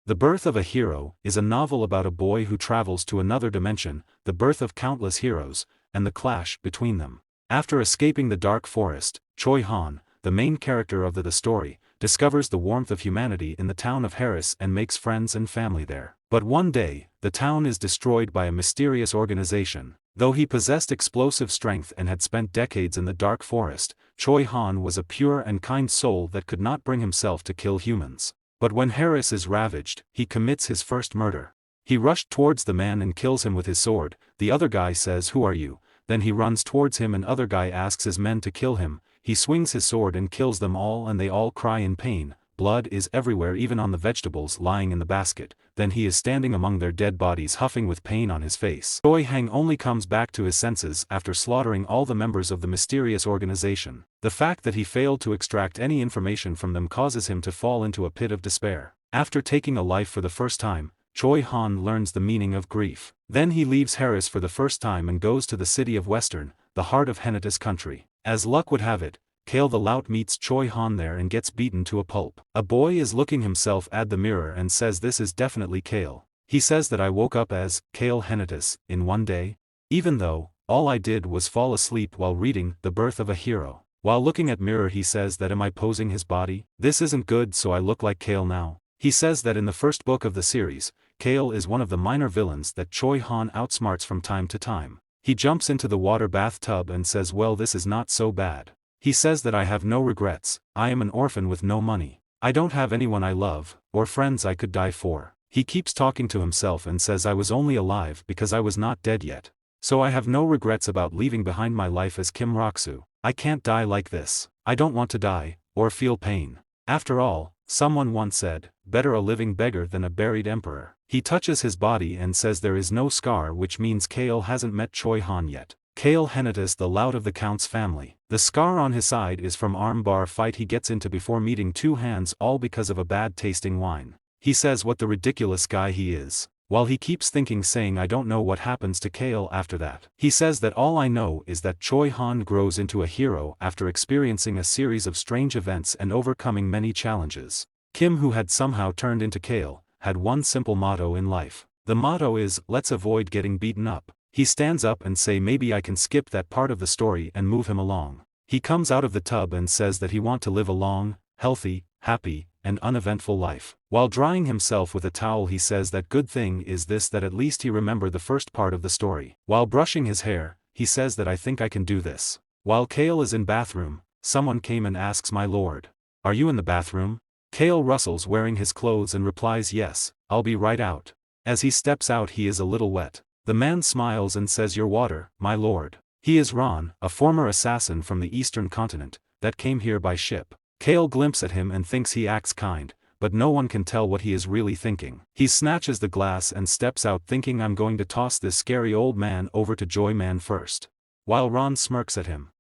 The Birth of a Hero is a novel about a boy who travels to another dimension, the birth of countless heroes, and the clash between them. After escaping the dark forest, Choi Han, the main character of the story, discovers the warmth of humanity in the town of Harris and makes friends and family there. But one day, the town is destroyed by a mysterious organization. Though he possessed explosive strength and had spent decades in the dark forest, Choi Han was a pure and kind soul that could not bring himself to kill humans. But when Harris is ravaged, he commits his first murder. He rushed towards the man and kills him with his sword. The other guy says, "Who are you?" Then he runs towards him and other guy asks his men to kill him. He swings his sword and kills them all and they all cry in pain. Blood is everywhere, even on the vegetables lying in the basket. Then he is standing among their dead bodies huffing with pain on his face. Choi Han only comes back to his senses after slaughtering all the members of the mysterious organization. The fact that he failed to extract any information from them causes him to fall into a pit of despair. After taking a life for the first time, Choi Han learns the meaning of grief. Then he leaves Harris for the first time and goes to the city of Western, the heart of Henata's country. As luck would have it, Kale the Lout meets Choi Han there and gets beaten to a pulp. A boy is looking himself at the mirror and says this is definitely Kale. He says that I woke up as Kale Henatus in one day, even though all I did was fall asleep while reading The Birth of a Hero. While looking at mirror he says that am I posing his body? This isn't good, so I look like Kale now. He says that in the first book of the series, Kale is one of the minor villains that Choi Han outsmarts from time to time. He jumps into the water bathtub and says well this is not so bad. He says that I have no regrets, I am an orphan with no money. I don't have anyone I love, or friends I could die for. He keeps talking to himself and says I was only alive because I was not dead yet. So I have no regrets about leaving behind my life as Kim Raksu. I can't die like this. I don't want to die, or feel pain. After all, someone once said, better a living beggar than a buried emperor. He touches his body and says there is no scar, which means Kale hasn't met Choi Han yet. Kale Henatus the Lout of the Count's family. The scar on his side is from arm bar fight he gets into before meeting two hands, all because of a bad tasting wine. He says what the ridiculous guy he is. While he keeps thinking saying I don't know what happens to Kale after that. He says that all I know is that Choi Han grows into a hero after experiencing a series of strange events and overcoming many challenges. Kim, who had somehow turned into Kale, had one simple motto in life. The motto is, let's avoid getting beaten up. He stands up and say maybe I can skip that part of the story and move him along. He comes out of the tub and says that he want to live a long, healthy, happy, and uneventful life. While drying himself with a towel he says that good thing is this that at least he remember the first part of the story. While brushing his hair, he says that I think I can do this. While Kale is in bathroom, someone came and asks my lord, are you in the bathroom? Kale rustles wearing his clothes and replies yes, I'll be right out. As he steps out he is a little wet. The man smiles and says your water, my lord. He is Ron, a former assassin from the eastern continent, that came here by ship. Kale glimpses at him and thinks he acts kind, but no one can tell what he is really thinking. He snatches the glass and steps out thinking I'm going to toss this scary old man over to Joy Man first. While Ron smirks at him.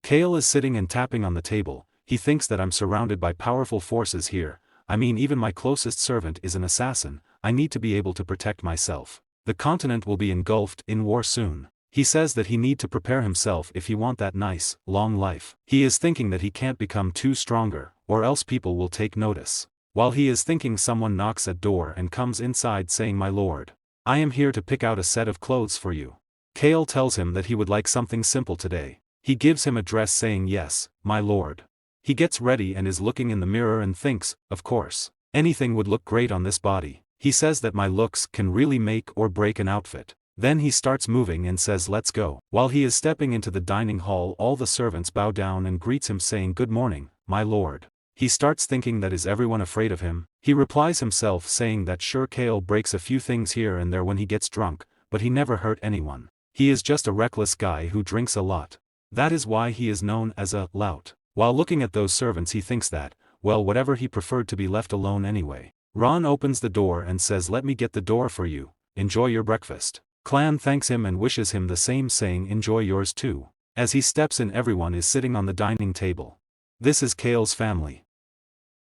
Kale is sitting and tapping on the table. He thinks that I'm surrounded by powerful forces here. I mean even my closest servant is an assassin. I need to be able to protect myself. The continent will be engulfed in war soon. He says that he need to prepare himself if he want that nice, long life. He is thinking that he can't become too stronger, or else people will take notice. While he is thinking someone knocks at door and comes inside saying my lord, I am here to pick out a set of clothes for you. Kale tells him that he would like something simple today. He gives him a dress saying yes, my lord. He gets ready and is looking in the mirror and thinks, of course, anything would look great on this body. He says that my looks can really make or break an outfit. Then he starts moving and says let's go. While he is stepping into the dining hall all the servants bow down and greets him saying good morning, my lord. He starts thinking that is everyone afraid of him? He replies himself saying that sure Kale breaks a few things here and there when he gets drunk, but he never hurt anyone. He is just a reckless guy who drinks a lot. That is why he is known as a lout. While looking at those servants he thinks that, well whatever he preferred to be left alone anyway. Ron opens the door and says let me get the door for you, enjoy your breakfast. Clan thanks him and wishes him the same saying enjoy yours too. As he steps in everyone is sitting on the dining table. This is Kale's family.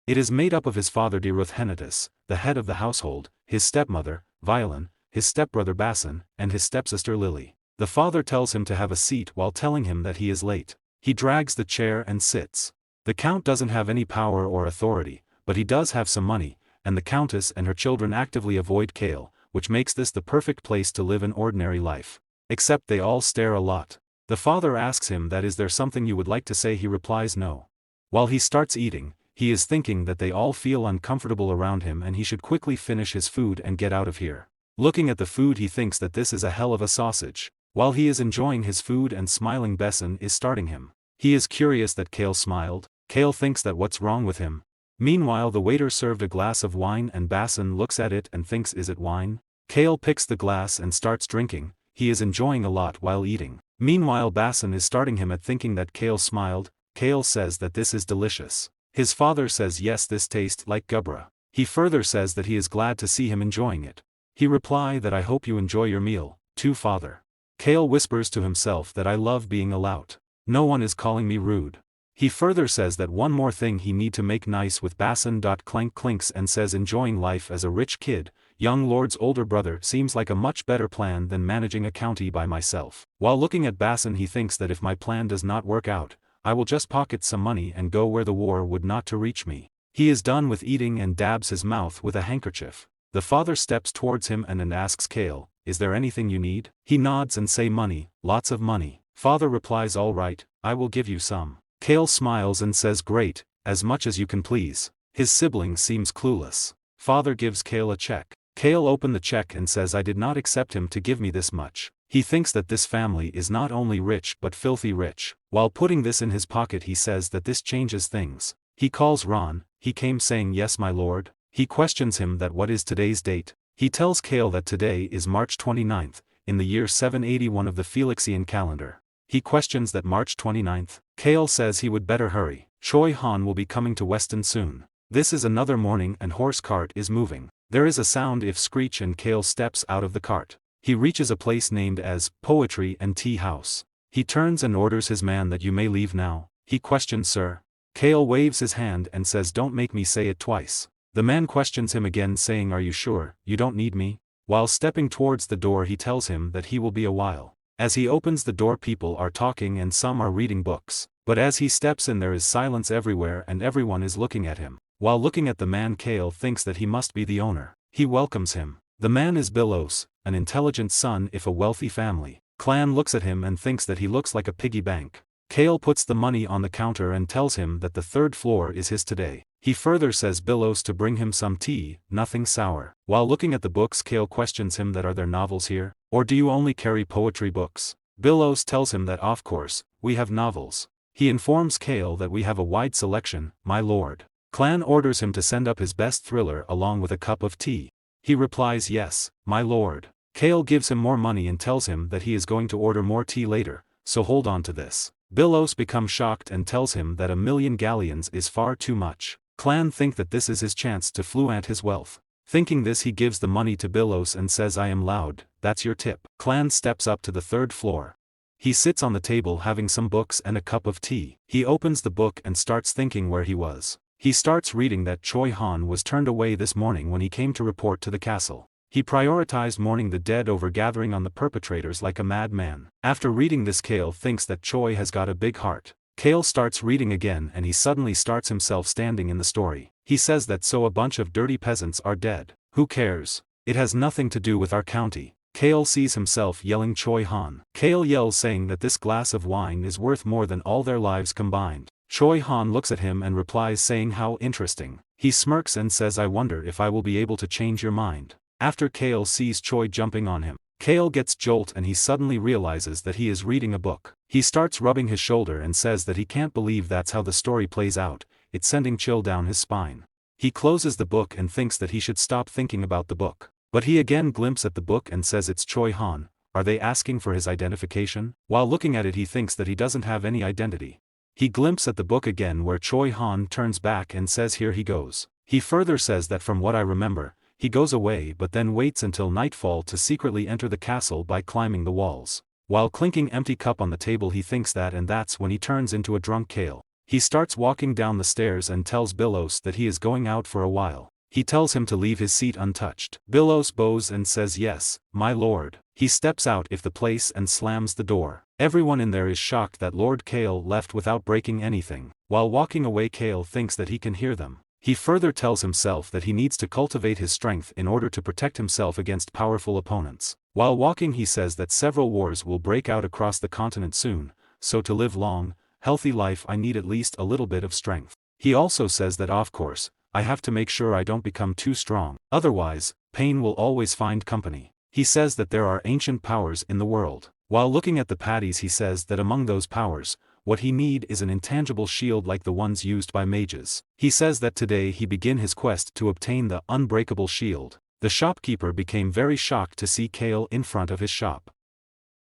It is made up of his father Deruth Henatus, the head of the household, his stepmother, Violin, his stepbrother Bassan, and his stepsister Lily. The father tells him to have a seat while telling him that he is late. He drags the chair and sits. The count doesn't have any power or authority, but he does have some money, and the Countess and her children actively avoid Kale, which makes this the perfect place to live an ordinary life. Except they all stare a lot. The father asks him that is there something you would like to say. He replies no. While he starts eating, he is thinking that they all feel uncomfortable around him and he should quickly finish his food and get out of here. Looking at the food he thinks that this is a hell of a sausage. While he is enjoying his food and smiling, Besson is starting him. He is curious that Kale smiled. Kale thinks that what's wrong with him. Meanwhile the waiter served a glass of wine and Basson looks at it and thinks is it wine? Kale picks the glass and starts drinking. He is enjoying a lot while eating. Meanwhile Basson is starting him at thinking that Kale smiled. Kale says that this is delicious. His father says yes, this tastes like gubra. He further says that he is glad to see him enjoying it. He reply that I hope you enjoy your meal, too father. Kale whispers to himself that I love being a lout. No one is calling me rude. He further says that one more thing he need to make nice with Basson. Clank clinks and says enjoying life as a rich kid, young lord's older brother, seems like a much better plan than managing a county by myself. While looking at Basson he thinks that if my plan does not work out, I will just pocket some money and go where the war would not to reach me. He is done with eating and dabs his mouth with a handkerchief. The father steps towards him and asks Kale, is there anything you need? He nods and say money, lots of money. Father replies all right, I will give you some. Kale smiles and says great, as much as you can please. His sibling seems clueless. Father gives Kale a check. Kale opens the check and says I did not accept him to give me this much. He thinks that this family is not only rich but filthy rich. While putting this in his pocket he says that this changes things. He calls Ron. He came saying yes my lord. He questions him that what is today's date. He tells Kale that today is March 29th, in the year 781 of the Felixian calendar. He questions that March 29th. Kale says he would better hurry. Choi Han will be coming to Weston soon. This is another morning and horse cart is moving. There is a sound if screech and Kale steps out of the cart. He reaches a place named as Poetry and Tea House. He turns and orders his man that you may leave now. He questions sir. Kale waves his hand and says don't make me say it twice. The man questions him again saying are you sure, you don't need me? While stepping towards the door he tells him that he will be a while. As he opens the door people are talking and some are reading books. But as he steps in there is silence everywhere and everyone is looking at him. While looking at the man Kale thinks that he must be the owner. He welcomes him. The man is Bilos, an intelligent son if a wealthy family. Clan looks at him and thinks that he looks like a piggy bank. Kale puts the money on the counter and tells him that the third floor is his today. He further says Bilos to bring him some tea, nothing sour. While looking at the books Kale questions him that are there novels here? Or do you only carry poetry books? Bilos tells him that of course, we have novels. He informs Kale that we have a wide selection, my lord. Clan orders him to send up his best thriller along with a cup of tea. He replies yes, my lord. Kale gives him more money and tells him that he is going to order more tea later, so hold on to this. Bilos becomes shocked and tells him that 1,000,000 galleons is far too much. Clan think that this is his chance to flaunt his wealth. Thinking this he gives the money to Bilos and says I am loud, that's your tip. Clan steps up to the third floor. He sits on the table having some books and a cup of tea. He opens the book and starts thinking where he was. He starts reading that Choi Han was turned away this morning when he came to report to the castle. He prioritized mourning the dead over gathering on the perpetrators like a madman. After reading this Kale thinks that Choi has got a big heart. Kale starts reading again and he suddenly starts himself standing in the story. He says that so a bunch of dirty peasants are dead. Who cares? It has nothing to do with our county. Kale sees himself yelling Choi Han. Kale yells saying that this glass of wine is worth more than all their lives combined. Choi Han looks at him and replies saying how interesting. He smirks and says I wonder if I will be able to change your mind. After Kale sees Choi jumping on him, Kale gets jolt and he suddenly realizes that he is reading a book. He starts rubbing his shoulder and says that he can't believe that's how the story plays out, it's sending chill down his spine. He closes the book and thinks that he should stop thinking about the book. But he again glimpses at the book and says it's Choi Han, are they asking for his identification? While looking at it he thinks that he doesn't have any identity. He glimpses at the book again where Choi Han turns back and says here he goes. He further says that from what I remember, he goes away but then waits until nightfall to secretly enter the castle by climbing the walls. While clinking empty cup on the table he thinks that and that's when he turns into a drunk Kale. He starts walking down the stairs and tells Bilos that he is going out for a while. He tells him to leave his seat untouched. Bilos bows and says yes, my lord. He steps out of the place and slams the door. Everyone in there is shocked that Lord Kale left without breaking anything. While walking away Kale thinks that he can hear them. He further tells himself that he needs to cultivate his strength in order to protect himself against powerful opponents. While walking he says that several wars will break out across the continent soon, so to live long, healthy life I need at least a little bit of strength. He also says that of course, I have to make sure I don't become too strong, otherwise, pain will always find company. He says that there are ancient powers in the world. While looking at the patties he says that among those powers, what he need is an intangible shield like the ones used by mages. He says that today he begin his quest to obtain the unbreakable shield. The shopkeeper became very shocked to see Kale in front of his shop.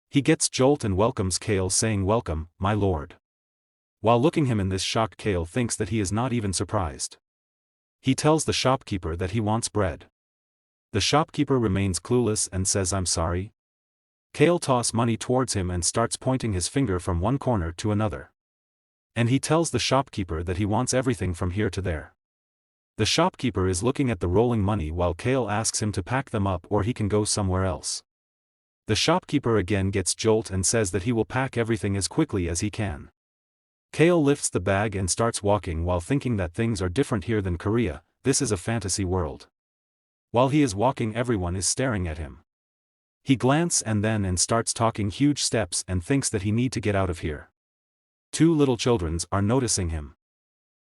He gets jolt and welcomes Kale saying welcome, my lord. While looking him in this shock Kale thinks that he is not even surprised. He tells the shopkeeper that he wants bread. The shopkeeper remains clueless and says I'm sorry. Kale tosses money towards him and starts pointing his finger from one corner to another. And he tells the shopkeeper that he wants everything from here to there. The shopkeeper is looking at the rolling money while Kale asks him to pack them up or he can go somewhere else. The shopkeeper again gets jolt and says that he will pack everything as quickly as he can. Kale lifts the bag and starts walking while thinking that things are different here than Korea, this is a fantasy world. While he is walking everyone is staring at him. He glances and starts talking huge steps and thinks that he need to get out of here. Two little children are noticing him.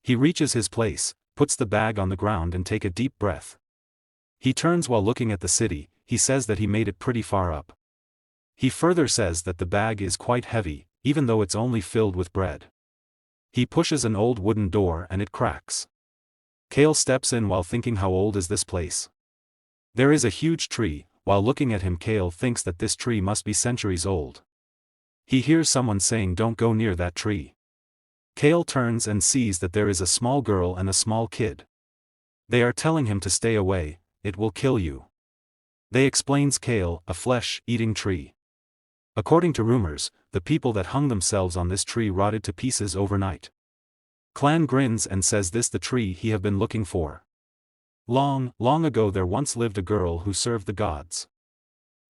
He reaches his place, puts the bag on the ground and take a deep breath. He turns while looking at the city, he says that he made it pretty far up. He further says that the bag is quite heavy, even though it's only filled with bread. He pushes an old wooden door and it cracks. Kale steps in while thinking how old is this place. There is a huge tree, while looking at him Kale thinks that this tree must be centuries old. He hears someone saying don't go near that tree. Kale turns and sees that there is a small girl and a small kid. They are telling him to stay away, it will kill you. They explains Kale, a flesh-eating tree. According to rumors, the people that hung themselves on this tree rotted to pieces overnight. Clan grins and says this the tree he have been looking for. Long, long ago there once lived a girl who served the gods.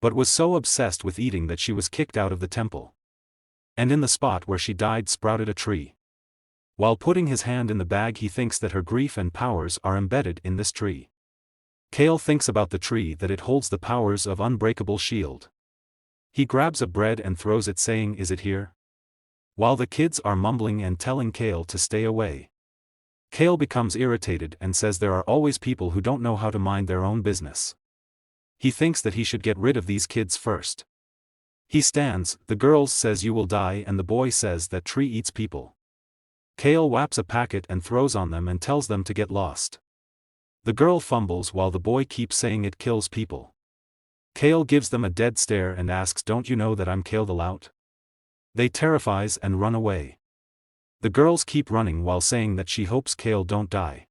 But was so obsessed with eating that she was kicked out of the temple. And in the spot where she died sprouted a tree. While putting his hand in the bag he thinks that her grief and powers are embedded in this tree. Kale thinks about the tree that it holds the powers of unbreakable shield. He grabs a bread and throws it saying is it here? While the kids are mumbling and telling Kale to stay away. Kale becomes irritated and says there are always people who don't know how to mind their own business. He thinks that he should get rid of these kids first. He stands, the girl says you will die and the boy says that tree eats people. Kale whaps a packet and throws on them and tells them to get lost. The girl fumbles while the boy keeps saying it kills people. Kale gives them a dead stare and asks don't you know that I'm Kale the Lout? They terrifies and run away. The girls keep running while saying that she hopes Kale don't die.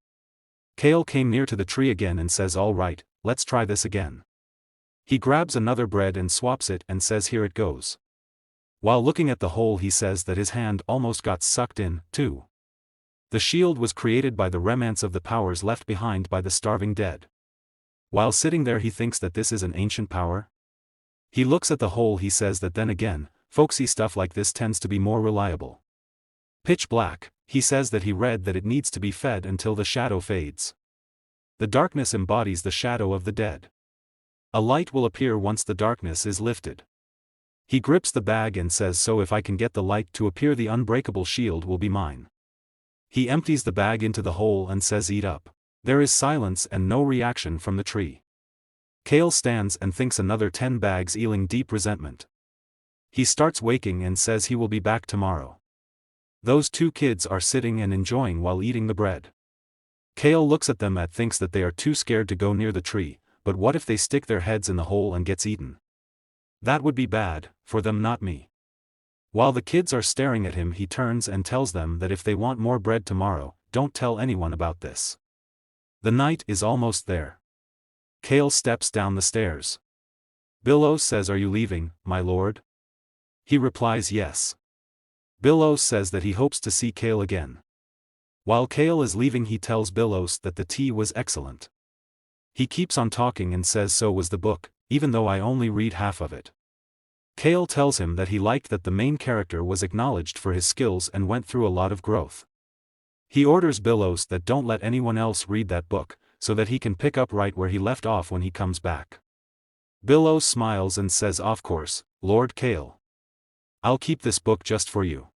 Kale came near to the tree again and says all right, let's try this again. He grabs another bread and swaps it and says here it goes. While looking at the hole he says that his hand almost got sucked in, too. The shield was created by the remnants of the powers left behind by the starving dead. While sitting there he thinks that this is an ancient power. He looks at the hole he says that then again, folksy stuff like this tends to be more reliable. Pitch black, he says that he read that it needs to be fed until the shadow fades. The darkness embodies the shadow of the dead. A light will appear once the darkness is lifted. He grips the bag and says so if I can get the light to appear the unbreakable shield will be mine. He empties the bag into the hole and says eat up. There is silence and no reaction from the tree. Kale stands and thinks another 10 bags ealing deep resentment. He starts waking and says he will be back tomorrow. Those two kids are sitting and enjoying while eating the bread. Kale looks at them and thinks that they are too scared to go near the tree, but what if they stick their heads in the hole and gets eaten? That would be bad, for them not me. While the kids are staring at him he turns and tells them that if they want more bread tomorrow, don't tell anyone about this. The night is almost there. Kale steps down the stairs. Billows says are you leaving, my lord? He replies yes. Billows says that he hopes to see Kale again. While Kale is leaving he tells Billows that the tea was excellent. He keeps on talking and says so was the book, even though I only read half of it. Kale tells him that he liked that the main character was acknowledged for his skills and went through a lot of growth. He orders Billos that don't let anyone else read that book, so that he can pick up right where he left off when he comes back. Billos smiles and says, "Of course, Lord Kale. I'll keep this book just for you."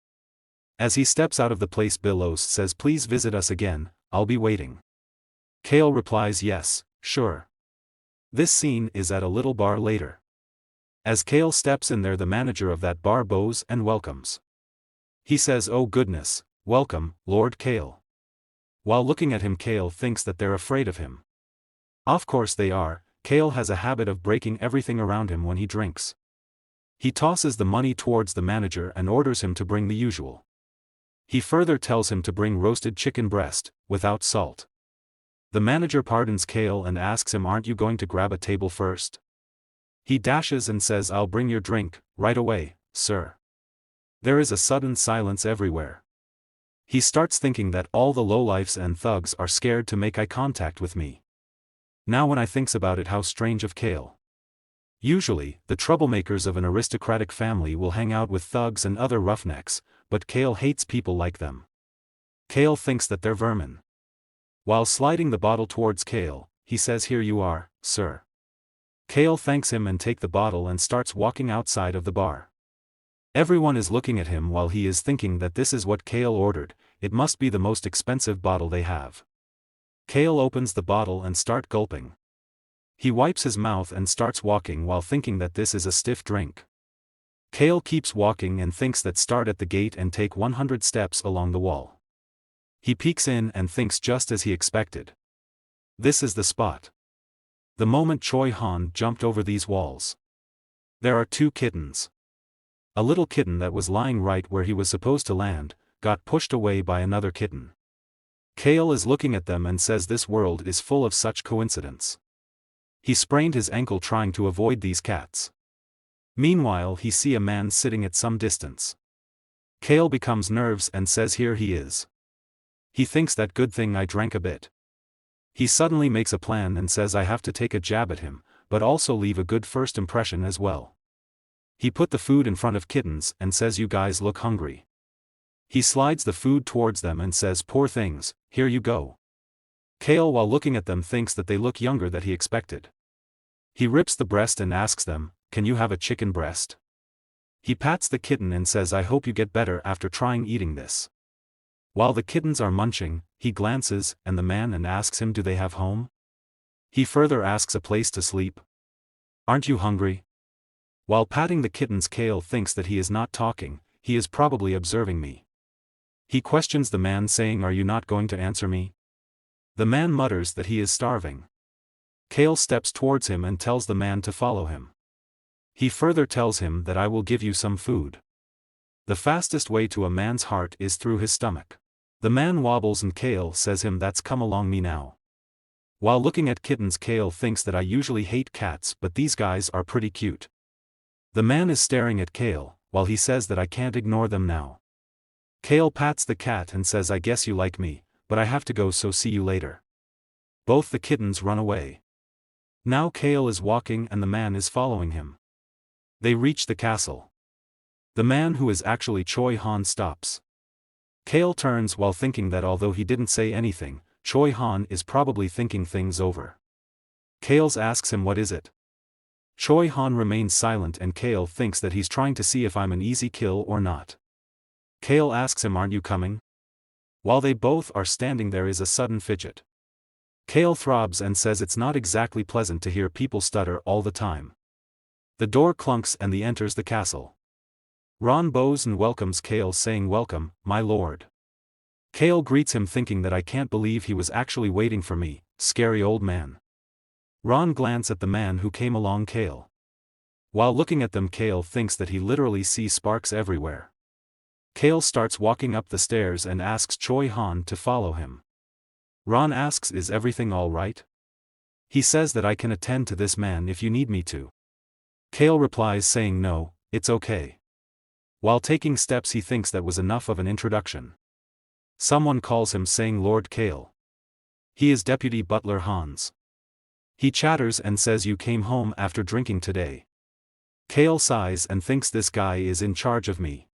As he steps out of the place, Billos says, "Please visit us again, I'll be waiting." Kale replies, "Yes, sure." This scene is at a little bar later. As Kale steps in there, the manager of that bar bows and welcomes. He says, "Oh goodness, welcome, Lord Kale." While looking at him, Kale thinks that they're afraid of him. Of course they are. Kale has a habit of breaking everything around him when he drinks. He tosses the money towards the manager and orders him to bring the usual. He further tells him to bring roasted chicken breast, without salt. The manager pardons Kale and asks him, "Aren't you going to grab a table first?" He dashes and says, "I'll bring your drink, right away, sir." There is a sudden silence everywhere. He starts thinking that all the lowlifes and thugs are scared to make eye contact with me. Now when I thinks about it, how strange of Kale. Usually, the troublemakers of an aristocratic family will hang out with thugs and other roughnecks, but Kale hates people like them. Kale thinks that they're vermin. While sliding the bottle towards Kale, he says, "Here you are, sir." Kale thanks him and takes the bottle and starts walking outside of the bar. Everyone is looking at him while he is thinking that this is what Kale ordered. It must be the most expensive bottle they have. Kale opens the bottle and starts gulping. He wipes his mouth and starts walking while thinking that this is a stiff drink. Kale keeps walking and thinks that start at the gate and take 100 steps along the wall. He peeks in and thinks just as he expected. This is the spot. The moment Choi Han jumped over these walls. There are two kittens. A little kitten that was lying right where he was supposed to land, got pushed away by another kitten. Kale is looking at them and says this world is full of such coincidence. He sprained his ankle trying to avoid these cats. Meanwhile he see a man sitting at some distance. Kale becomes nervous and says, "Here he is." He thinks that good thing I drank a bit. He suddenly makes a plan and says, "I have to take a jab at him, but also leave a good first impression as well." He put the food in front of kittens and says, "You guys look hungry." He slides the food towards them and says, "Poor things, here you go." Kale, while looking at them, thinks that they look younger than he expected. He rips the breast and asks them, "Can you have a chicken breast?" He pats the kitten and says, "I hope you get better after trying eating this." While the kittens are munching, he glances at the man and asks him, "Do they have home?" He further asks a place to sleep. "Aren't you hungry?" While patting the kittens, Kale thinks that he is not talking, he is probably observing me. He questions the man saying, "Are you not going to answer me?" The man mutters that he is starving. Kale steps towards him and tells the man to follow him. He further tells him that I will give you some food. The fastest way to a man's heart is through his stomach. The man wobbles and Kale says him that's come along me now. While looking at kittens, Kale thinks that I usually hate cats, but these guys are pretty cute. The man is staring at Kale, while he says that I can't ignore them now. Kale pats the cat and says, "I guess you like me, but I have to go, so see you later." Both the kittens run away. Now Kale is walking and the man is following him. They reach the castle. The man, who is actually Choi Han, stops. Kale turns while thinking that although he didn't say anything, Choi Han is probably thinking things over. Kale asks him, "What is it?" Choi Han remains silent and Kale thinks that he's trying to see if I'm an easy kill or not. Kale asks him, "Aren't you coming?" While they both are standing, there is a sudden fidget. Kale throbs and says it's not exactly pleasant to hear people stutter all the time. The door clunks and he enters the castle. Ron bows and welcomes Kale, saying, "Welcome, my lord." Kale greets him thinking that I can't believe he was actually waiting for me, scary old man. Ron glances at the man who came along Kale. While looking at them, Kale thinks that he literally sees sparks everywhere. Kale starts walking up the stairs and asks Choi Han to follow him. Ron asks, "Is everything all right?" He says that I can attend to this man if you need me to. Kale replies saying, "No, it's okay." While taking steps, he thinks that was enough of an introduction. Someone calls him saying, "Lord Kale." He is Deputy Butler Hans. He chatters and says, "You came home after drinking today." Kale sighs and thinks this guy is in charge of me.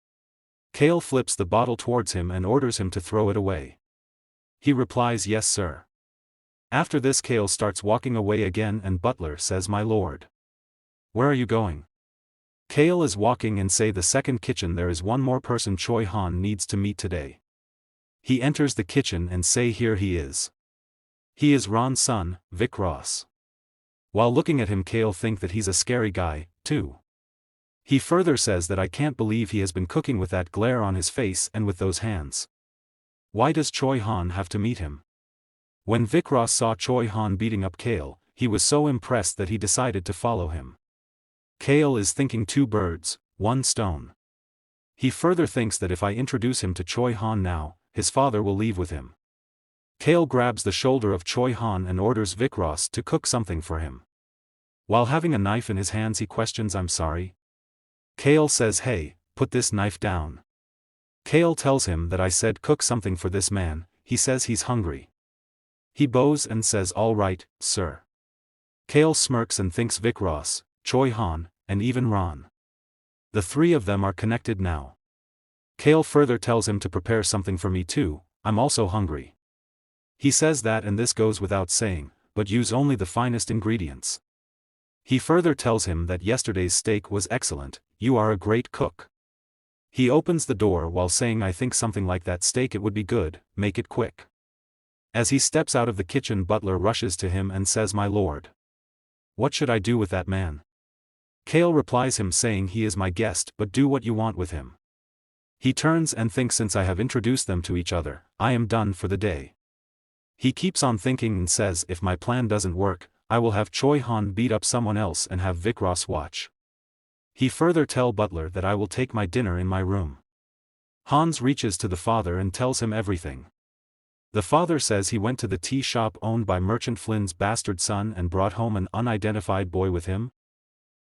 Kale flips the bottle towards him and orders him to throw it away. He replies yes sir. After this Kale starts walking away again and Butler says my lord. Where are you going? Kale is walking and say the second kitchen there is one more person Choi Han needs to meet today. He enters the kitchen and say here he is. He is Ron's son, Vic Ross. While looking at him Kale think that he's a scary guy, too. He further says that I can't believe he has been cooking with that glare on his face and with those hands. Why does Choi Han have to meet him? When Vic Ross saw Choi Han beating up Kale, he was so impressed that he decided to follow him. Kale is thinking two birds, one stone. He further thinks that if I introduce him to Choi Han now, his father will leave with him. Kale grabs the shoulder of Choi Han and orders Vic Ross to cook something for him. While having a knife in his hands he questions I'm sorry. Kale says hey, put this knife down. Kale tells him that I said cook something for this man, he says he's hungry. He bows and says all right, sir. Kale smirks and thinks Vic Ross, Choi Han, and even Ron. The three of them are connected now. Kale further tells him to prepare something for me too, I'm also hungry. He says that and this goes without saying, but use only the finest ingredients. He further tells him that yesterday's steak was excellent, you are a great cook. He opens the door while saying I think something like that steak it would be good, make it quick. As he steps out of the kitchen Butler rushes to him and says my lord. What should I do with that man? Kale replies him saying he is my guest but do what you want with him. He turns and thinks since I have introduced them to each other, I am done for the day. He keeps on thinking and says if my plan doesn't work, I will have Choi Han beat up someone else and have Vic Ross watch. He further tell Butler that I will take my dinner in my room. Hans reaches to the father and tells him everything. The father says he went to the tea shop owned by Merchant Flynn's bastard son and brought home an unidentified boy with him.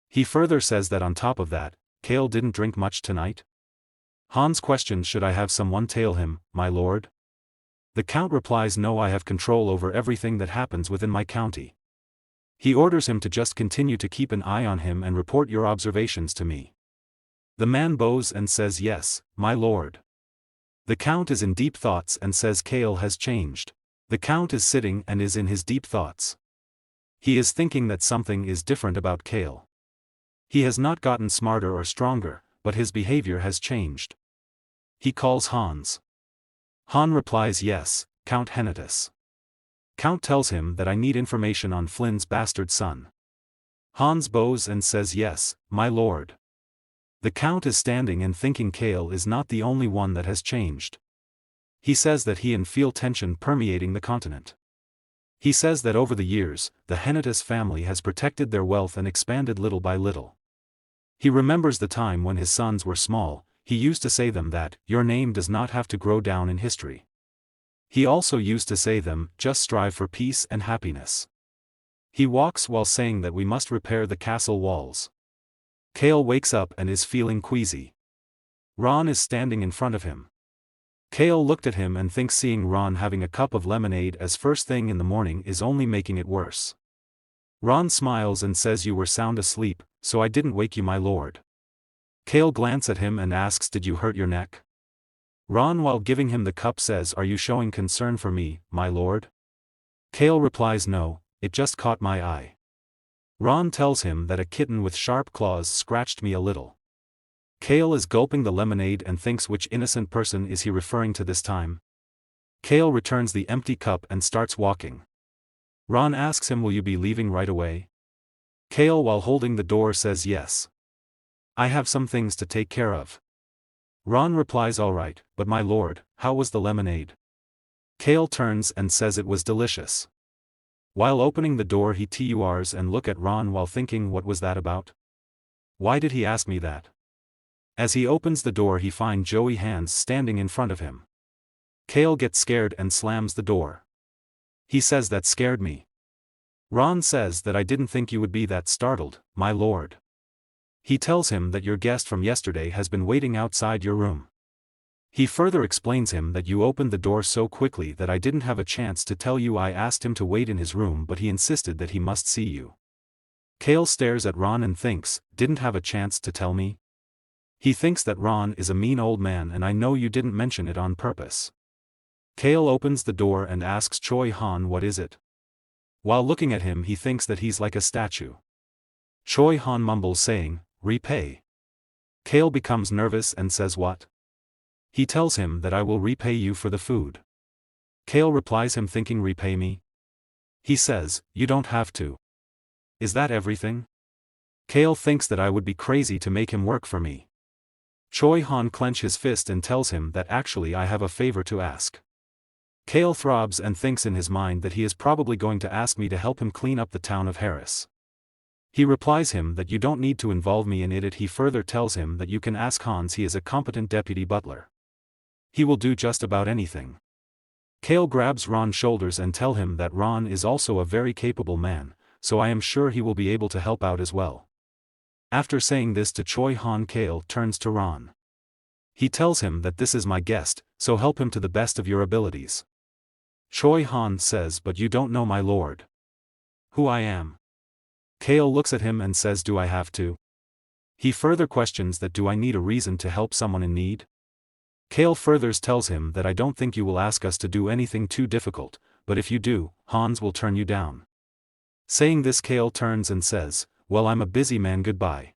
He further says that on top of that, Kale didn't drink much tonight. Hans questions should I have someone tail him, my lord? The count replies no I have control over everything that happens within my county. He orders him to just continue to keep an eye on him and report your observations to me. The man bows and says yes, my lord. The count is in deep thoughts and says Kale has changed. The count is sitting and is in his deep thoughts. He is thinking that something is different about Kale. He has not gotten smarter or stronger, but his behavior has changed. He calls Hans. Han replies yes, Count Hennetus. Count tells him that I need information on Flynn's bastard son. Hans bows and says yes, my lord. The count is standing and thinking Kale is not the only one that has changed. He says that he and feel tension permeating the continent. He says that over the years, the Hennetus family has protected their wealth and expanded little by little. He remembers the time when his sons were small, he used to say them that, your name does not have to grow down in history. He also used to say them, just strive for peace and happiness. He walks while saying that we must repair the castle walls. Kale wakes up and is feeling queasy. Ron is standing in front of him. Kale looked at him and thinks seeing Ron having a cup of lemonade as first thing in the morning is only making it worse. Ron smiles and says you were sound asleep, so I didn't wake you my lord. Kale glances at him and asks did you hurt your neck? Ron while giving him the cup says are you showing concern for me, my lord? Kale replies no, it just caught my eye. Ron tells him that a kitten with sharp claws scratched me a little. Kale is gulping the lemonade and thinks which innocent person is he referring to this time. Kale returns the empty cup and starts walking. Ron asks him will you be leaving right away? Kale while holding the door says yes. I have some things to take care of. Ron replies all right, but my lord, how was the lemonade? Kale turns and says it was delicious. While opening the door he turs and look at Ron while thinking what was that about? Why did he ask me that? As he opens the door he finds Joey Hands standing in front of him. Kale gets scared and slams the door. He says that scared me. Ron says that I didn't think you would be that startled, my lord. He tells him that your guest from yesterday has been waiting outside your room. He further explains him that you opened the door so quickly that I didn't have a chance to tell you I asked him to wait in his room but he insisted that he must see you. Kale stares at Ron and thinks, didn't have a chance to tell me? He thinks that Ron is a mean old man and I know you didn't mention it on purpose. Kale opens the door and asks Choi Han what is it. While looking at him he thinks that he's like a statue. Choi Han mumbles saying, repay. Kale becomes nervous and says what? He tells him that I will repay you for the food. Kale replies him thinking repay me? He says, you don't have to. Is that everything? Kale thinks that I would be crazy to make him work for me. Choi Han clenches his fist and tells him that actually I have a favor to ask. Kale throbs and thinks in his mind that he is probably going to ask me to help him clean up the town of Harris. He replies him that you don't need to involve me in it. He further tells him that you can ask Hans, he is a competent deputy butler. He will do just about anything. Kale grabs Ron's shoulders and tell him that Ron is also a very capable man, so I am sure he will be able to help out as well. After saying this to Choi Han, Kale turns to Ron. He tells him that this is my guest, so help him to the best of your abilities. Choi Han says, but you don't know my lord. Who I am. Kale looks at him and says, do I have to? He further questions that do I need a reason to help someone in need? Kale furthers tells him that I don't think you will ask us to do anything too difficult, but if you do, Hans will turn you down. Saying this, Kale turns and says, well, I'm a busy man, goodbye.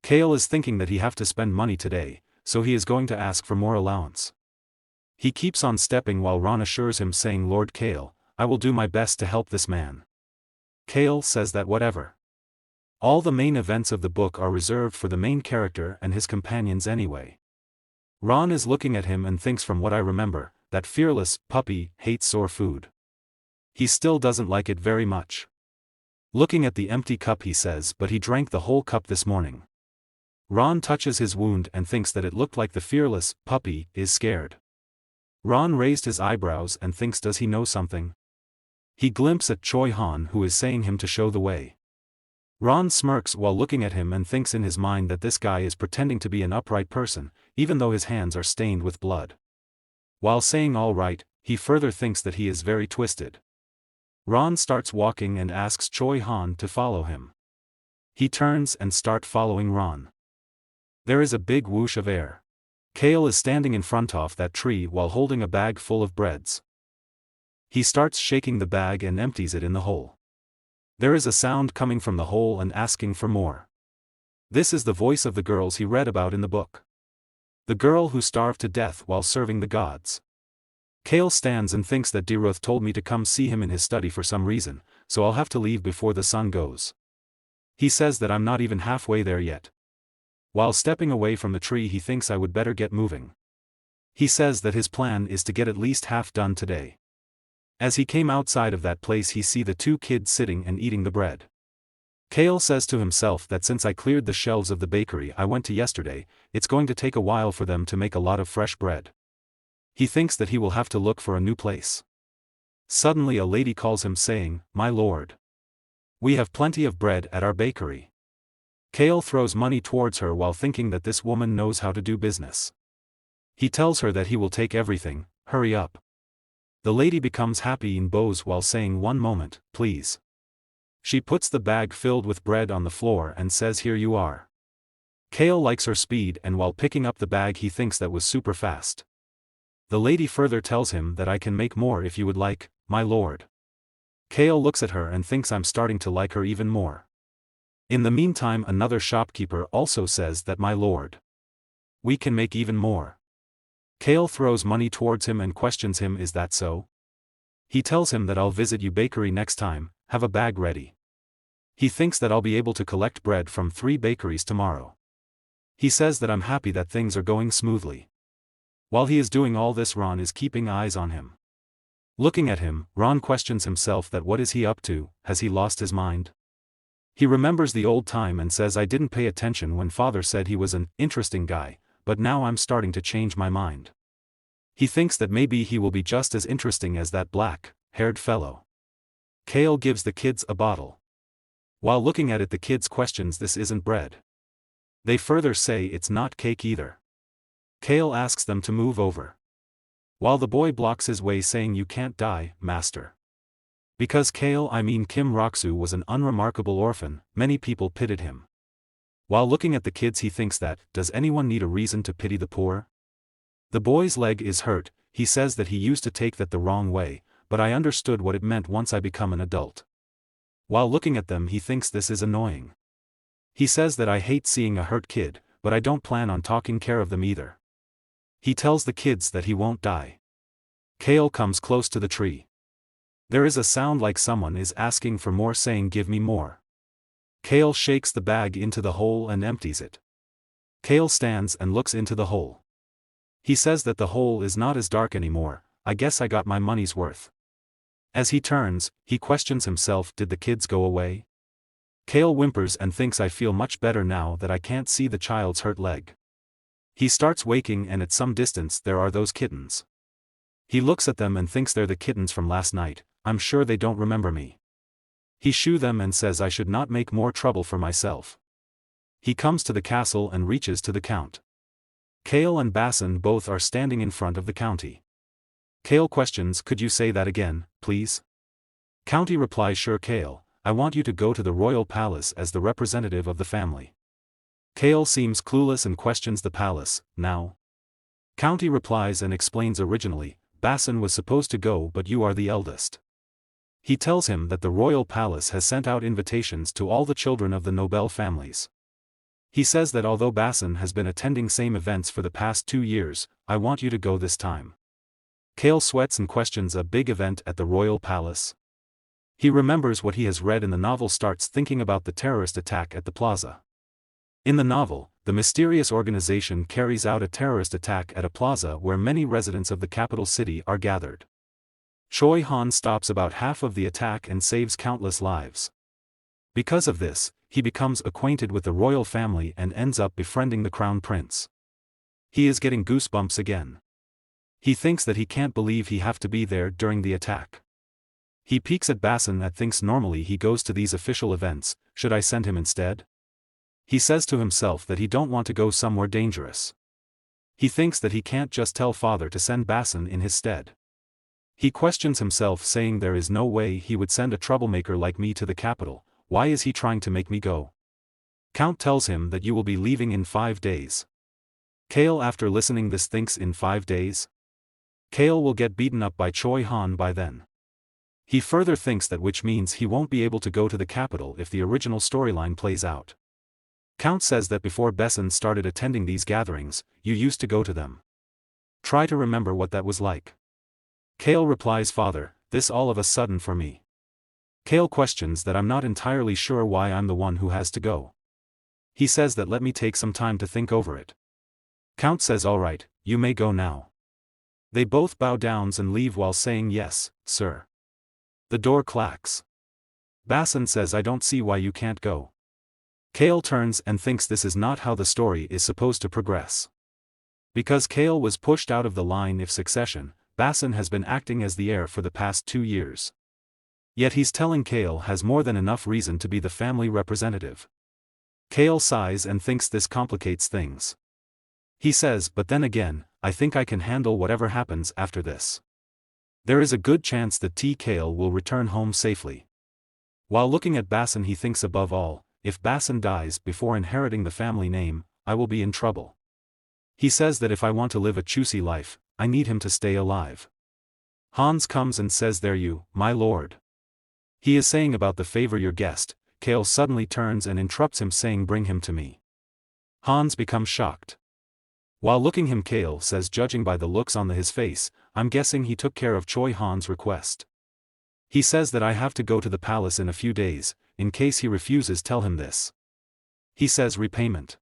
Kale is thinking that he have to spend money today, so he is going to ask for more allowance. He keeps on stepping while Ron assures him saying, Lord Kale, I will do my best to help this man. Kale says that whatever. All the main events of the book are reserved for the main character and his companions anyway. Ron is looking at him and thinks, from what I remember, that fearless puppy hates sour food. He still doesn't like it very much. Looking at the empty cup he says, but he drank the whole cup this morning. Ron touches his wound and thinks that it looked like the fearless puppy is scared. Ron raised his eyebrows and thinks, does he know something? He glimpses at Choi Han, who is saying him to show the way. Ron smirks while looking at him and thinks in his mind that this guy is pretending to be an upright person, even though his hands are stained with blood. While saying all right, he further thinks that he is very twisted. Ron starts walking and asks Choi Han to follow him. He turns and starts following Ron. There is a big whoosh of air. Kale is standing in front of that tree while holding a bag full of breads. He starts shaking the bag and empties it in the hole. There is a sound coming from the hole and asking for more. This is the voice of the girls he read about in the book. The girl who starved to death while serving the gods. Kale stands and thinks that Deruth told me to come see him in his study for some reason, so I'll have to leave before the sun goes. He says that I'm not even halfway there yet. While stepping away from the tree he thinks I would better get moving. He says that his plan is to get at least half done today. As he came outside of that place he see the two kids sitting and eating the bread. Kale says to himself that since I cleared the shelves of the bakery I went to yesterday, it's going to take a while for them to make a lot of fresh bread. He thinks that he will have to look for a new place. Suddenly a lady calls him saying, my lord. We have plenty of bread at our bakery. Kale throws money towards her while thinking that this woman knows how to do business. He tells her that he will take everything, hurry up. The lady becomes happy and bows while saying, one moment, please. She puts the bag filled with bread on the floor and says, here you are. Kale likes her speed and while picking up the bag he thinks that was super fast. The lady further tells him that I can make more if you would like, my lord. Kale looks at her and thinks I'm starting to like her even more. In the meantime another shopkeeper also says that my lord. We can make even more. Kale throws money towards him and questions him, is that so? He tells him that I'll visit you bakery next time, have a bag ready. He thinks that I'll be able to collect bread from 3 bakeries tomorrow. He says that I'm happy that things are going smoothly. While he is doing all this Ron is keeping eyes on him. Looking at him, Ron questions himself that what is he up to, has he lost his mind? He remembers the old time and says I didn't pay attention when father said he was an interesting guy, but now I'm starting to change my mind. He thinks that maybe he will be just as interesting as that black-haired fellow. Kale gives the kids a bottle. While looking at it the kids questions this isn't bread. They further say it's not cake either. Kale asks them to move over. While the boy blocks his way saying you can't die, master. Because Kale Kim Roksu was an unremarkable orphan, many people pitied him. While looking at the kids he thinks that, does anyone need a reason to pity the poor? The boy's leg is hurt, he says that he used to take that the wrong way, but I understood what it meant once I become an adult. While looking at them he thinks this is annoying. He says that I hate seeing a hurt kid, but I don't plan on taking care of them either. He tells the kids that he won't die. Kale comes close to the tree. There is a sound like someone is asking for more, saying give me more. Kale shakes the bag into the hole and empties it. Kale stands and looks into the hole. He says that the hole is not as dark anymore. I guess I got my money's worth. As he turns, he questions himself, did the kids go away? Kale whimpers and thinks, I feel much better now that I can't see the child's hurt leg. He starts waking, and at some distance there are those kittens. He looks at them and thinks they're the kittens from last night. I'm sure they don't remember me. He shoo them and says I should not make more trouble for myself. He comes to the castle and reaches to the count. Kale and Basin both are standing in front of the county. Kale questions, could you say that again, please? County replies, sure Kale, I want you to go to the royal palace as the representative of the family. Kale seems clueless and questions the palace, now? County replies and explains, originally, Basin was supposed to go but you are the eldest. He tells him that the royal palace has sent out invitations to all the children of the Nobel families. He says that although Basin has been attending same events for the past 2 years, I want you to go this time. Kale sweats and questions, a big event at the royal palace? He remembers what he has read in the novel, starts thinking about the terrorist attack at the plaza. In the novel, the mysterious organization carries out a terrorist attack at a plaza where many residents of the capital city are gathered. Choi Han stops about half of the attack and saves countless lives. Because of this, he becomes acquainted with the royal family and ends up befriending the crown prince. He is getting goosebumps again. He thinks that he can't believe he have to be there during the attack. He peeks at Basin that thinks normally he goes to these official events, should I send him instead? He says to himself that he don't want to go somewhere dangerous. He thinks that he can't just tell father to send Basin in his stead. He questions himself, saying there is no way he would send a troublemaker like me to the capital. Why is he trying to make me go? Count tells him that you will be leaving in 5 days. Kale after listening this thinks, in 5 days? Kale will get beaten up by Choi Han by then. He further thinks that which means he won't be able to go to the capital if the original storyline plays out. Count says that before Basin started attending these gatherings, you used to go to them. Try to remember what that was like. Kale replies, father, this all of a sudden for me. Kale questions that I'm not entirely sure why I'm the one who has to go. He says that let me take some time to think over it. Count says alright, you may go now. They both bow down and leave while saying yes, sir. The door clacks. Basin says I don't see why you can't go. Kale turns and thinks this is not how the story is supposed to progress. Because Kale was pushed out of the line of succession, Basin has been acting as the heir for the past 2 years. Yet he's telling Kale has more than enough reason to be the family representative. Kale sighs and thinks this complicates things. He says, but then again, I think I can handle whatever happens after this. There is a good chance that Kale will return home safely. While looking at Basin he thinks, above all, if Basin dies before inheriting the family name, I will be in trouble. He says that if I want to live a choosy life, I need him to stay alive. Hans comes and says, there you, my lord. He is saying about the favor your guest. Kale suddenly turns and interrupts him, saying bring him to me. Hans becomes shocked. While looking him, Kale says, judging by the looks on his face, I'm guessing he took care of Choi Han's request. He says that I have to go to the palace in a few days, in case he refuses tell him this. He says repayment.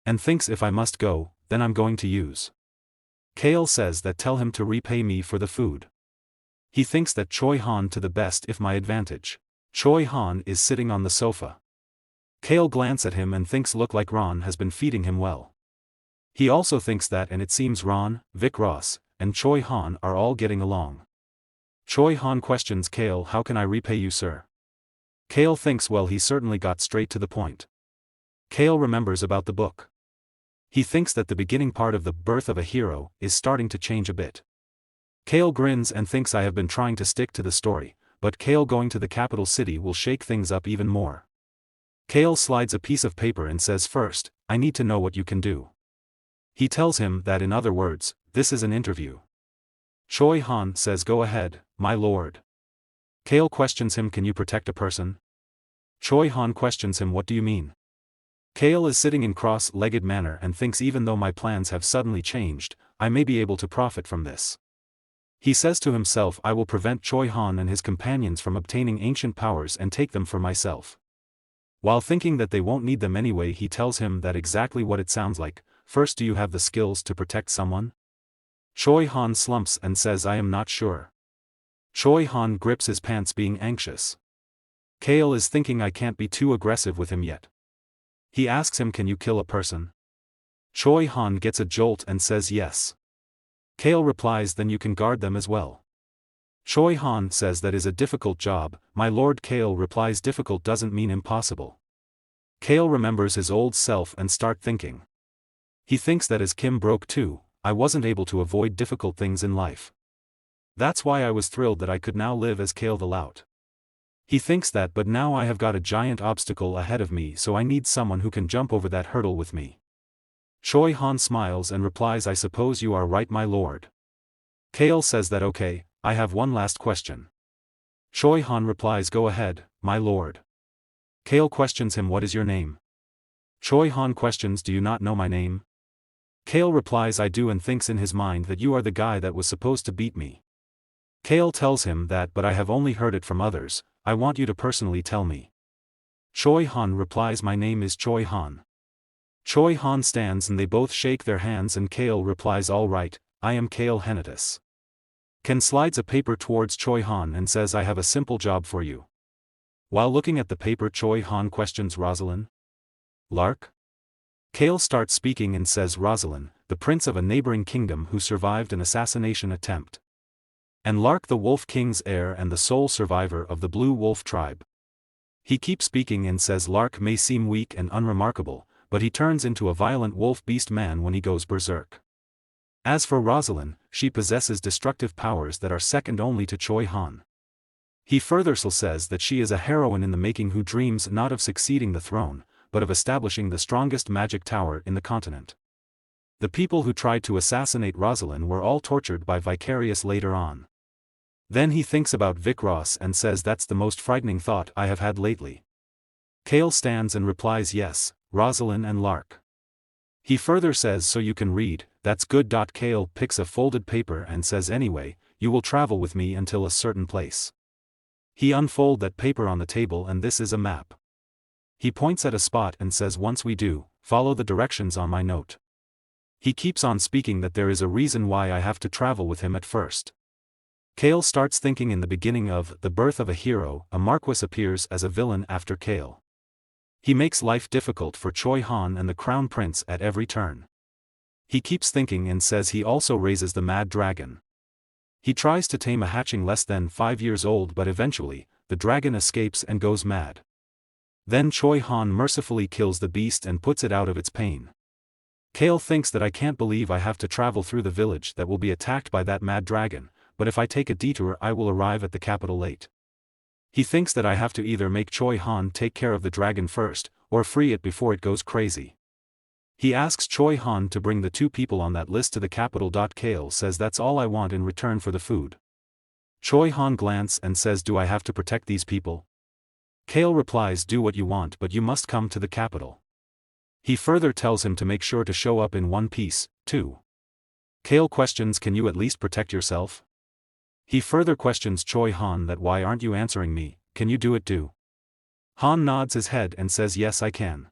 And thinks if I must go, then I'm going to use. Kale says that tell him to repay me for the food. He thinks that Choi Han to the best if my advantage. Choi Han is sitting on the sofa. Kale glances at him and thinks look like Ron has been feeding him well. He also thinks that, and it seems Ron, Vic Ross, and Choi Han are all getting along. Choi Han questions Kale, how can I repay you, sir? Kale thinks, well, he certainly got straight to the point. Kale remembers about the book. He thinks that the beginning part of the birth of a hero is starting to change a bit. Kale grins and thinks I have been trying to stick to the story, but Kale going to the capital city will shake things up even more. Kale slides a piece of paper and says, first, I need to know what you can do. He tells him that, in other words, this is an interview. Choi Han says go ahead, my lord. Kale questions him, can you protect a person? Choi Han questions him, what do you mean? Kale is sitting in cross-legged manner and thinks even though my plans have suddenly changed, I may be able to profit from this. He says to himself, I will prevent Choi Han and his companions from obtaining ancient powers and take them for myself. While thinking that they won't need them anyway, he tells him that exactly what it sounds like. First, do you have the skills to protect someone? Choi Han slumps and says, I am not sure. Choi Han grips his pants, being anxious. Kale is thinking, I can't be too aggressive with him yet. He asks him, can you kill a person? Choi Han gets a jolt and says yes. Kale replies, then you can guard them as well. Choi Han says that is a difficult job, my lord. Kale replies, difficult doesn't mean impossible. Kale remembers his old self and start thinking. He thinks that as Kim broke too, I wasn't able to avoid difficult things in life. That's why I was thrilled that I could now live as Kale the Lout. He thinks that, but now I have got a giant obstacle ahead of me, so I need someone who can jump over that hurdle with me. Choi Han smiles and replies, I suppose you are right, my lord. Kale says that okay, I have one last question. Choi Han replies, go ahead, my lord. Kale questions him, what is your name? Choi Han questions, do you not know my name? Kale replies, I do, and thinks in his mind that you are the guy that was supposed to beat me. Kale tells him that, but I have only heard it from others, I want you to personally tell me. Choi Han replies, my name is Choi Han. Choi Han stands and they both shake their hands, and Kale replies, all right, I am Kale Henitus. Ken slides a paper towards Choi Han and says, I have a simple job for you. While looking at the paper, Choi Han questions, Rosalind? Lark? Kale starts speaking and says, Rosalind, the prince of a neighboring kingdom who survived an assassination attempt. And Lark, the Wolf King's heir and the sole survivor of the Blue Wolf tribe. He keeps speaking and says Lark may seem weak and unremarkable, but he turns into a violent wolf beast man when he goes berserk. As for Rosalind, she possesses destructive powers that are second only to Choi Han. He further says that she is a heroine in the making who dreams not of succeeding the throne, but of establishing the strongest magic tower in the continent. The people who tried to assassinate Rosalind were all tortured by Vicarious later on. Then he thinks about Vic Ross and says, that's the most frightening thought I have had lately. Kale stands and replies, yes, Rosalind and Lark. He further says, so you can read, that's good. Kale picks a folded paper and says, anyway, you will travel with me until a certain place. He unfolds that paper on the table and this is a map. He points at a spot and says, once we do, follow the directions on my note. He keeps on speaking that there is a reason why I have to travel with him at first. Kale starts thinking in the beginning of The Birth of a Hero, a Marquis appears as a villain after Kale. He makes life difficult for Choi Han and the Crown Prince at every turn. He keeps thinking and says he also raises the Mad Dragon. He tries to tame a hatchling less than 5 years old, but eventually, the dragon escapes and goes mad. Then Choi Han mercifully kills the beast and puts it out of its pain. Kale thinks that I can't believe I have to travel through the village that will be attacked by that mad dragon, but if I take a detour I will arrive at the capital late. He thinks that I have to either make Choi Han take care of the dragon first, or free it before it goes crazy. He asks Choi Han to bring the 2 people on that list to the capital. Kale says that's all I want in return for the food. Choi Han glances and says, do I have to protect these people? Kale replies, do what you want, but you must come to the capital. He further tells him to make sure to show up in one piece, too. Kale questions, can you at least protect yourself? He further questions Choi Han that why aren't you answering me, can you do it too? Han nods his head and says yes I can.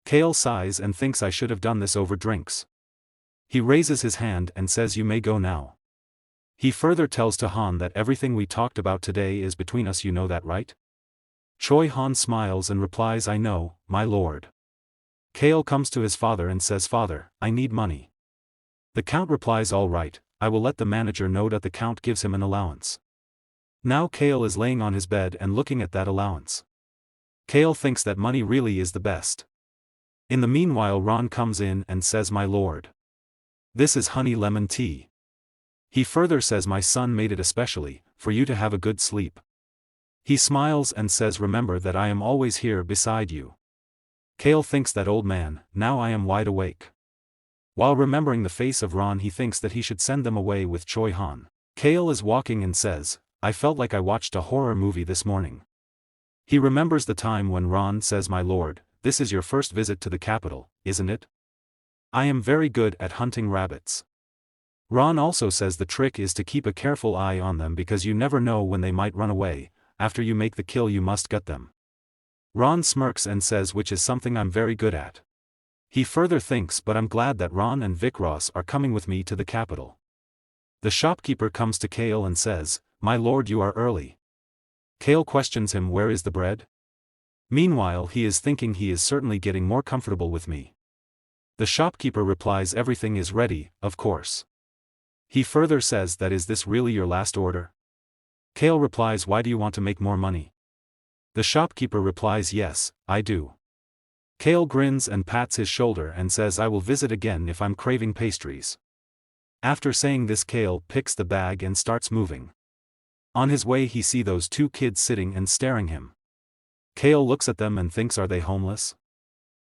Kale sighs and thinks I should have done this over drinks. He raises his hand and says you may go now. He further tells to Han that everything we talked about today is between us, you know that right? Choi Han smiles and replies, I know, my lord. Kale comes to his father and says, Father, I need money. The count replies, all right, I will let the manager know. That the count gives him an allowance. Now Kale is laying on his bed and looking at that allowance. Kale thinks that money really is the best. In the meanwhile Ron comes in and says, my lord. This is honey lemon tea. He further says, my son made it especially, for you to have a good sleep. He smiles and says, remember that I am always here beside you. Kale thinks that old man, now I am wide awake. While remembering the face of Ron, he thinks that he should send them away with Choi Han. Kale is walking and says, "I felt like I watched a horror movie this morning." He remembers the time when Ron says, "My lord, this is your first visit to the capital, isn't it? I am very good at hunting rabbits." Ron also says the trick is to keep a careful eye on them because you never know when they might run away. After you make the kill you must gut them. Ron smirks and says, "Which is something I'm very good at." He further thinks, "But I'm glad that Ron and Vic Ross are coming with me to the capital." The shopkeeper comes to Kale and says, "My lord, you are early." Kale questions him, "Where is the bread?" Meanwhile he is thinking he is certainly getting more comfortable with me. The shopkeeper replies, "Everything is ready, of course." He further says that, "Is this really your last order?" Kale replies, "Why do you want to make more money?" The shopkeeper replies, "Yes, I do." Kale grins and pats his shoulder and says, "I will visit again if I'm craving pastries." After saying this, Kale picks the bag and starts moving. On his way he sees those two kids sitting and staring him. Kale looks at them and thinks, "Are they homeless?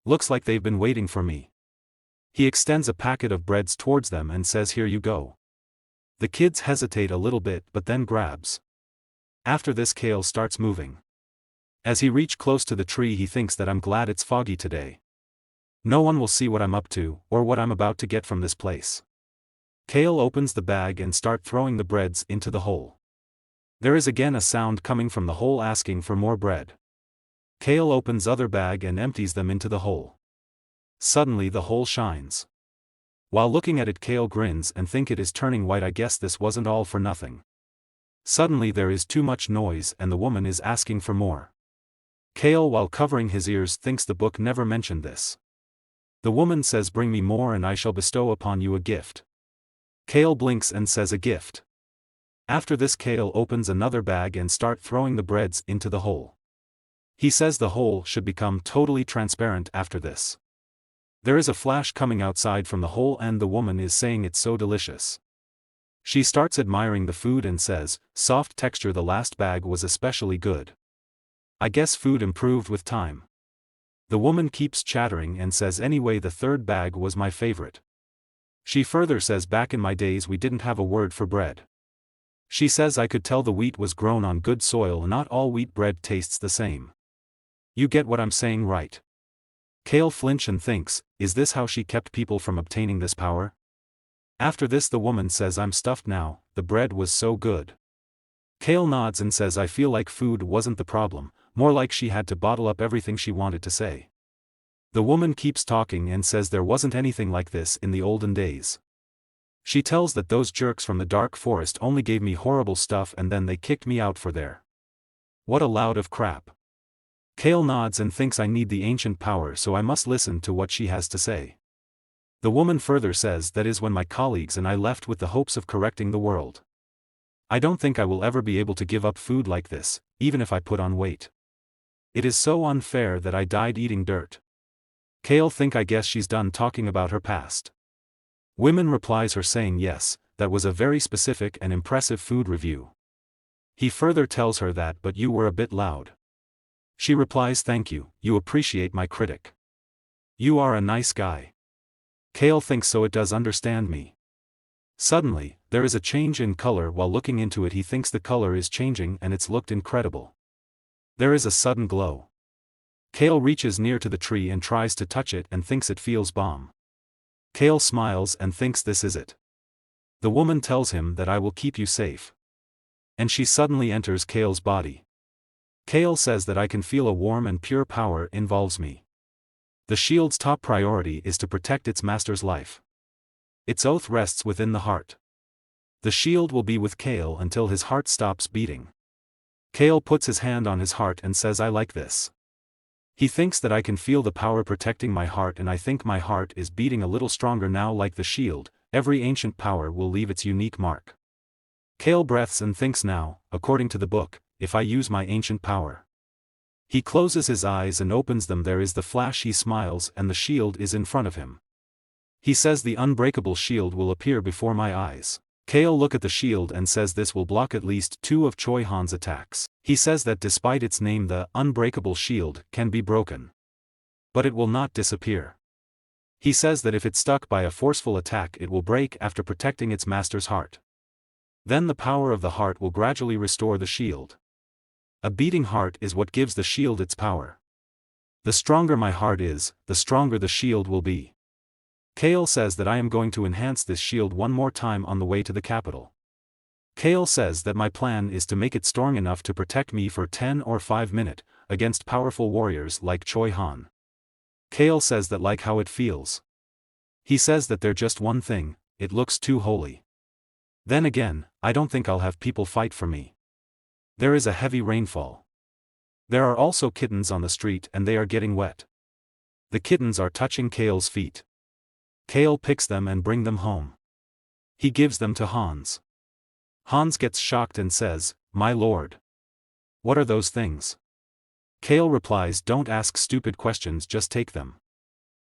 Looks like they've been waiting for me." He extends a packet of breads towards them and says, "Here you go." The kids hesitate a little bit but then grabs. After this Kale starts moving. As he reaches close to the tree he thinks that, "I'm glad it's foggy today. No one will see what I'm up to, or what I'm about to get from this place." Kale opens the bag and starts throwing the breads into the hole. There is again a sound coming from the hole asking for more bread. Kale opens other bag and empties them into the hole. Suddenly the hole shines. While looking at it Kale grins and think it is turning white. "I guess this wasn't all for nothing." Suddenly there is too much noise and the woman is asking for more. Kale, while covering his ears, thinks the book never mentioned this. The woman says, "Bring me more and I shall bestow upon you a gift." Kale blinks and says, "A gift." After this Kale opens another bag and starts throwing the breads into the hole. He says the hole should become totally transparent after this. There is a flash coming outside from the hole and the woman is saying, "It's so delicious." She starts admiring the food and says, "Soft texture, the last bag was especially good. I guess food improved with time." The woman keeps chattering and says, "Anyway, the third bag was my favorite." She further says, "Back in my days we didn't have a word for bread." She says, "I could tell the wheat was grown on good soil. Not all wheat bread tastes the same. You get what I'm saying, right?" Kale flinch and thinks, is this how she kept people from obtaining this power? After this the woman says, "I'm stuffed now, the bread was so good." Kale nods and says, "I feel like food wasn't the problem, more like she had to bottle up everything she wanted to say." The woman keeps talking and says there wasn't anything like this in the olden days. She tells that those jerks from the dark forest only gave me horrible stuff and then they kicked me out for there. What a load of crap. Kale nods and thinks, I need the ancient power, so I must listen to what she has to say. The woman further says, that is when my colleagues and I left with the hopes of correcting the world. I don't think I will ever be able to give up food like this, even if I put on weight. It is so unfair that I died eating dirt. Kale think, I guess she's done talking about her past. Women replies her saying, yes, that was a very specific and impressive food review. He further tells her that, but you were a bit loud. She replies, thank you, you appreciate my critic. You are a nice guy. Kale thinks, so it does understand me. Suddenly, there is a change in color. While looking into it he thinks the color is changing and it's looked incredible. There is a sudden glow. Kale reaches near to the tree and tries to touch it and thinks it feels bomb. Kale smiles and thinks this is it. The woman tells him that I will keep you safe. And she suddenly enters Kale's body. Kale says that I can feel a warm and pure power involves me. The shield's top priority is to protect its master's life. Its oath rests within the heart. The shield will be with Kale until his heart stops beating. Kale puts his hand on his heart and says, I like this. He thinks that I can feel the power protecting my heart, and I think my heart is beating a little stronger now. Like the shield, every ancient power will leave its unique mark. Kale breathes and thinks, now, according to the book, if I use my ancient power. He closes his eyes and opens them. There is the flash. He smiles and the shield is in front of him. He says the unbreakable shield will appear before my eyes. Kale look at the shield and says this will block at least 2 of Choi Han's attacks. He says that despite its name, the unbreakable shield can be broken. But it will not disappear. He says that if it's stuck by a forceful attack it will break after protecting its master's heart. Then the power of the heart will gradually restore the shield. A beating heart is what gives the shield its power. The stronger my heart is, the stronger the shield will be. Kale says that I am going to enhance this shield one more time on the way to the capital. Kale says that my plan is to make it strong enough to protect me for 10 or 5 minutes, against powerful warriors like Choi Han. Kale says that like how it feels. He says that they're just one thing, it looks too holy. Then again, I don't think I'll have people fight for me. There is a heavy rainfall. There are also kittens on the street and they are getting wet. The kittens are touching Kale's feet. Kale picks them and brings them home. He gives them to Hans. Hans gets shocked and says, "My lord. What are those things?" Kale replies, "Don't ask stupid questions, just take them."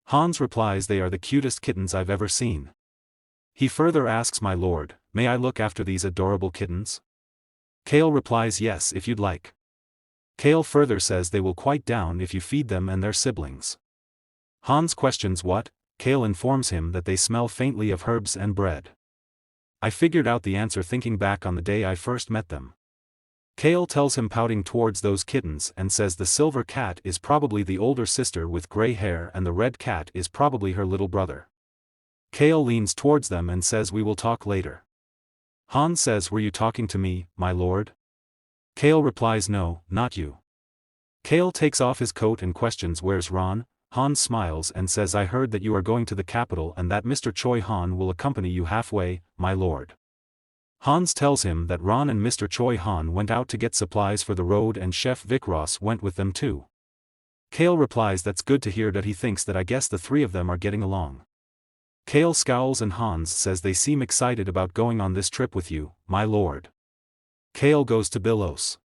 Hans replies, "They are the cutest kittens I've ever seen." He further asks, "My lord, may I look after these adorable kittens?" Kale replies, "Yes, if you'd like." Kale further says they will quiet down if you feed them and their siblings. Hans questions what. Kale informs him that they smell faintly of herbs and bread. I figured out the answer thinking back on the day I first met them. Kale tells him pouting towards those kittens and says the silver cat is probably the older sister with gray hair and the red cat is probably her little brother. Kale leans towards them and says, "We will talk later." Hans says, "Were you talking to me, my lord?" Kale replies, "No, not you." Kale takes off his coat and questions, "Where's Ron?" Hans smiles and says, "I heard that you are going to the capital and that Mr. Choi Han will accompany you halfway, my lord." Hans tells him that Ron and Mr. Choi Han went out to get supplies for the road and Chef Vic Ross went with them too. Kale replies, "That's good to hear that he thinks that I guess the three of them are getting along." Kale scowls and Hans says they seem excited about going on this trip with you, my lord. Kale goes to Billos.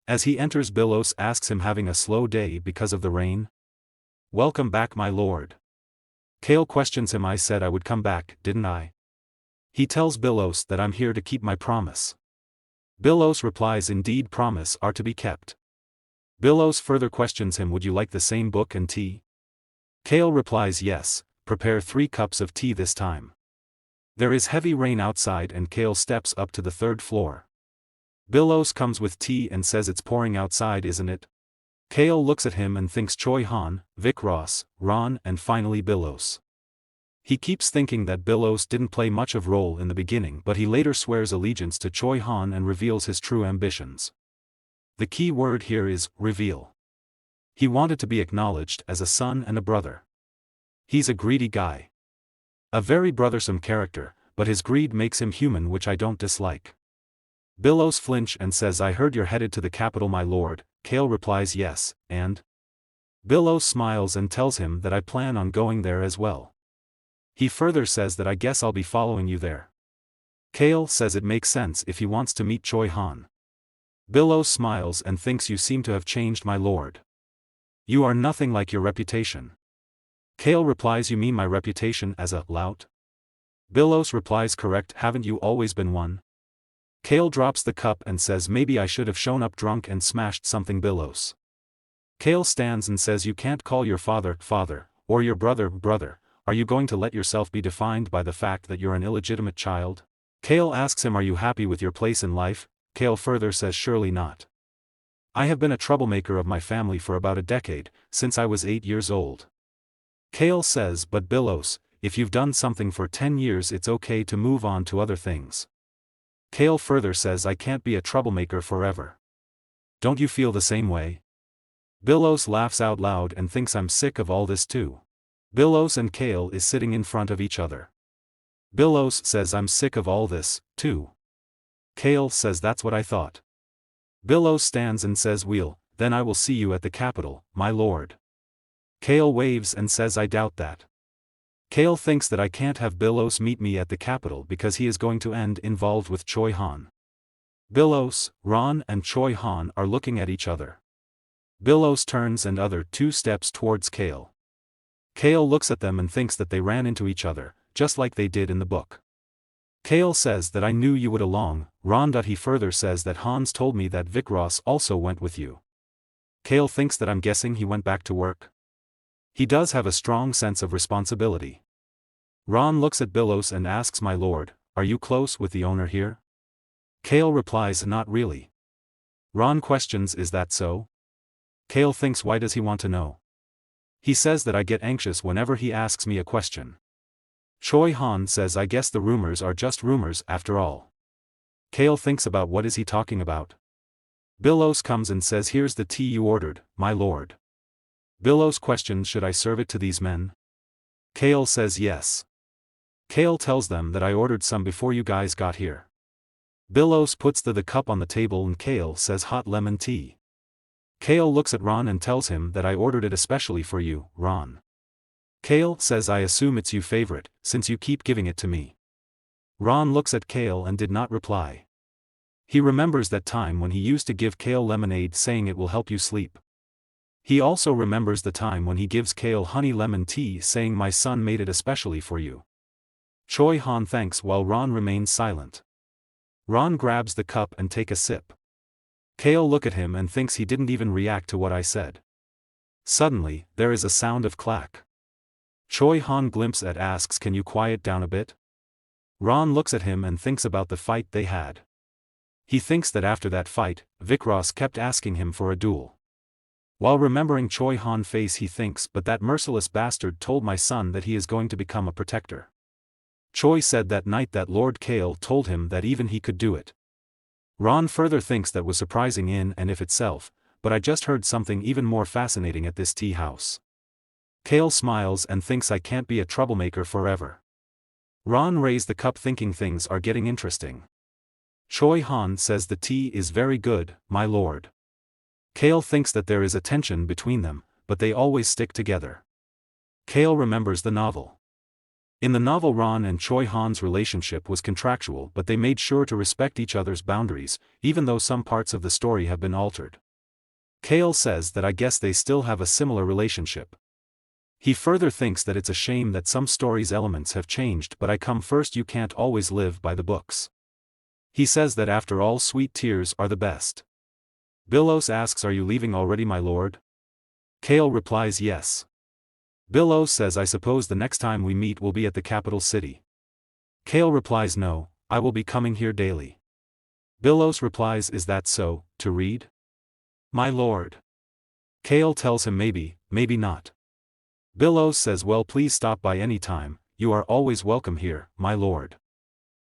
As he enters, Billos asks him, having a slow day because of the rain? "Welcome back, my lord." Kale questions him, "I said I would come back, didn't I?" He tells Billos that I'm here to keep my promise. Billos replies, "Indeed, promise are to be kept." Billos further questions him, "Would you like the same book and tea?" Kale replies, "Yes, prepare 3 cups of tea this time." There is heavy rain outside and Kale steps up to the 3rd floor. Billos comes with tea and says, "It's pouring outside, isn't it?" Kale looks at him and thinks Choi Han, Vic Ross, Ron and finally Billos. He keeps thinking that Billos didn't play much of role in the beginning, but he later swears allegiance to Choi Han and reveals his true ambitions. The key word here is, reveal. He wanted to be acknowledged as a son and a brother. He's a greedy guy. A very brothersome character, but his greed makes him human, which I don't dislike. Billos flinch and says, "I heard you're headed to the capital, my lord." Kale replies, "Yes, and?" Billos smiles and tells him that I plan on going there as well. He further says that I guess I'll be following you there. Kale says it makes sense if he wants to meet Choi Han. Billos smiles and thinks, "You seem to have changed, my lord. You are nothing like your reputation." Kale replies, "You mean my reputation as a lout?" Billos replies, "Correct, haven't you always been one?" Kale drops the cup and says, "Maybe I should have shown up drunk and smashed something." Billos. Kale stands and says, "You can't call your father, father, or your brother, brother. Are you going to let yourself be defined by the fact that you're an illegitimate child?" Kale asks him, "Are you happy with your place in life?" Kale further says, "Surely not. I have been a troublemaker of my family for about a decade, since I was 8 years old." Kale says, "But Billos, if you've done something for 10 years it's okay to move on to other things." Kale further says, "I can't be a troublemaker forever. Don't you feel the same way?" Billos laughs out loud and thinks I'm sick of all this too. Billos and Kale is sitting in front of each other. Billos says, "I'm sick of all this, too." Kale says, "That's what I thought." Billos stands and says, Then I will see you at the capital, my lord." Kale waves and says, "I doubt that." Kale thinks that I can't have Billos meet me at the capital because he is going to end involved with Choi Han. Billos, Ron and Choi Han are looking at each other. Billos turns and other 2 steps towards Kale. Kale looks at them and thinks that they ran into each other, just like they did in the book. Kale says that I knew you would along, Ron. He further says that Hans told me that Vic Ross also went with you. Kale thinks that I'm guessing he went back to work. He does have a strong sense of responsibility. Ron looks at Billos and asks, "My lord, are you close with the owner here?" Kale replies, "Not really." Ron questions, "Is that so?" Kale thinks, why does he want to know? He says that I get anxious whenever he asks me a question. Choi Han says, "I guess the rumors are just rumors after all." Kale thinks about what is he talking about. Billos comes and says, "Here's the tea you ordered, my lord." Billos questions, "Should I serve it to these men?" Kale says yes. Kale tells them that I ordered some before you guys got here. Billos puts the cup on the table and Kale says, "Hot lemon tea." Kale looks at Ron and tells him that I ordered it especially for you, Ron. Kale says, "I assume it's your favorite, since you keep giving it to me." Ron looks at Kale and did not reply. He remembers that time when he used to give Kale lemonade saying it will help you sleep. He also remembers the time when he gives Kale honey lemon tea saying, "My son made it especially for you." Choi Han thanks while Ron remains silent. Ron grabs the cup and take a sip. Kale look at him and thinks he didn't even react to what I said. Suddenly, there is a sound of clack. Choi Han glimpses at asks, "Can you quiet down a bit?" Ron looks at him and thinks about the fight they had. He thinks that after that fight, Vikros kept asking him for a duel. While remembering Choi Han's face he thinks, but that merciless bastard told my son that he is going to become a protector. Choi said that night that Lord Kale told him that even he could do it. Ron further thinks that was surprising in and of itself, but I just heard something even more fascinating at this tea house. Kale smiles and thinks I can't be a troublemaker forever. Ron raised the cup thinking things are getting interesting. Choi Han says the tea is very good, my lord. Kale thinks that there is a tension between them, but they always stick together. Kale remembers the novel. In the novel Ron and Choi Han's relationship was contractual, but they made sure to respect each other's boundaries, even though some parts of the story have been altered. Kale says that I guess they still have a similar relationship. He further thinks that it's a shame that some stories' elements have changed, but I come first, you can't always live by the books. He says that after all, sweet tears are the best. Billos asks, "Are you leaving already, my lord?" Kale replies, "Yes." Billos says, "I suppose the next time we meet will be at the capital city." Kale replies, "No, I will be coming here daily." Billos replies, "Is that so, to read?" "My lord." Kale tells him maybe, maybe not. Billos says, "Well, please stop by any time, you are always welcome here, my lord."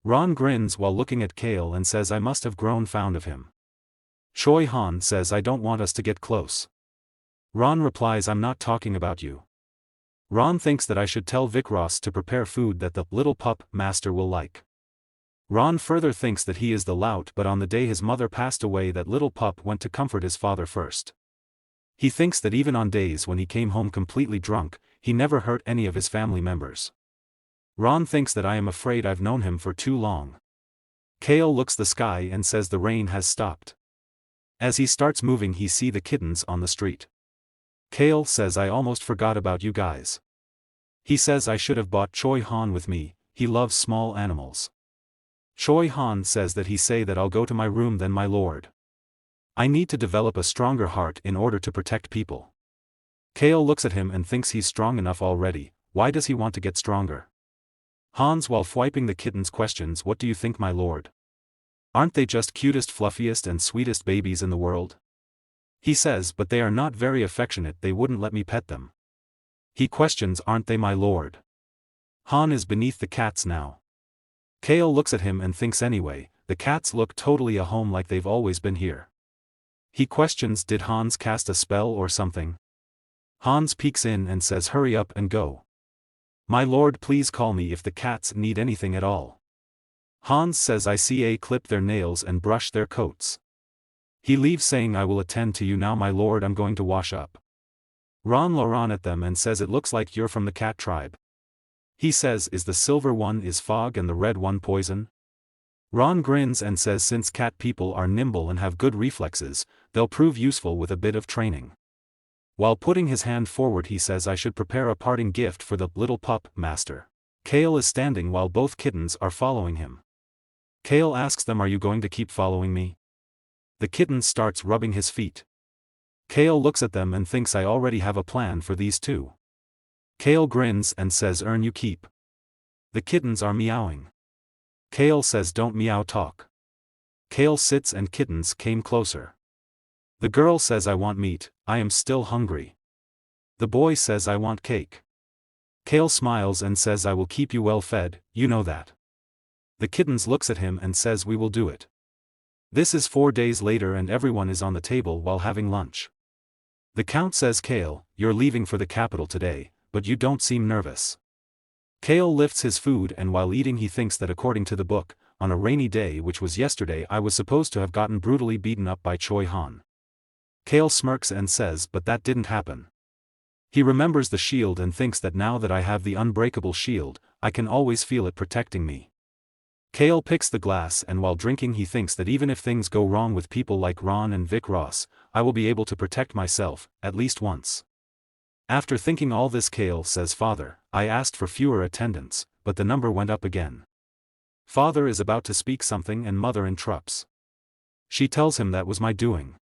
Ron grins while looking at Kale and says, "I must have grown fond of him." Choi Han says, "I don't want us to get close." Ron replies, "I'm not talking about you." Ron thinks that I should tell Vikros to prepare food that the little pup master will like. Ron further thinks that he is the lout, but on the day his mother passed away that little pup went to comfort his father first. He thinks that even on days when he came home completely drunk, he never hurt any of his family members. Ron thinks that I am afraid I've known him for too long. Kale looks the sky and says the rain has stopped. As he starts moving he see the kittens on the street. Kale says, "I almost forgot about you guys." He says I should have bought Choi Han with me, he loves small animals. Choi Han says that he say that I'll go to my room then, my lord. I need to develop a stronger heart in order to protect people. Kale looks at him and thinks he's strong enough already, why does he want to get stronger? Hans while wiping the kittens questions, "What do you think, my lord? Aren't they just cutest, fluffiest and sweetest babies in the world?" He says, "But they are not very affectionate, they wouldn't let me pet them." He questions, "Aren't they, my lord?" Han is beneath the cats now. Kale looks at him and thinks anyway, the cats look totally a home like they've always been here. He questions, "Did Hans cast a spell or something?" Hans peeks in and says, "Hurry up and go. My lord, please call me if the cats need anything at all." Hans says, "I see a clip their nails and brush their coats." He leaves saying, "I will attend to you now, my lord, I'm going to wash up." Ron looks at them and says, "It looks like you're from the cat tribe." He says, "Is the silver one is fog and the red one poison?" Ron grins and says, "Since cat people are nimble and have good reflexes, they'll prove useful with a bit of training." While putting his hand forward he says I should prepare a parting gift for the little pup master. Kale is standing while both kittens are following him. Kale asks them, "Are you going to keep following me?" The kitten starts rubbing his feet. Kale looks at them and thinks I already have a plan for these two. Kale grins and says you keep. The kittens are meowing. Kale says don't meow talk. Kale sits and kittens came closer. The girl says I want meat, I am still hungry. The boy says I want cake. Kale smiles and says I will keep you well fed, you know that. The kittens looks at him and says we will do it. This is 4 days later and everyone is on the table while having lunch. The count says Kale, you're leaving for the capital today, but you don't seem nervous. Kale lifts his food and while eating he thinks that according to the book, on a rainy day which was yesterday I was supposed to have gotten brutally beaten up by Choi Han. Kale smirks and says but that didn't happen. He remembers the shield and thinks that now that I have the unbreakable shield, I can always feel it protecting me. Kale picks the glass and while drinking he thinks that even if things go wrong with people like Ron and Vic Ross, I will be able to protect myself, at least once. After thinking all this Kale says Father, I asked for fewer attendants, but the number went up again. Father is about to speak something and Mother interrupts. She tells him that was my doing.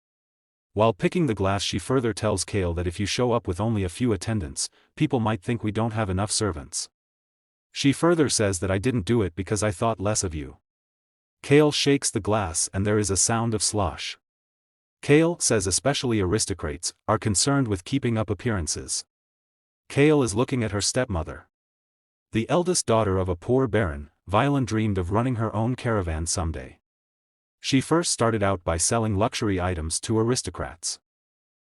While picking the glass she further tells Kale that if you show up with only a few attendants, people might think we don't have enough servants. She further says that I didn't do it because I thought less of you. Kale shakes the glass and there is a sound of slosh. Kale says especially aristocrats are concerned with keeping up appearances. Kale is looking at her stepmother. The eldest daughter of a poor baron, Violen dreamed of running her own caravan someday. She first started out by selling luxury items to aristocrats.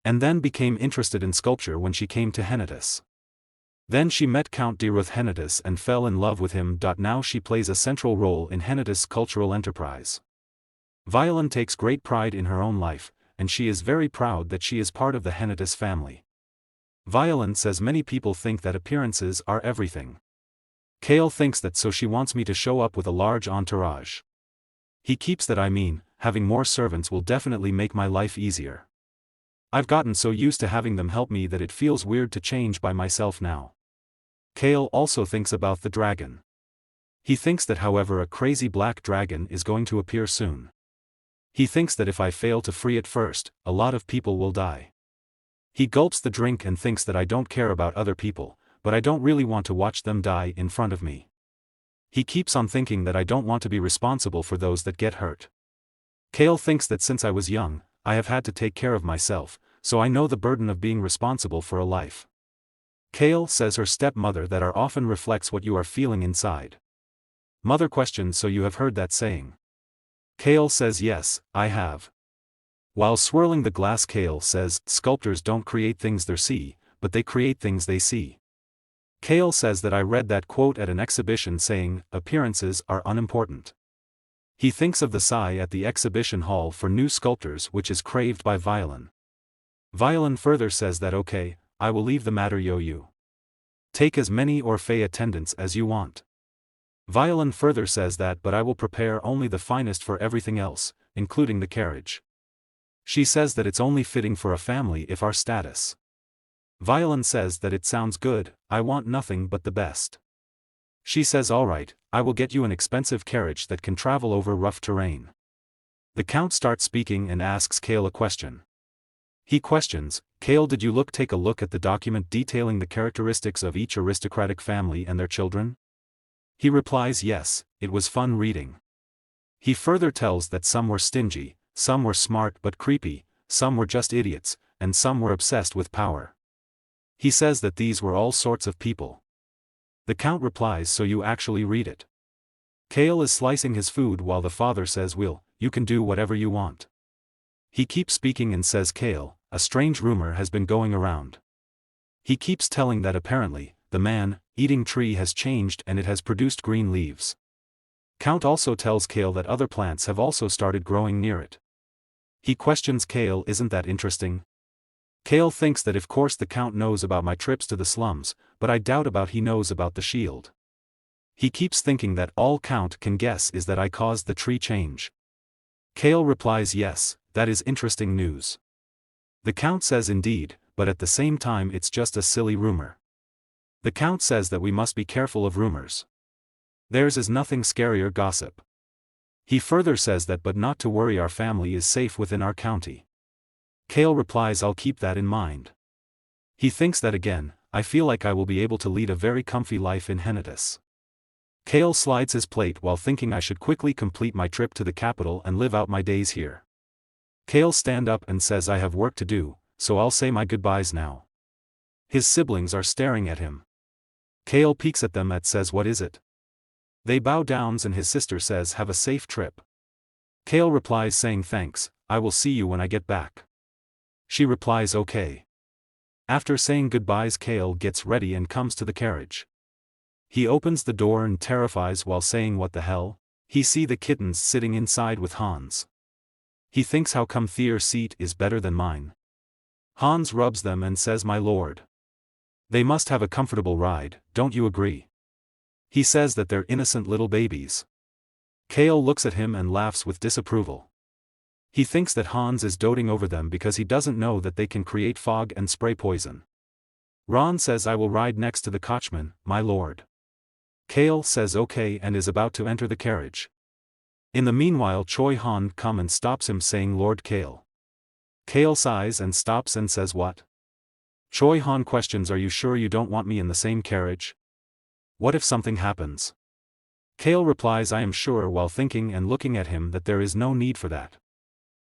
And then became interested in sculpture when she came to Henitus. Then she met Count de Ruth Henitus and fell in love with him. Now she plays a central role in Henitus' cultural enterprise. Violen takes great pride in her own life, and she is very proud that she is part of the Henitus family. Violen says many people think that appearances are everything. Kale thinks that so she wants me to show up with a large entourage. He keeps that having more servants will definitely make my life easier. I've gotten so used to having them help me that it feels weird to change by myself now. Kale also thinks about the dragon. He thinks that however a crazy black dragon is going to appear soon. He thinks that if I fail to free it first, a lot of people will die. He gulps the drink and thinks that I don't care about other people, but I don't really want to watch them die in front of me. He keeps on thinking that I don't want to be responsible for those that get hurt. Kale thinks that since I was young, I have had to take care of myself, so I know the burden of being responsible for a life. Kale says her stepmother that are often reflects what you are feeling inside. Mother questions so you have heard that saying. Kale says yes, I have. While swirling the glass Kale says sculptors don't create things they see, but they create things they see. Kale says that I read that quote at an exhibition saying, appearances are unimportant. He thinks of the sigh at the exhibition hall for new sculptors which is craved by Violen. Violen further says that okay, I will leave the matter you. Take as many Orphe attendants as you want. Violen further says that but I will prepare only the finest for everything else, including the carriage. She says that it's only fitting for a family if our status. Violen says that it sounds good, I want nothing but the best. She says alright, I will get you an expensive carriage that can travel over rough terrain. The Count starts speaking and asks Kale a question. He questions, Kale, did you take a look at the document detailing the characteristics of each aristocratic family and their children? He replies yes, it was fun reading. He further tells that some were stingy, some were smart but creepy, some were just idiots, and some were obsessed with power. He says that these were all sorts of people. The Count replies so you actually read it. Kale is slicing his food while the father says you can do whatever you want. He keeps speaking and says Kale, a strange rumor has been going around. He keeps telling that apparently, the man-eating tree has changed and it has produced green leaves. Count also tells Kale that other plants have also started growing near it. He questions Kale, isn't that interesting? Kale thinks that of course the Count knows about my trips to the slums, but I doubt about he knows about the shield. He keeps thinking that all Count can guess is that I caused the tree change. Kale replies yes, that is interesting news. The Count says indeed, but at the same time it's just a silly rumor. The Count says that we must be careful of rumors. Theirs is nothing scarier gossip. He further says that but not to worry, our family is safe within our county. Kale replies I'll keep that in mind. He thinks that again, I feel like I will be able to lead a very comfy life in Henitus. Kale slides his plate while thinking I should quickly complete my trip to the capital and live out my days here. Kale stand up and says I have work to do, so I'll say my goodbyes now. His siblings are staring at him. Kale peeks at them and says what is it? They bow down and his sister says have a safe trip. Kale replies saying thanks, I will see you when I get back. She replies okay. After saying goodbyes Kale gets ready and comes to the carriage. He opens the door and terrifies while saying what the hell? He see the kittens sitting inside with Hans. He thinks how come their seat is better than mine. Hans rubs them and says my lord. They must have a comfortable ride, don't you agree? He says that they're innocent little babies. Kale looks at him and laughs with disapproval. He thinks that Hans is doting over them because he doesn't know that they can create fog and spray poison. Ron says I will ride next to the coachman, my lord. Kale says okay and is about to enter the carriage. In the meanwhile Choi Han comes and stops him saying Lord Kale. Kale sighs and stops and says what? Choi Han questions are you sure you don't want me in the same carriage? What if something happens? Kale replies I am sure while thinking and looking at him that there is no need for that.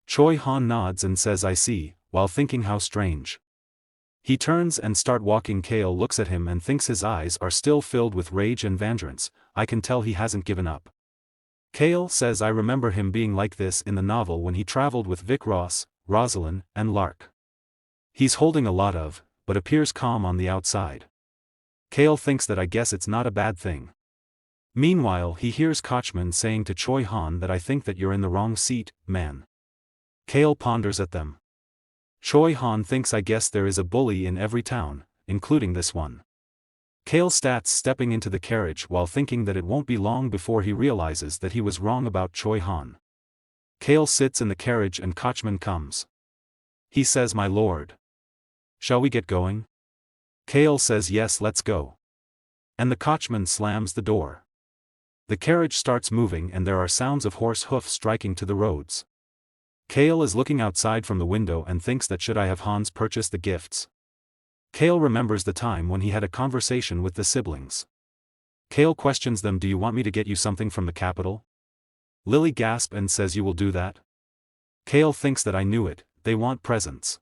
Choi Han nods and says I see, while thinking how strange. He turns and start walking. Kale looks at him and thinks his eyes are still filled with rage and vengeance. I can tell he hasn't given up. Kale says I remember him being like this in the novel when he traveled with Vic Ross, Rosalind, and Lark. He's holding a lot of, but appears calm on the outside. Kale thinks that I guess it's not a bad thing. Meanwhile he hears Kochman saying to Choi Han that I think that you're in the wrong seat, man. Kale ponders at them. Choi Han thinks I guess there is a bully in every town, including this one. Kale starts stepping into the carriage while thinking that it won't be long before he realizes that he was wrong about Choi Han. Kale sits in the carriage and Kochman comes. He says my lord. Shall we get going? Kale says yes let's go. And the coachman slams the door. The carriage starts moving and there are sounds of horse hoofs striking to the roads. Kale is looking outside from the window and thinks that should I have Hans purchase the gifts? Kale remembers the time when he had a conversation with the siblings. Kale questions them do you want me to get you something from the capital? Lily gasps and says you will do that? Kale thinks that I knew it, they want presents.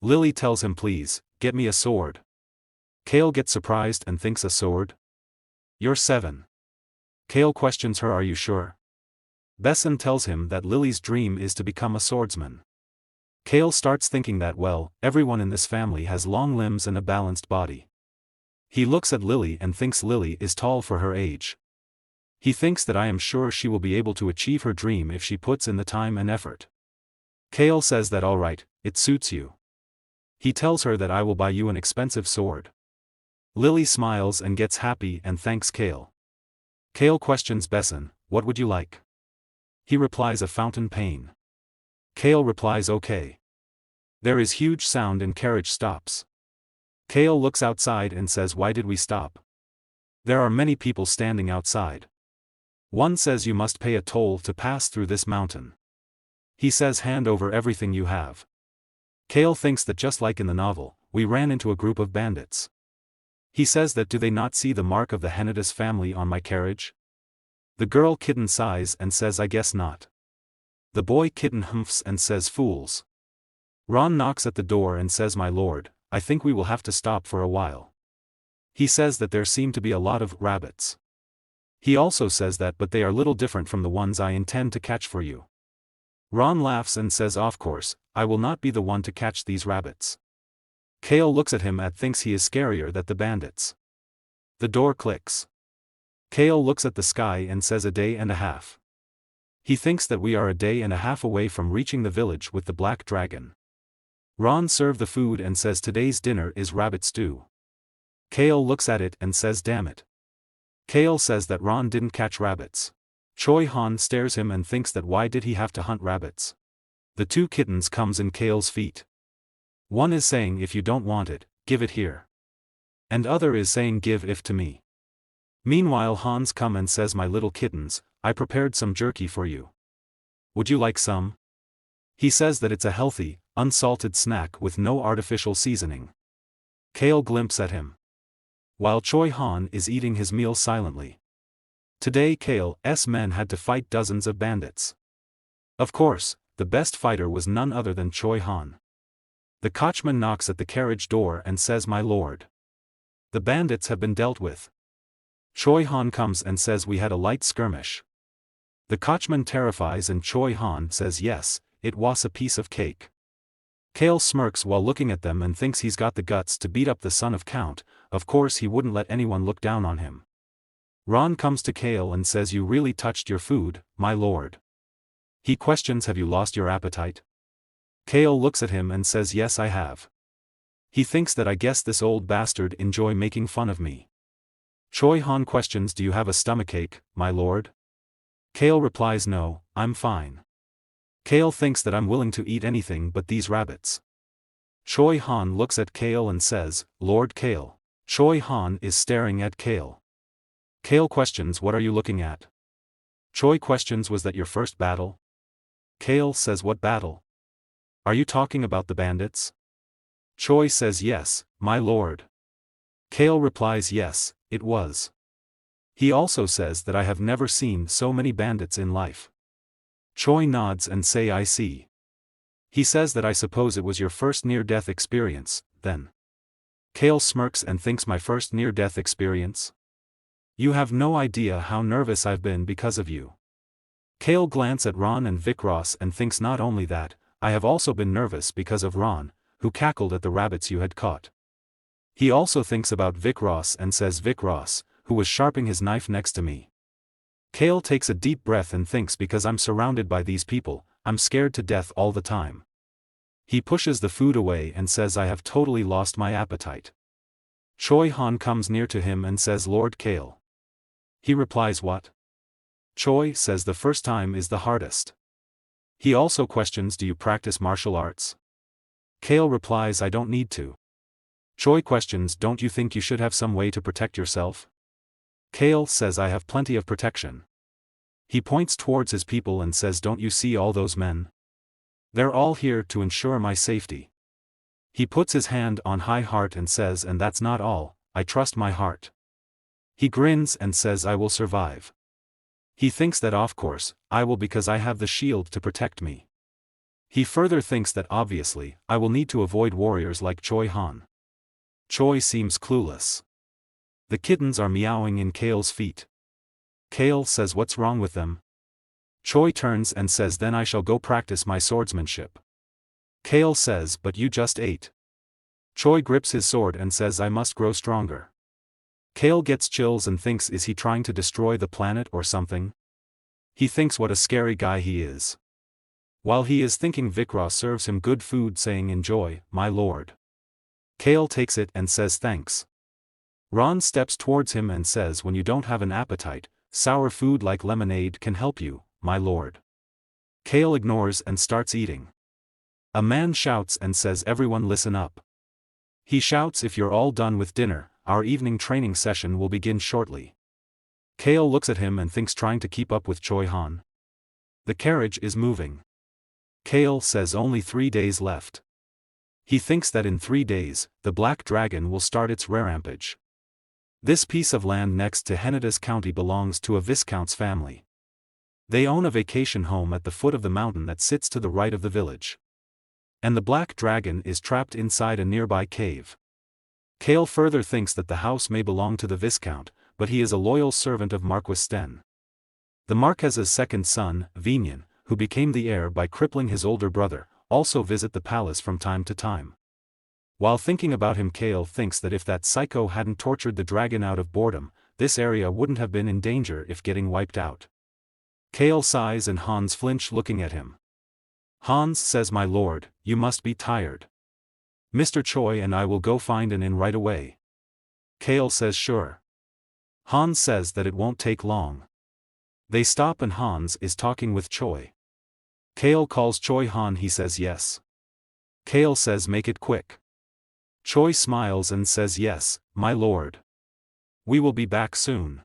Lily tells him please, get me a sword. Kale gets surprised and thinks a sword? You're 7. Kale questions her are you sure? Besson tells him that Lily's dream is to become a swordsman. Kale starts thinking that well, everyone in this family has long limbs and a balanced body. He looks at Lily and thinks Lily is tall for her age. He thinks that I am sure she will be able to achieve her dream if she puts in the time and effort. Kale says that alright, it suits you. He tells her that I will buy you an expensive sword. Lily smiles and gets happy and thanks Kale. Kale questions Besson, what would you like? He replies a fountain pen. Kale replies okay. There is huge sound and carriage stops. Kale looks outside and says why did we stop? There are many people standing outside. One says you must pay a toll to pass through this mountain. He says hand over everything you have. Kale thinks that just like in the novel, we ran into a group of bandits. He says that do they not see the mark of the Henitus family on my carriage? The girl kitten sighs and says I guess not. The boy kitten humphs and says fools. Ron knocks at the door and says my lord, I think we will have to stop for a while. He says that there seem to be a lot of rabbits. He also says that but they are little different from the ones I intend to catch for you. Ron laughs and says of course, I will not be the one to catch these rabbits. Kale looks at him and thinks he is scarier than the bandits. The door clicks. Kale looks at the sky and says a day and a half. He thinks that we are a day and a half away from reaching the village with the black dragon. Ron serves the food and says today's dinner is rabbit stew. Kale looks at it and says damn it. Kale says that Ron didn't catch rabbits. Choi Han stares him and thinks that why did he have to hunt rabbits? The 2 kittens comes in Kale's feet. One is saying if you don't want it, give it here. And other is saying give it to me. Meanwhile Hans come and says my little kittens, I prepared some jerky for you. Would you like some? He says that it's a healthy, unsalted snack with no artificial seasoning. Kale glimpses at him, while Choi Han is eating his meal silently. Today Kale's men had to fight dozens of bandits. Of course, the best fighter was none other than Choi Han. The coachman knocks at the carriage door and says, "My lord, the bandits have been dealt with." Choi Han comes and says, "We had a light skirmish." The coachman terrifies and Choi Han says, "Yes, it was a piece of cake." Kale smirks while looking at them and thinks he's got the guts to beat up the son of Count. Of course he wouldn't let anyone look down on him. Ron comes to Kale and says, "You really touched your food, my lord." He questions, "Have you lost your appetite?" Kale looks at him and says, "Yes, I have." He thinks that, "I guess this old bastard enjoy making fun of me." Choi Han questions, "Do you have a stomachache, my lord?" Kale replies, "No, I'm fine." Kale thinks that, "I'm willing to eat anything but these rabbits." Choi Han looks at Kale and says, "Lord Kale." Choi Han is staring at Kale. Kale questions, "What are you looking at?" Choi questions, "Was that your first battle?" Kale says, "What battle? Are you talking about the bandits?" Choi says, "Yes, my lord." Kale replies, "Yes, it was." He also says that, "I have never seen so many bandits in life." Choi nods and say, "I see." He says that, "I suppose it was your first near-death experience, then." Kale smirks and thinks, "My first near-death experience? You have no idea how nervous I've been because of you." Kale glances at Ron and Vikros and thinks, "Not only that, I have also been nervous because of Ron, who cackled at the rabbits you had caught." He also thinks about Vikros and says, "Vikros, who was sharpening his knife next to me." Kale takes a deep breath and thinks, "Because I'm surrounded by these people, I'm scared to death all the time." He pushes the food away and says, "I have totally lost my appetite." Choi Han comes near to him and says, "Lord Kale." He replies, "What?" Choi says, "The first time is the hardest." He also questions, "Do you practice martial arts?" Kale replies, "I don't need to." Choi questions, "Don't you think you should have some way to protect yourself?" Kale says, "I have plenty of protection." He points towards his people and says, "Don't you see all those men? They're all here to ensure my safety." He puts his hand on high heart and says, "And that's not all, I trust my heart." He grins and says, "I will survive." He thinks that, of course, I will, because I have the shield to protect me. He further thinks that obviously, I will need to avoid warriors like Choi Han. Choi seems clueless. The kittens are meowing in Kale's feet. Kale says, "What's wrong with them?" Choi turns and says, "Then I shall go practice my swordsmanship." Kale says, "But you just ate." Choi grips his sword and says, "I must grow stronger." Kale gets chills and thinks, is he trying to destroy the planet or something? He thinks what a scary guy he is. While he is thinking, Vikros serves him good food saying, "Enjoy, my lord." Kale takes it and says thanks. Ron steps towards him and says, "When you don't have an appetite, sour food like lemonade can help you, my lord." Kale ignores and starts eating. A man shouts and says, "Everyone listen up." He shouts, "If you're all done with dinner, our evening training session will begin shortly." Kale looks at him and thinks, trying to keep up with Choi Han. The carriage is moving. Kale says, "Only 3 days left." He thinks that in 3 days, the Black Dragon will start its rampage. This piece of land next to Hennidas County belongs to a viscount's family. They own a vacation home at the foot of the mountain that sits to the right of the village. And the Black Dragon is trapped inside a nearby cave. Kale further thinks that the house may belong to the viscount, but he is a loyal servant of Marquis Sten. The Marques's second son, Vignan, who became the heir by crippling his older brother, also visit the palace from time to time. While thinking about him, Kale thinks that if that psycho hadn't tortured the dragon out of boredom, this area wouldn't have been in danger if getting wiped out. Kale sighs and Hans flinch looking at him. Hans says, "My lord, you must be tired. Mr. Choi and I will go find an inn right away." Kale says, "Sure." Hans says that it won't take long. They stop and Hans is talking with Choi. Kale calls Choi Han, he says yes. Kale says, "Make it quick." Choi smiles and says, "Yes, my lord. We will be back soon."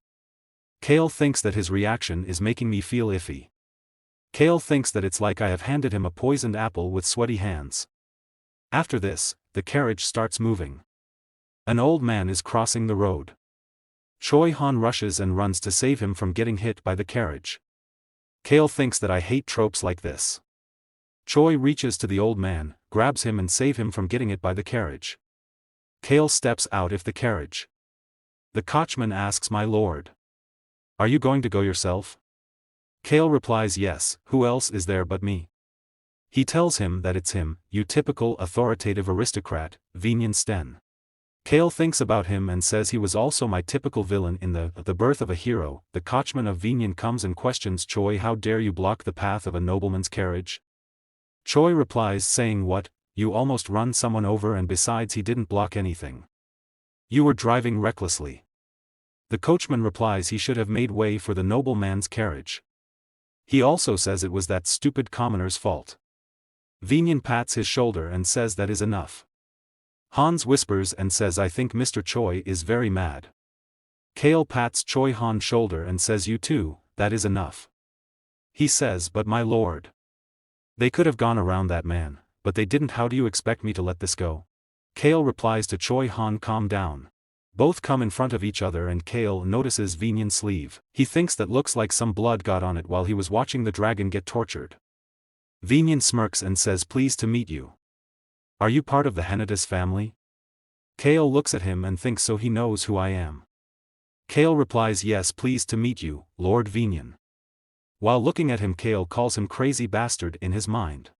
Kale thinks that his reaction is making me feel iffy. Kale thinks that it's like I have handed him a poisoned apple with sweaty hands. After this, the carriage starts moving. An old man is crossing the road. Choi Han rushes and runs to save him from getting hit by the carriage. Kale thinks that I hate tropes like this. Choi reaches to the old man, grabs him and save him from getting hit by the carriage. Kale steps out of the carriage. The coachman asks my lord. Are you going to go yourself? Kale replies yes, who else is there but me? He tells him that it's him, you typical authoritative aristocrat, Vinian Sten. Kale thinks about him and says he was also my typical villain in The Birth of a Hero. The coachman of Vinian comes and questions Choi, how dare you block the path of a nobleman's carriage? Choi replies saying what, you almost run someone over and besides he didn't block anything. You were driving recklessly. The coachman replies he should have made way for the nobleman's carriage. He also says it was that stupid commoner's fault. Vinian pats his shoulder and says that is enough. Hans whispers and says I think Mr. Choi is very mad. Kale pats Choi Han's shoulder and says you too, that is enough. He says but my lord. They could have gone around that man, but they didn't. How do you expect me to let this go? Kale replies to Choi Han, calm down. Both come in front of each other and Kale notices Vinian's sleeve. He thinks that looks like some blood got on it while he was watching the dragon get tortured. Vinian smirks and says pleased to meet you. Are you part of the Henadus family? Kale looks at him and thinks so he knows who I am. Kale replies yes, pleased to meet you, Lord Vinian. While looking at him Kale calls him crazy bastard in his mind.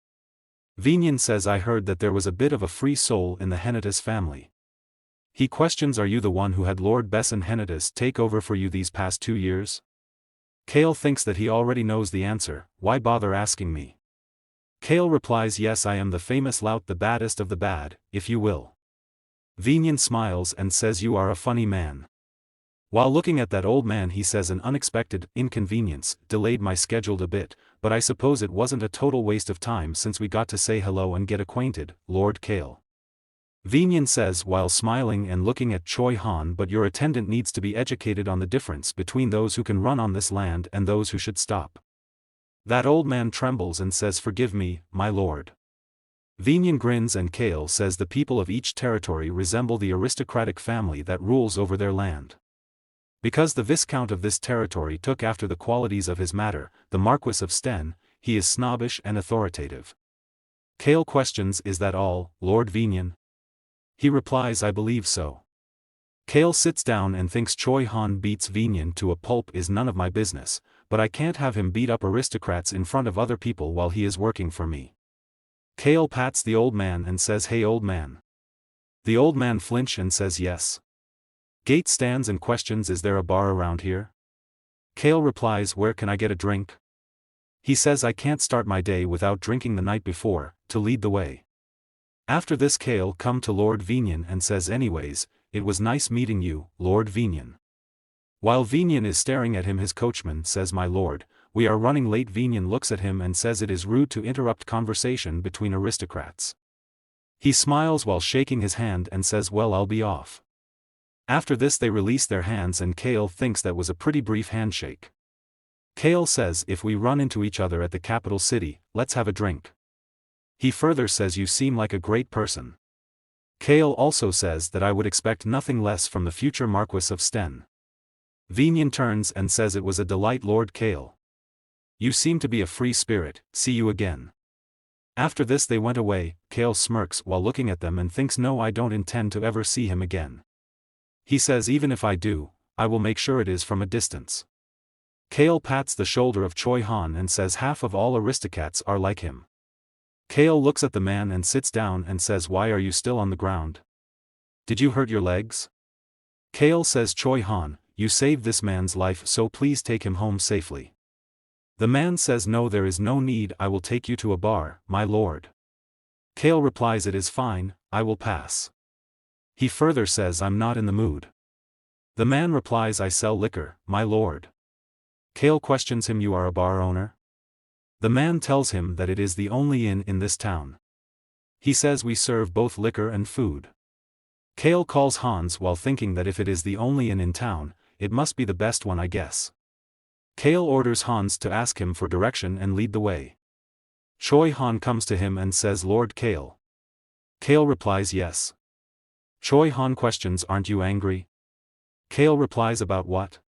Vinian says I heard that there was a bit of a free soul in the Henadus family. He questions are you the one who had Lord Besson Henadus take over for you these past 2 years? Kale thinks that he already knows the answer, why bother asking me? Kale replies yes, I am the famous lout, the baddest of the bad, if you will. Vinian smiles and says you are a funny man. While looking at that old man he says an unexpected inconvenience delayed my schedule a bit, but I suppose it wasn't a total waste of time since we got to say hello and get acquainted, Lord Kale. Vinian says while smiling and looking at Choi Han, but your attendant needs to be educated on the difference between those who can run on this land and those who should stop. That old man trembles and says forgive me, my lord. Vinian grins and Kale says the people of each territory resemble the aristocratic family that rules over their land. Because the Viscount of this territory took after the qualities of his mater, the Marquis of Sten, he is snobbish and authoritative. Kale questions is that all, Lord Vinian? He replies I believe so. Kale sits down and thinks Choi Han beats Vinian to a pulp is none of my business, but I can't have him beat up aristocrats in front of other people while he is working for me. Kale pats the old man and says hey old man. The old man flinch and says yes. Gate stands and questions is there a bar around here? Kale replies where can I get a drink? He says I can't start my day without drinking the night before, to lead the way. After this Kale come to Lord Vinian and says anyways, it was nice meeting you, Lord Vinian. While Vinian is staring at him his coachman says my lord, we are running late. Vinian looks at him and says it is rude to interrupt conversation between aristocrats. He smiles while shaking his hand and says well I'll be off. After this they release their hands and Kale thinks that was a pretty brief handshake. Kale says if we run into each other at the capital city, let's have a drink. He further says you seem like a great person. Kale also says that I would expect nothing less from the future Marquis of Sten. Vinian turns and says it was a delight Lord Kale. You seem to be a free spirit, see you again. After this they went away. Kale smirks while looking at them and thinks no I don't intend to ever see him again. He says even if I do, I will make sure it is from a distance. Kale pats the shoulder of Choi Han and says half of all aristocrats are like him. Kale looks at the man and sits down and says why are you still on the ground? Did you hurt your legs? Kale says Choi Han, you saved this man's life so please take him home safely. The man says no there is no need I will take you to a bar, my lord. Kale replies it is fine, I will pass. He further says I'm not in the mood. The man replies I sell liquor, my lord. Kale questions him you are a bar owner? The man tells him that it is the only inn in this town. He says we serve both liquor and food. Kale calls Hans while thinking that if it is the only inn in town, it must be the best one I guess. Kale orders Hans to ask him for direction and lead the way. Choi Han comes to him and says Lord Kale. Kale replies yes. Choi Han questions, aren't you angry? Kale replies, about what?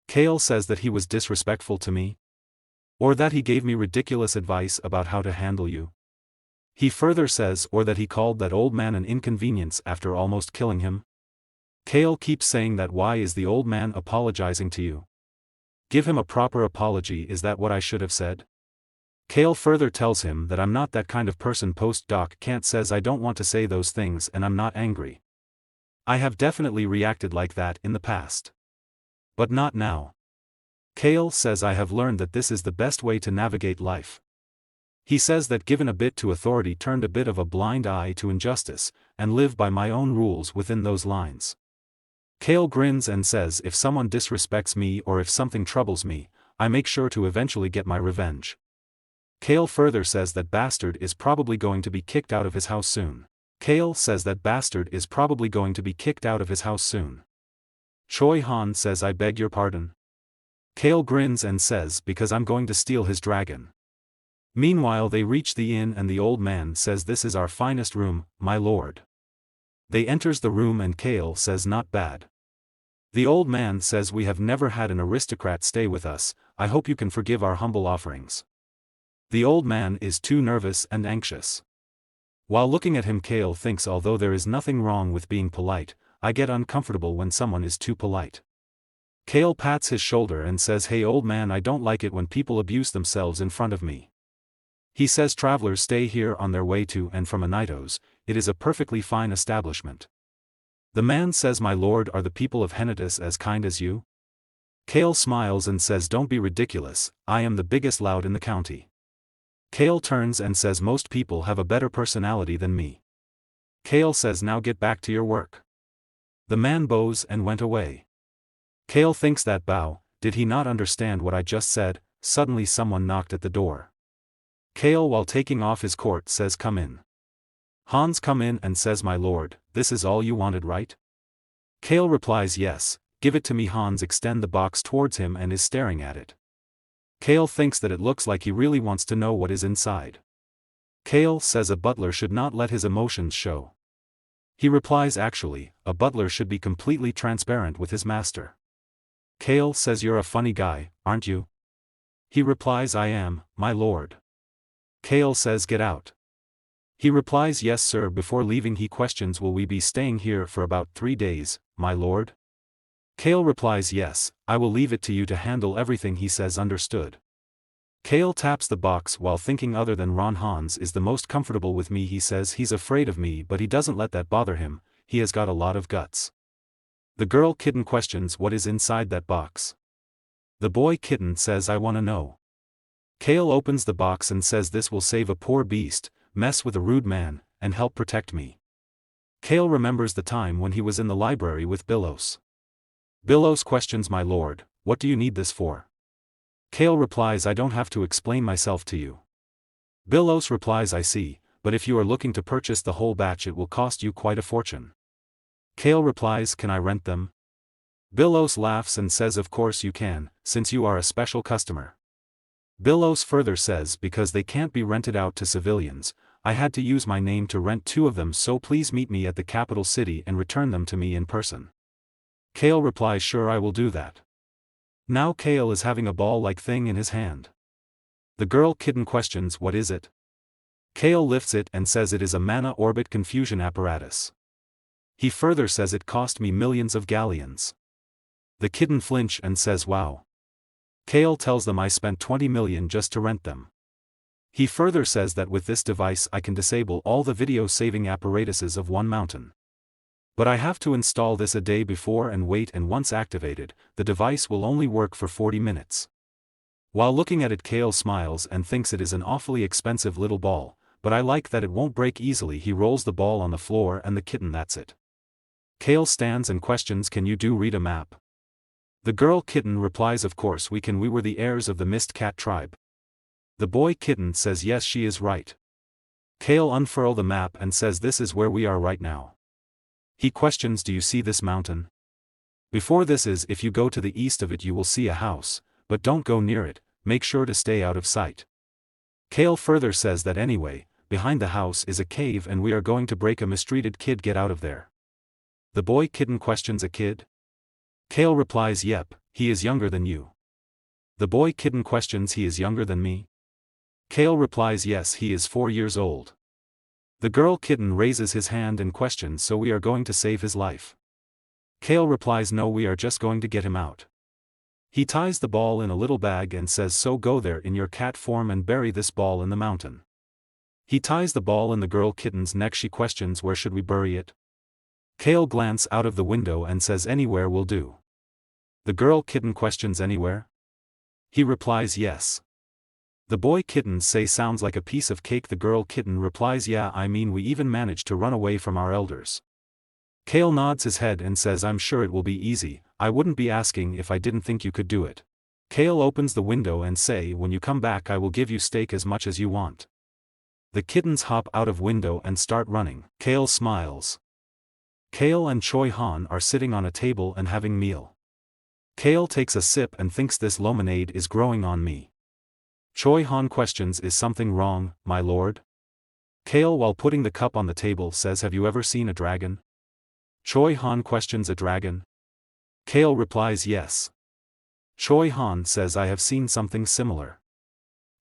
Kale says that he was disrespectful to me? Or that he gave me ridiculous advice about how to handle you? He further says, or that he called that old man an inconvenience after almost killing him? Kale keeps saying that. Why is the old man apologizing to you? Give him a proper apology, is that what I should have said? Kale further tells him that I'm not that kind of person. Post-doc Kant says I don't want to say those things and I'm not angry. I have definitely reacted like that in the past. But not now. Kale says I have learned that this is the best way to navigate life. He says that given a bit to authority turned a bit of a blind eye to injustice, and live by my own rules within those lines. Kale grins and says if someone disrespects me or if something troubles me, I make sure to eventually get my revenge. Kale further says that Bastard is probably going to be kicked out of his house soon. Kale says that Bastard is probably going to be kicked out of his house soon. Choi Han says I beg your pardon. Kale grins and says because I'm going to steal his dragon. Meanwhile they reach the inn and the old man says this is our finest room, my lord. They enters the room and Kale says not bad. The old man says we have never had an aristocrat stay with us, I hope you can forgive our humble offerings. The old man is too nervous and anxious. While looking at him Kale thinks although there is nothing wrong with being polite, I get uncomfortable when someone is too polite. Kale pats his shoulder and says hey old man, I don't like it when people abuse themselves in front of me. He says travelers stay here on their way to and from Anitos, it is a perfectly fine establishment. The man says my lord, are the people of Henitus as kind as you? Kale smiles and says don't be ridiculous, I am the biggest loud in the county. Kale turns and says most people have a better personality than me. Kale says now get back to your work. The man bows and went away. Kale thinks that bow, did he not understand what I just said? Suddenly someone knocked at the door. Kale while taking off his coat says come in. Hans come in and says my lord, this is all you wanted, right? Kale replies yes, give it to me. Hans extend the box towards him and is staring at it. Kale thinks that it looks like he really wants to know what is inside. Kale says a butler should not let his emotions show. He replies actually, a butler should be completely transparent with his master. Kale says you're a funny guy, aren't you? He replies I am, my lord. Kale says get out. He replies yes sir. Before leaving he questions will we be staying here for about 3 days, my lord? Kale replies yes, I will leave it to you to handle everything. He says understood. Kale taps the box while thinking other than Ron Hans is the most comfortable with me. He says he's afraid of me but he doesn't let that bother him, he has got a lot of guts. The girl kitten questions what is inside that box. The boy kitten says I wanna know. Kale opens the box and says this will save a poor beast, mess with a rude man, and help protect me. Kale remembers the time when he was in the library with Billos. Billos questions my lord, what do you need this for? Kale replies I don't have to explain myself to you. Billos replies I see, but if you are looking to purchase the whole batch it will cost you quite a fortune. Kale replies can I rent them? Billos laughs and says of course you can, since you are a special customer. Billos further says because they can't be rented out to civilians, I had to use my name to rent 2 of them, so please meet me at the capital city and return them to me in person. Kale replies sure I will do that. Now Kale is having a ball-like thing in his hand. The girl kitten questions what is it? Kale lifts it and says it is a mana orbit confusion apparatus. He further says it cost me millions of galleons. The kitten flinch and says wow. Kale tells them I spent 20 million just to rent them. He further says that with this device I can disable all the video saving apparatuses of one mountain. But I have to install this a day before and wait, and once activated, the device will only work for 40 minutes. While looking at it Kale smiles and thinks it is an awfully expensive little ball, but I like that it won't break easily. He rolls the ball on the floor and the kitten that's it. Kale stands and questions can you read a map? The girl kitten replies of course we can, we were the heirs of the Mist Cat tribe. The boy kitten says yes she is right. Kale unfurl the map and says this is where we are right now. He questions do you see this mountain? Before this is if you go to the east of it you will see a house, but don't go near it, make sure to stay out of sight. Kale further says that anyway, behind the house is a cave and we are going to break a mistreated kid, get out of there. The boy kitten questions a kid. Kale replies yep, he is younger than you. The boy kitten questions he is younger than me. Kale replies yes, he is 4 years old. The girl kitten raises his hand and questions, so we are going to save his life. Kale replies no, we are just going to get him out. He ties the ball in a little bag and says so go there in your cat form and bury this ball in the mountain. He ties the ball in the girl kitten's neck. She questions where should we bury it? Kale glances out of the window and says anywhere will do. The girl kitten questions anywhere? He replies yes. The boy kitten say sounds like a piece of cake. The girl kitten replies yeah, I mean we even managed to run away from our elders. Kale nods his head and says I'm sure it will be easy, I wouldn't be asking if I didn't think you could do it. Kale opens the window and say when you come back I will give you steak as much as you want. The kittens hop out of window and start running. Kale smiles. Kale and Choi Han are sitting on a table and having meal. Kale takes a sip and thinks this lemonade is growing on me. Choi Han questions is something wrong, my lord? Kale while putting the cup on the table says have you ever seen a dragon? Choi Han questions a dragon? Kale replies yes. Choi Han says I have seen something similar.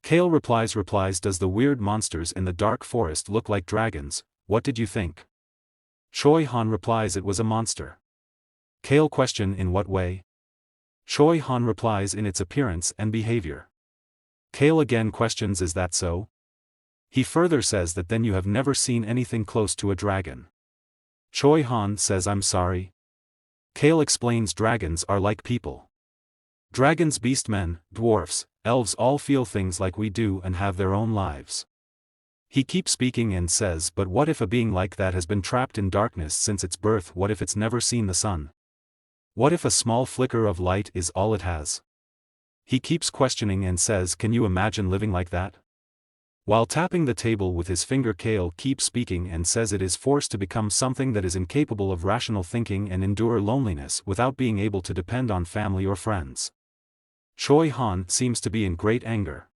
Kale replies does the weird monsters in the dark forest look like dragons, what did you think? Choi Han replies it was a monster. Kale question in what way? Choi Han replies in its appearance and behavior. Kale again questions is that so? He further says that then you have never seen anything close to a dragon. Choi Han says I'm sorry. Kale explains dragons are like people. Dragons, beastmen, dwarfs, elves all feel things like we do and have their own lives. He keeps speaking and says but what if a being like that has been trapped in darkness since its birth? What if it's never seen the sun? What if a small flicker of light is all it has? He keeps questioning and says can you imagine living like that? While tapping the table with his finger Kale keeps speaking and says it is forced to become something that is incapable of rational thinking and endure loneliness without being able to depend on family or friends. Choi Han seems to be in great anger.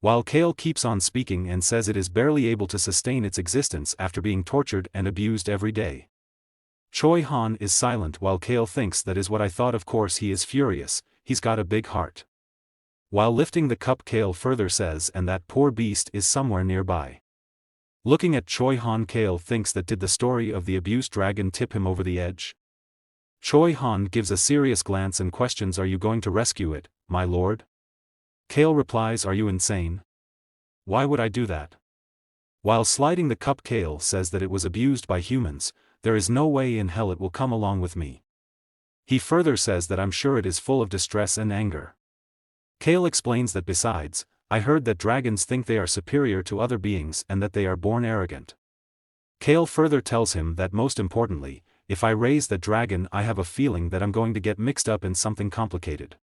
While Kale keeps on speaking and says it is barely able to sustain its existence after being tortured and abused every day. Choi Han is silent while Kale thinks that is what I thought. Of course he is furious, he's got a big heart. While lifting the cup Kale further says and that poor beast is somewhere nearby. Looking at Choi Han, Kale thinks that did the story of the abused dragon tip him over the edge? Choi Han gives a serious glance and questions are you going to rescue it, my lord? Kale replies are you insane? Why would I do that? While sliding the cup Kale says that it was abused by humans, there is no way in hell it will come along with me. He further says that I'm sure it is full of distress and anger. Kale explains that besides, I heard that dragons think they are superior to other beings and that they are born arrogant. Kale further tells him that most importantly, if I raise the dragon I have a feeling that I'm going to get mixed up in something complicated.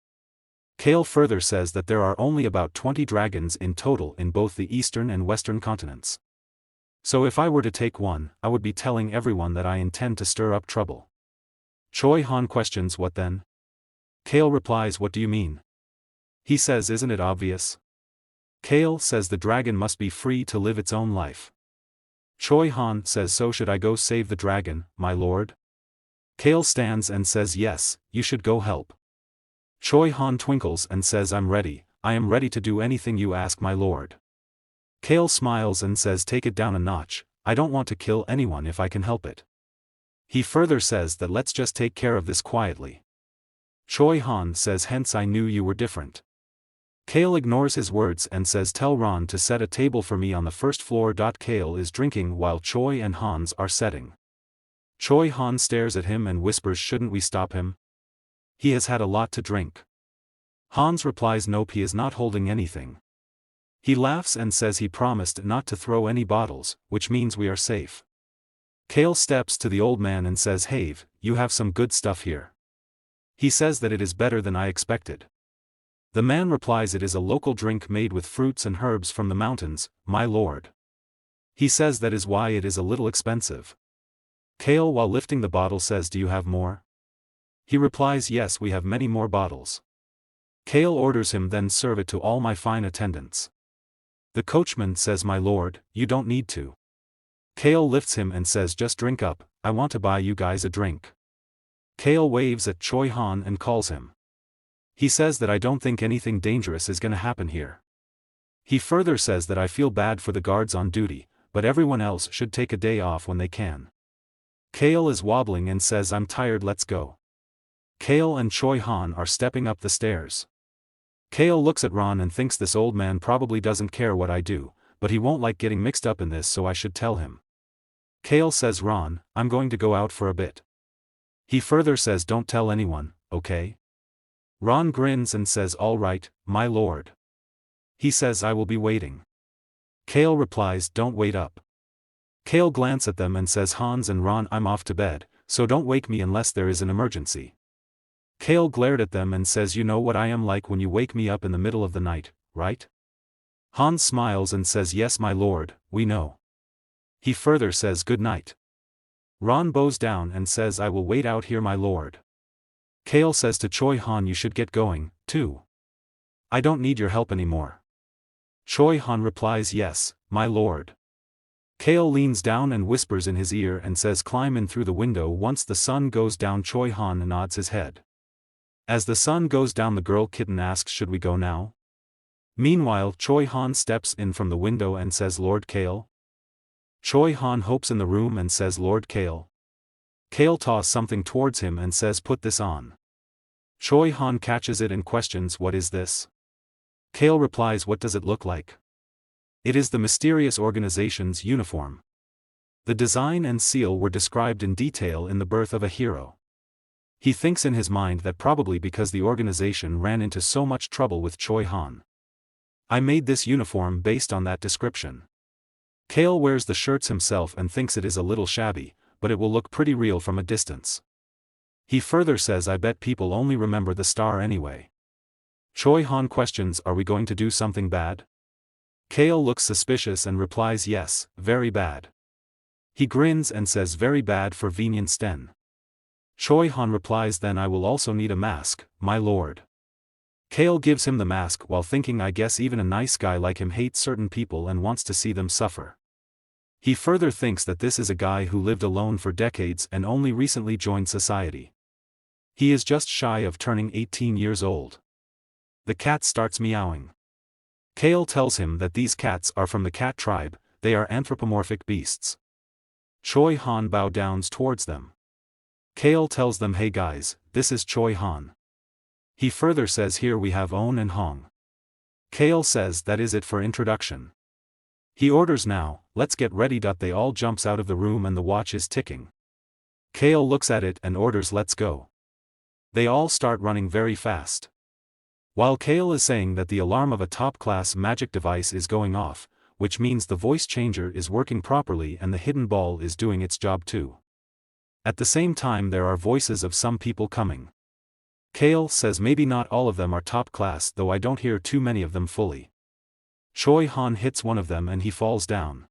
Kale further says that there are only about 20 dragons in total in both the eastern and western continents. So if I were to take one, I would be telling everyone that I intend to stir up trouble. Choi Han questions what then? Kale replies what do you mean? He says isn't it obvious? Kale says the dragon must be free to live its own life. Choi Han says so should I go save the dragon, my lord? Kale stands and says yes, you should go help. Choi Han twinkles and says I'm ready, I am ready to do anything you ask my lord. Kale smiles and says take it down a notch, I don't want to kill anyone if I can help it. He further says that let's just take care of this quietly. Choi Han says hence I knew you were different. Kale ignores his words and says tell Ron to set a table for me on the first floor. Kale is drinking while Choi and Hans are setting. Choi Han stares at him and whispers shouldn't we stop him? He has had a lot to drink. Hans replies nope he is not holding anything. He laughs and says he promised not to throw any bottles, which means we are safe. Kale steps to the old man and says Have, you have some good stuff here. He says that it is better than I expected. The man replies it is a local drink made with fruits and herbs from the mountains, my lord. He says that is why it is a little expensive. Kale while lifting the bottle says do you have more? He replies yes we have many more bottles. Kale orders him then serve it to all my fine attendants. The coachman says my lord, you don't need to. Kale lifts him and says just drink up, I want to buy you guys a drink. Kale waves at Choi Han and calls him. He says that I don't think anything dangerous is gonna happen here. He further says that I feel bad for the guards on duty, but everyone else should take a day off when they can. Kale is wobbling and says I'm tired, let's go. Kale and Choi Han are stepping up the stairs. Kale looks at Ron and thinks this old man probably doesn't care what I do, but he won't like getting mixed up in this, so I should tell him. Kale says, Ron, I'm going to go out for a bit. He further says don't tell anyone, okay? Ron grins and says all right, my lord. He says I will be waiting. Kale replies don't wait up. Kale glances at them and says Hans and Ron, I'm off to bed, so don't wake me unless there is an emergency. Kale glared at them and says you know what I am like when you wake me up in the middle of the night, right? Hans smiles and says yes my lord, we know. He further says good night. Ron bows down and says I will wait out here my lord. Kale says to Choi Han you should get going, too. I don't need your help anymore. Choi Han replies yes, my lord. Kale leans down and whispers in his ear and says climb in through the window once the sun goes down. Choi Han nods his head. As the sun goes down the girl kitten asks should we go now? Meanwhile Choi Han steps in from the window and says Lord Kale? Choi Han hopes in the room and says Lord Kale. Kale tosses something towards him and says put this on. Choi Han catches it and questions what is this? Kale replies what does it look like? It is the mysterious organization's uniform. The design and seal were described in detail in The Birth of a Hero. He thinks in his mind that probably because the organization ran into so much trouble with Choi Han. I made this uniform based on that description. Kale wears the shirts himself and thinks it is a little shabby, but it will look pretty real from a distance. He further says I bet people only remember the star anyway. Choi Han questions are we going to do something bad? Kale looks suspicious and replies yes, very bad. He grins and says very bad for Vinyan Sten. Choi Han replies then I will also need a mask, my lord. Kale gives him the mask while thinking I guess even a nice guy like him hates certain people and wants to see them suffer. He further thinks that this is a guy who lived alone for decades and only recently joined society. He is just shy of turning 18 years old. The cat starts meowing. Kale tells him that these cats are from the cat tribe, they are anthropomorphic beasts. Choi Han bows down towards them. Kale tells them hey guys, this is Choi Han. He further says here we have On and Hong. Kale says that is it for introduction. He orders now, let's get ready. They all jumps out of the room and the watch is ticking. Kale looks at it and orders let's go. They all start running very fast. While Kale is saying that the alarm of a top-class magic device is going off, which means the voice changer is working properly and the hidden ball is doing its job too. At the same time there are voices of some people coming. Kale says maybe not all of them are top class though I don't hear too many of them fully. Choi Han hits one of them and he falls down.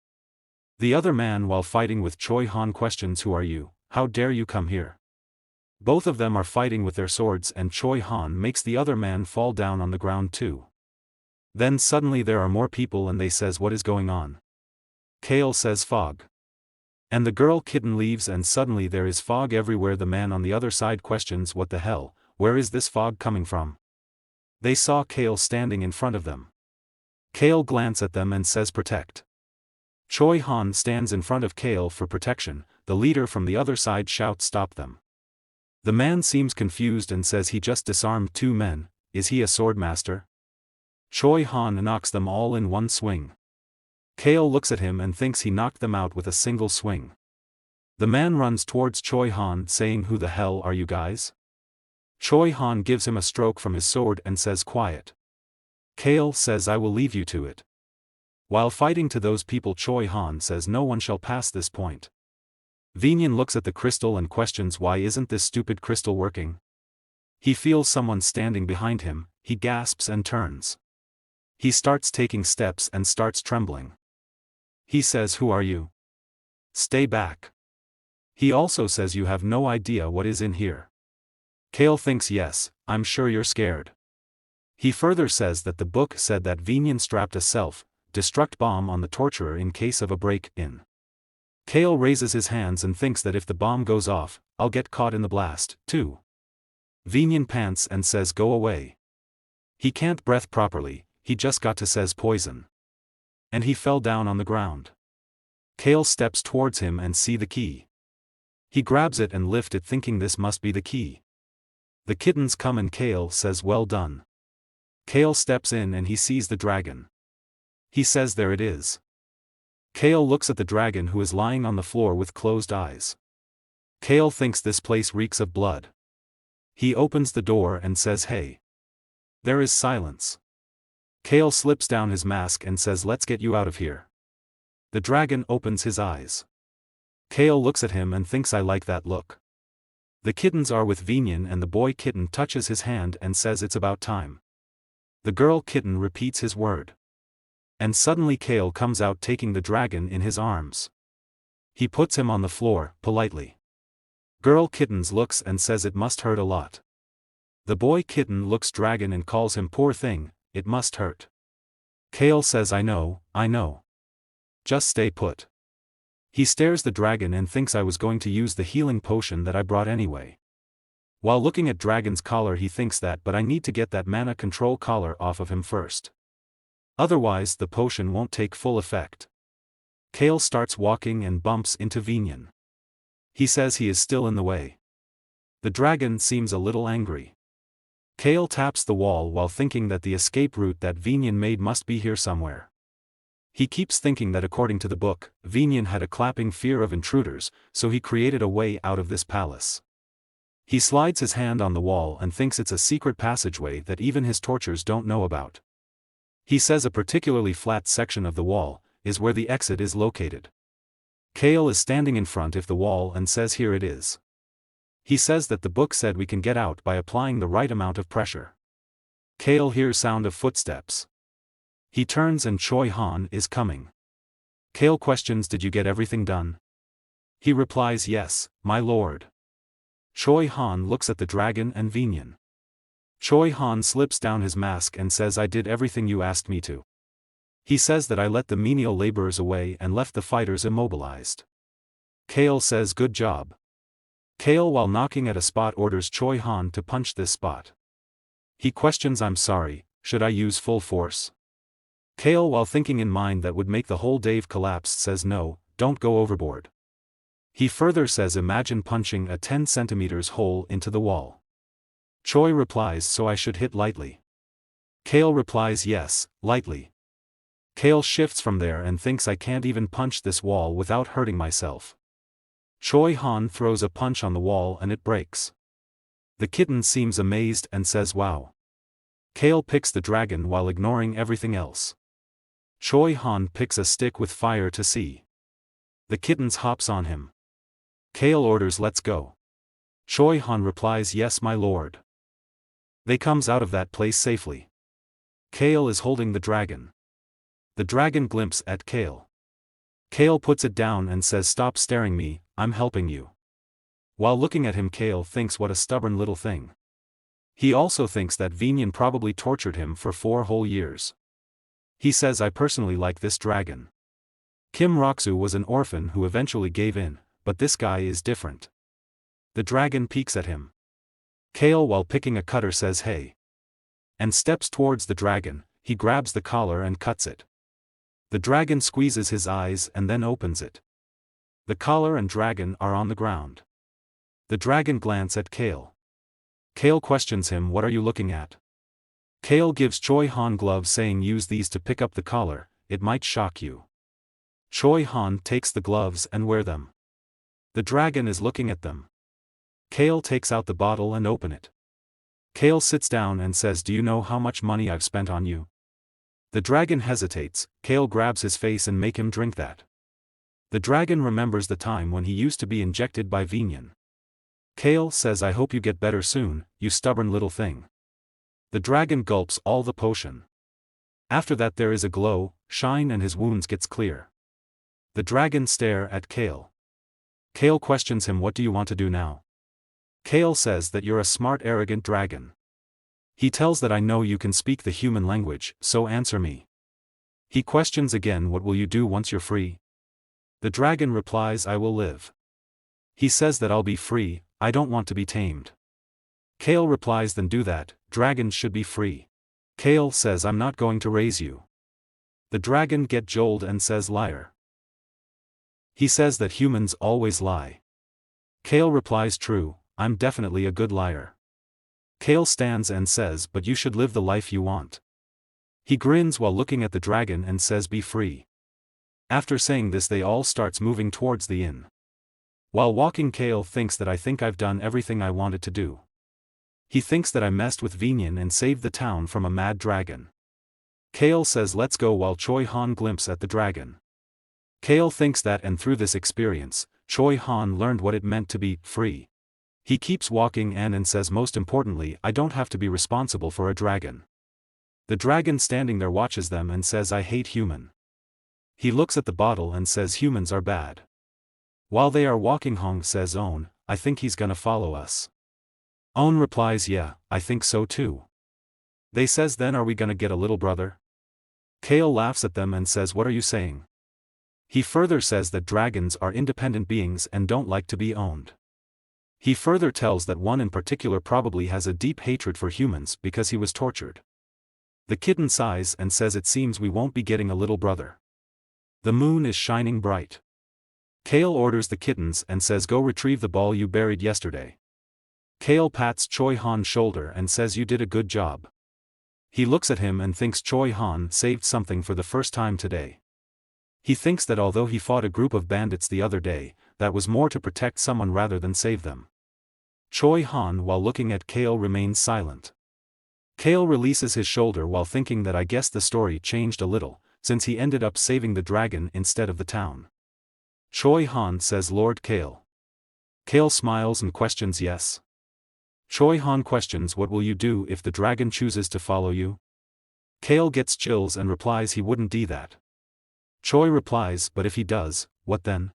The other man while fighting with Choi Han questions who are you, how dare you come here? Both of them are fighting with their swords and Choi Han makes the other man fall down on the ground too. Then suddenly there are more people and they says what is going on? Kale says fog. And the girl kitten leaves and suddenly there is fog everywhere. The man on the other side questions what the hell, where is this fog coming from? They saw Kale standing in front of them. Kale glances at them and says protect. Choi Han stands in front of Kale for protection, the leader from the other side shouts stop them. The man seems confused and says he just disarmed 2 men, is he a swordmaster? Choi Han knocks them all in one swing. Kale looks at him and thinks he knocked them out with a single swing. The man runs towards Choi Han saying who the hell are you guys? Choi Han gives him a stroke from his sword and says quiet. Kale says I will leave you to it. While fighting to those people Choi Han says no one shall pass this point. Vinyan looks at the crystal and questions why isn't this stupid crystal working? He feels someone standing behind him, he gasps and turns. He starts taking steps and starts trembling. He says who are you? Stay back. He also says you have no idea what is in here. Kale thinks yes, I'm sure you're scared. He further says that the book said that Vinyan strapped a self-destruct bomb on the torturer in case of a break-in. Kale raises his hands and thinks that if the bomb goes off, I'll get caught in the blast, too. Vinyan pants and says go away. He can't breath properly, he just got to says poison. And he fell down on the ground. Kale steps towards him and see the key. He grabs it and lift it thinking this must be the key. The kittens come and Kale says well done. Kale steps in and he sees the dragon. He says there it is. Kale looks at the dragon who is lying on the floor with closed eyes. Kale thinks this place reeks of blood. He opens the door and says hey. There is silence. Kale slips down his mask and says let's get you out of here. The dragon opens his eyes. Kale looks at him and thinks I like that look. The kittens are with Vinyan and the boy kitten touches his hand and says it's about time. The girl kitten repeats his word. And suddenly Kale comes out taking the dragon in his arms. He puts him on the floor, politely. Girl kittens looks and says it must hurt a lot. The boy kitten looks dragon and calls him poor thing, it must hurt. Kale says I know. Just stay put. He stares the dragon and thinks I was going to use the healing potion that I brought anyway. While looking at dragon's collar he thinks that but I need to get that mana control collar off of him first. Otherwise the potion won't take full effect. Kale starts walking and bumps into Vinyan. He says he is still in the way. The dragon seems a little angry. Kale taps the wall while thinking that the escape route that Vinyan made must be here somewhere. He keeps thinking that according to the book, Vinyan had a clapping fear of intruders, so he created a way out of this palace. He slides his hand on the wall and thinks it's a secret passageway that even his tortures don't know about. He says a particularly flat section of the wall is where the exit is located. Kale is standing in front of the wall and says here it is. He says that the book said we can get out by applying the right amount of pressure. Kale hears sound of footsteps. He turns and Choi Han is coming. Kale questions did you get everything done? He replies yes, my lord. Choi Han looks at the dragon and Vinyan. Choi Han slips down his mask and says I did everything you asked me to. He says that I let the menial laborers away and left the fighters immobilized. Kale says good job. Kale while knocking at a spot orders Choi Han to punch this spot. He questions I'm sorry, should I use full force? Kale while thinking in mind that would make the whole Dave collapse says no, don't go overboard. He further says imagine punching a 10 centimeters hole into the wall. Choi replies so I should hit lightly. Kale replies yes, lightly. Kale shifts from there and thinks I can't even punch this wall without hurting myself. Choi Han throws a punch on the wall and it breaks. The kitten seems amazed and says wow. Kale picks the dragon while ignoring everything else. Choi Han picks a stick with fire to see. The kittens hops on him. Kale orders let's go. Choi Han replies yes my lord. They comes out of that place safely. Kale is holding the dragon. The dragon glimpses at Kale. Kale puts it down and says stop staring me, I'm helping you. While looking at him Kale thinks what a stubborn little thing. He also thinks that Vinyan probably tortured him for 4 whole years. He says I personally like this dragon. Kim Roxu was an orphan who eventually gave in, but this guy is different. The dragon peeks at him. Kale while picking a cutter says hey. And steps towards the dragon, he grabs the collar and cuts it. The dragon squeezes his eyes and then opens it. The collar and dragon are on the ground. The dragon glances at Kale. Kale questions him what are you looking at? Kale gives Choi Han gloves saying use these to pick up the collar, it might shock you. Choi Han takes the gloves and wear them. The dragon is looking at them. Kale takes out the bottle and open it. Kale sits down and says do you know how much money I've spent on you? The dragon hesitates, Kale grabs his face and make him drink that. The dragon remembers the time when he used to be injected by Vinyan. Kale says I hope you get better soon, you stubborn little thing. The dragon gulps all the potion. After that there is a glow, shine and his wounds gets clear. The dragon stare at Kale. Kale questions him what do you want to do now? Kale says that you're a smart arrogant dragon. He tells that I know you can speak the human language, so answer me. He questions again what will you do once you're free? The dragon replies, I will live. He says that I'll be free, I don't want to be tamed. Kale replies, then do that, dragons should be free. Kale says, I'm not going to raise you. The dragon get jolted and says, liar. He says that humans always lie. Kale replies, true, I'm definitely a good liar. Kale stands and says, but you should live the life you want. He grins while looking at the dragon and says, be free. After saying this they all starts moving towards the inn. While walking, Kale thinks that I think I've done everything I wanted to do. He thinks that I messed with Vinyan and saved the town from a mad dragon. Kale says let's go while Choi Han glimpses at the dragon. Kale thinks that and through this experience, Choi Han learned what it meant to be free. He keeps walking and says most importantly I don't have to be responsible for a dragon. The dragon standing there watches them and says I hate human. He looks at the bottle and says humans are bad. While they are walking, Hong says Own, I think he's gonna follow us. Own replies, yeah, I think so too. They says then are we gonna get a little brother? Kale laughs at them and says what are you saying? He further says that dragons are independent beings and don't like to be owned. He further tells that one in particular probably has a deep hatred for humans because he was tortured. The kitten sighs and says it seems we won't be getting a little brother. The moon is shining bright. Kale orders the kittens and says go retrieve the ball you buried yesterday. Kale pats Choi Han's shoulder and says you did a good job. He looks at him and thinks Choi Han saved something for the first time today. He thinks that although he fought a group of bandits the other day, that was more to protect someone rather than save them. Choi Han while looking at Kale remains silent. Kale releases his shoulder while thinking that I guess the story changed a little, since he ended up saving the dragon instead of the town. Choi Han says Lord Kale. Kale smiles and questions yes. Choi Han questions what will you do if the dragon chooses to follow you? Kale gets chills and replies he wouldn't do that. Choi replies but if he does, what then?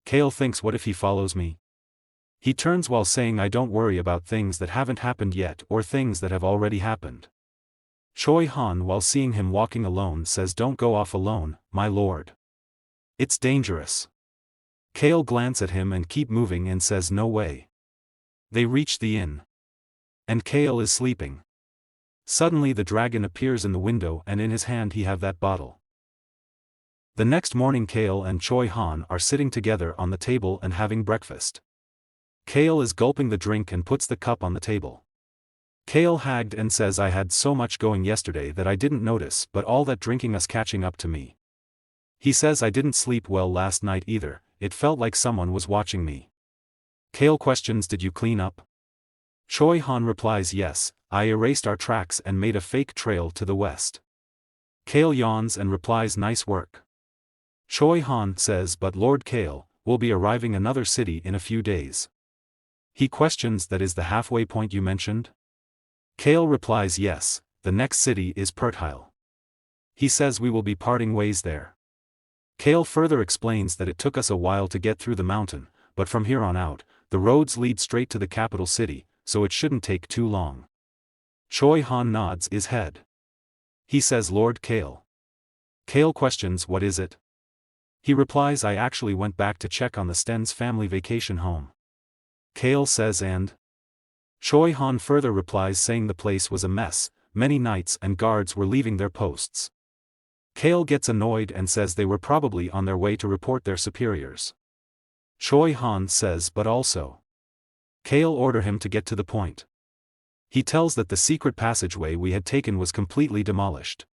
Kale thinks what if he follows me? He turns while saying I don't worry about things that haven't happened yet or things that have already happened. Choi Han while seeing him walking alone says don't go off alone, my lord. It's dangerous. Kale glances at him and keep moving and says no way. They reach the inn. And Kale is sleeping. Suddenly the dragon appears in the window and in his hand he have that bottle. The next morning Kale and Choi Han are sitting together on the table and having breakfast. Kale is gulping the drink and puts the cup on the table. Kale hagged and says I had so much going yesterday that I didn't notice but all that drinking is catching up to me. He says I didn't sleep well last night either, it felt like someone was watching me. Kale questions did you clean up? Choi Han replies yes, I erased our tracks and made a fake trail to the west. Kale yawns and replies nice work. Choi Han says but Lord Kale, we'll be arriving another city in a few days. He questions that is the halfway point you mentioned? Kale replies yes, the next city is Perthile. He says we will be parting ways there. Kale further explains that it took us a while to get through the mountain, but from here on out, the roads lead straight to the capital city, so it shouldn't take too long. Choi Han nods his head. He says Lord Kale. Kale questions what is it? He replies I actually went back to check on the Sten's family vacation home. Kale says and? Choi Han further replies saying the place was a mess, many knights and guards were leaving their posts. Kale gets annoyed and says they were probably on their way to report their superiors. Choi Han says but also. Kale order him to get to the point. He tells that the secret passageway we had taken was completely demolished.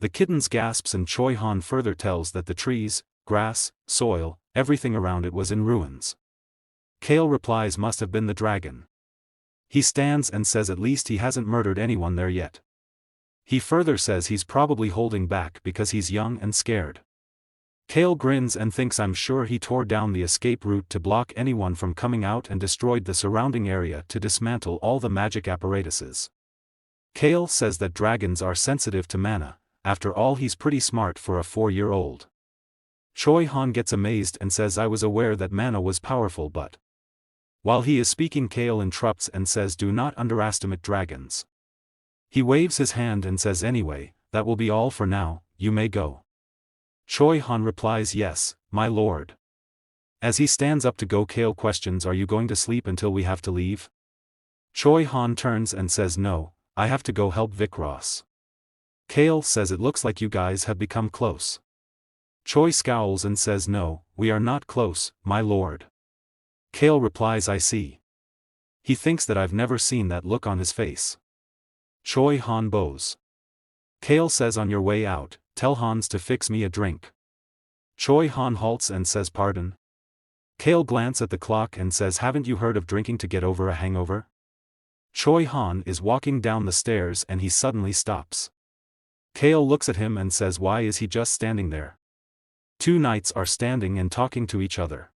The kittens gasps and Choi Han further tells that the trees, grass, soil, everything around it was in ruins. Kale replies must have been the dragon. He stands and says at least he hasn't murdered anyone there yet. He further says he's probably holding back because he's young and scared. Kale grins and thinks I'm sure he tore down the escape route to block anyone from coming out and destroyed the surrounding area to dismantle all the magic apparatuses. Kale says that dragons are sensitive to mana, after all he's pretty smart for a 4-year-old. Choi Han gets amazed and says I was aware that mana was powerful but. While he is speaking Kale interrupts and says do not underestimate dragons. He waves his hand and says anyway, that will be all for now, you may go. Choi Han replies yes, my lord. As he stands up to go, Kale questions, are you going to sleep until we have to leave? Choi Han turns and says no, I have to go help Vic Ross. Kale says it looks like you guys have become close. Choi scowls and says no, we are not close, my lord. Kale replies I see. He thinks that I've never seen that look on his face. Choi Han bows. Kale says on your way out, tell Hans to fix me a drink. Choi Han halts and says pardon. Kale glances at the clock and says haven't you heard of drinking to get over a hangover? Choi Han is walking down the stairs and he suddenly stops. Kale looks at him and says why is he just standing there? Two knights are standing and talking to each other.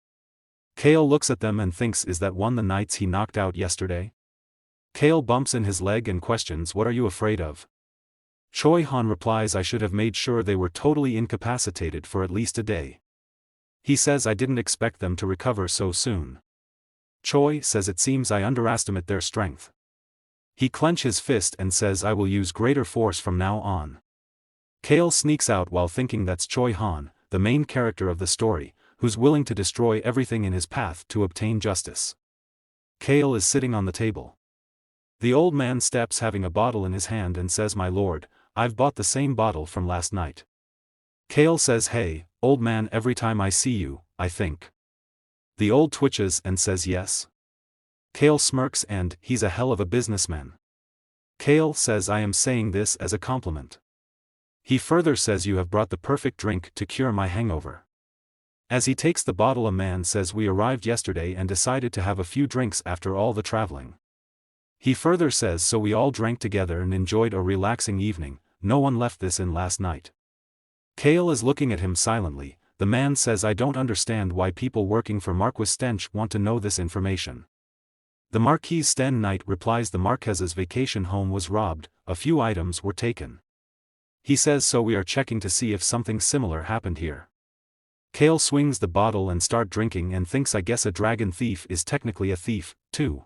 Kale looks at them and thinks is that one the knights he knocked out yesterday? Kale bumps in his leg and questions what are you afraid of? Choi Han replies I should have made sure they were totally incapacitated for at least a day. He says I didn't expect them to recover so soon. Choi says it seems I underestimate their strength. He clenches his fist and says I will use greater force from now on. Kale sneaks out while thinking that's Choi Han, the main character of the story, who's willing to destroy everything in his path to obtain justice. Kale is sitting on the table. The old man steps having a bottle in his hand and says my lord, I've bought the same bottle from last night. Kale says hey, old man every time I see you, I think. The old twitches and says yes. Kale smirks and, he's a hell of a businessman. Kale says I am saying this as a compliment. He further says you have brought the perfect drink to cure my hangover. As he takes the bottle a man says we arrived yesterday and decided to have a few drinks after all the traveling. He further says so we all drank together and enjoyed a relaxing evening, no one left this in last night. Kale is looking at him silently, the man says I don't understand why people working for Marquis Stench want to know this information. The Marquis Sten Knight replies the Marques's vacation home was robbed, a few items were taken. He says so we are checking to see if something similar happened here. Kale swings the bottle and start drinking and thinks I guess a dragon thief is technically a thief, too.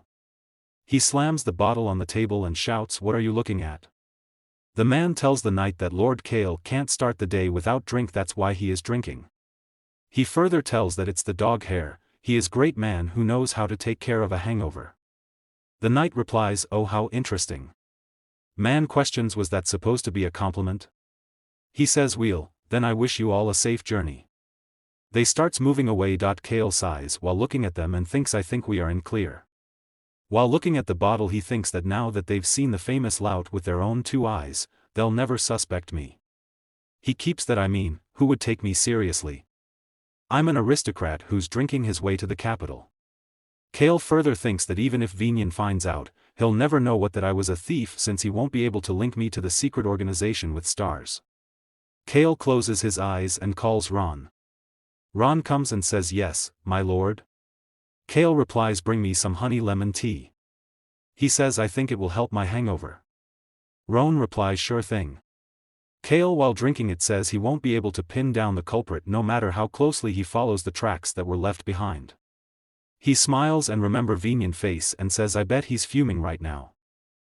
He slams the bottle on the table and shouts what are you looking at? The man tells the knight that Lord Kale can't start the day without drink that's why he is drinking. He further tells that it's the dog hair, he is great man who knows how to take care of a hangover. The knight replies oh how interesting. Man questions was that supposed to be a compliment? He says well, then I wish you all a safe journey. They starts moving away. Kale sighs while looking at them and thinks I think we are in clear. While looking at the bottle he thinks that now that they've seen the famous lout with their own two eyes, they'll never suspect me. He keeps that I mean, who would take me seriously? I'm an aristocrat who's drinking his way to the capital. Kale further thinks that even if Vinyan finds out, he'll never know what that I was a thief since he won't be able to link me to the secret organization with stars. Kale closes his eyes and calls Ron. Ron comes and says yes, my lord. Kale replies bring me some honey lemon tea. He says I think it will help my hangover. Ron replies sure thing. Kale while drinking it says he won't be able to pin down the culprit no matter how closely he follows the tracks that were left behind. He smiles and remembers Vinyan face and says I bet he's fuming right now.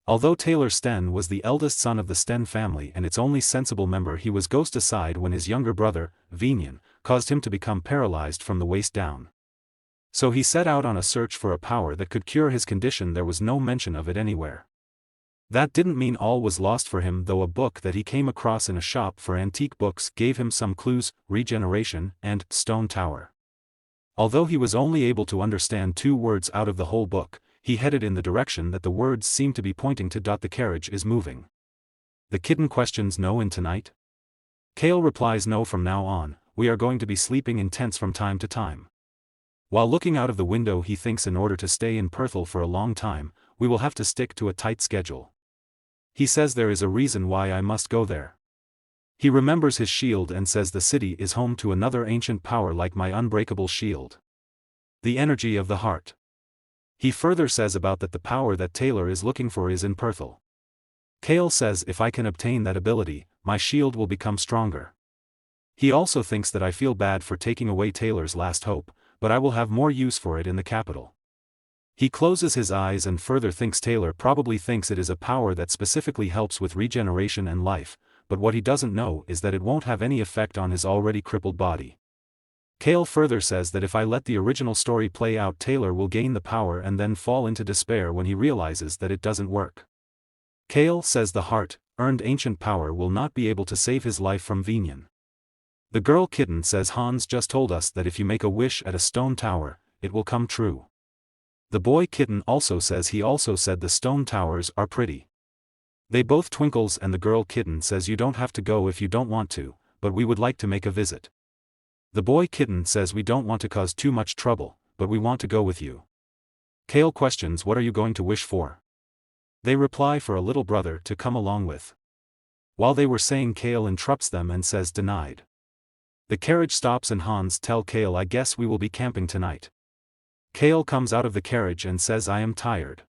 Although Taylor Sten was the eldest son of the Sten family and its only sensible member he was ghost aside when his younger brother, Vinyan, caused him to become paralyzed from the waist down. So he set out on a search for a power that could cure his condition. There was no mention of it anywhere. That didn't mean all was lost for him though a book that he came across in a shop for antique books gave him some clues, regeneration, and stone tower. Although he was only able to understand 2 words out of the whole book, he headed in the direction that the words seemed to be pointing to. The carriage is moving. The kitten questions no in tonight? Kale replies no from now on, we are going to be sleeping in tents from time to time. While looking out of the window he thinks in order to stay in Perthel for a long time, we will have to stick to a tight schedule. He says there is a reason why I must go there. He remembers his shield and says the city is home to another ancient power like my unbreakable shield. The energy of the heart. He further says about that the power that Taylor is looking for is in Perthel. Kale says if I can obtain that ability, my shield will become stronger. He also thinks that I feel bad for taking away Taylor's last hope, but I will have more use for it in the capital. He closes his eyes and further thinks Taylor probably thinks it is a power that specifically helps with regeneration and life, but what he doesn't know is that it won't have any effect on his already crippled body. Kale further says that if I let the original story play out, Taylor will gain the power and then fall into despair when he realizes that it doesn't work. Kale says the heart-earned ancient power will not be able to save his life from Villian. The girl kitten says Hans just told us that if you make a wish at a stone tower, it will come true. The boy kitten also says he also said the stone towers are pretty. They both twinkles and the girl kitten says you don't have to go if you don't want to, but we would like to make a visit. The boy kitten says we don't want to cause too much trouble, but we want to go with you. Kale questions what are you going to wish for? They reply for a little brother to come along with. While they were saying, Kale interrupts them and says denied. The carriage stops and Hans tell Kale I guess we will be camping tonight. Kale comes out of the carriage and says I am tired.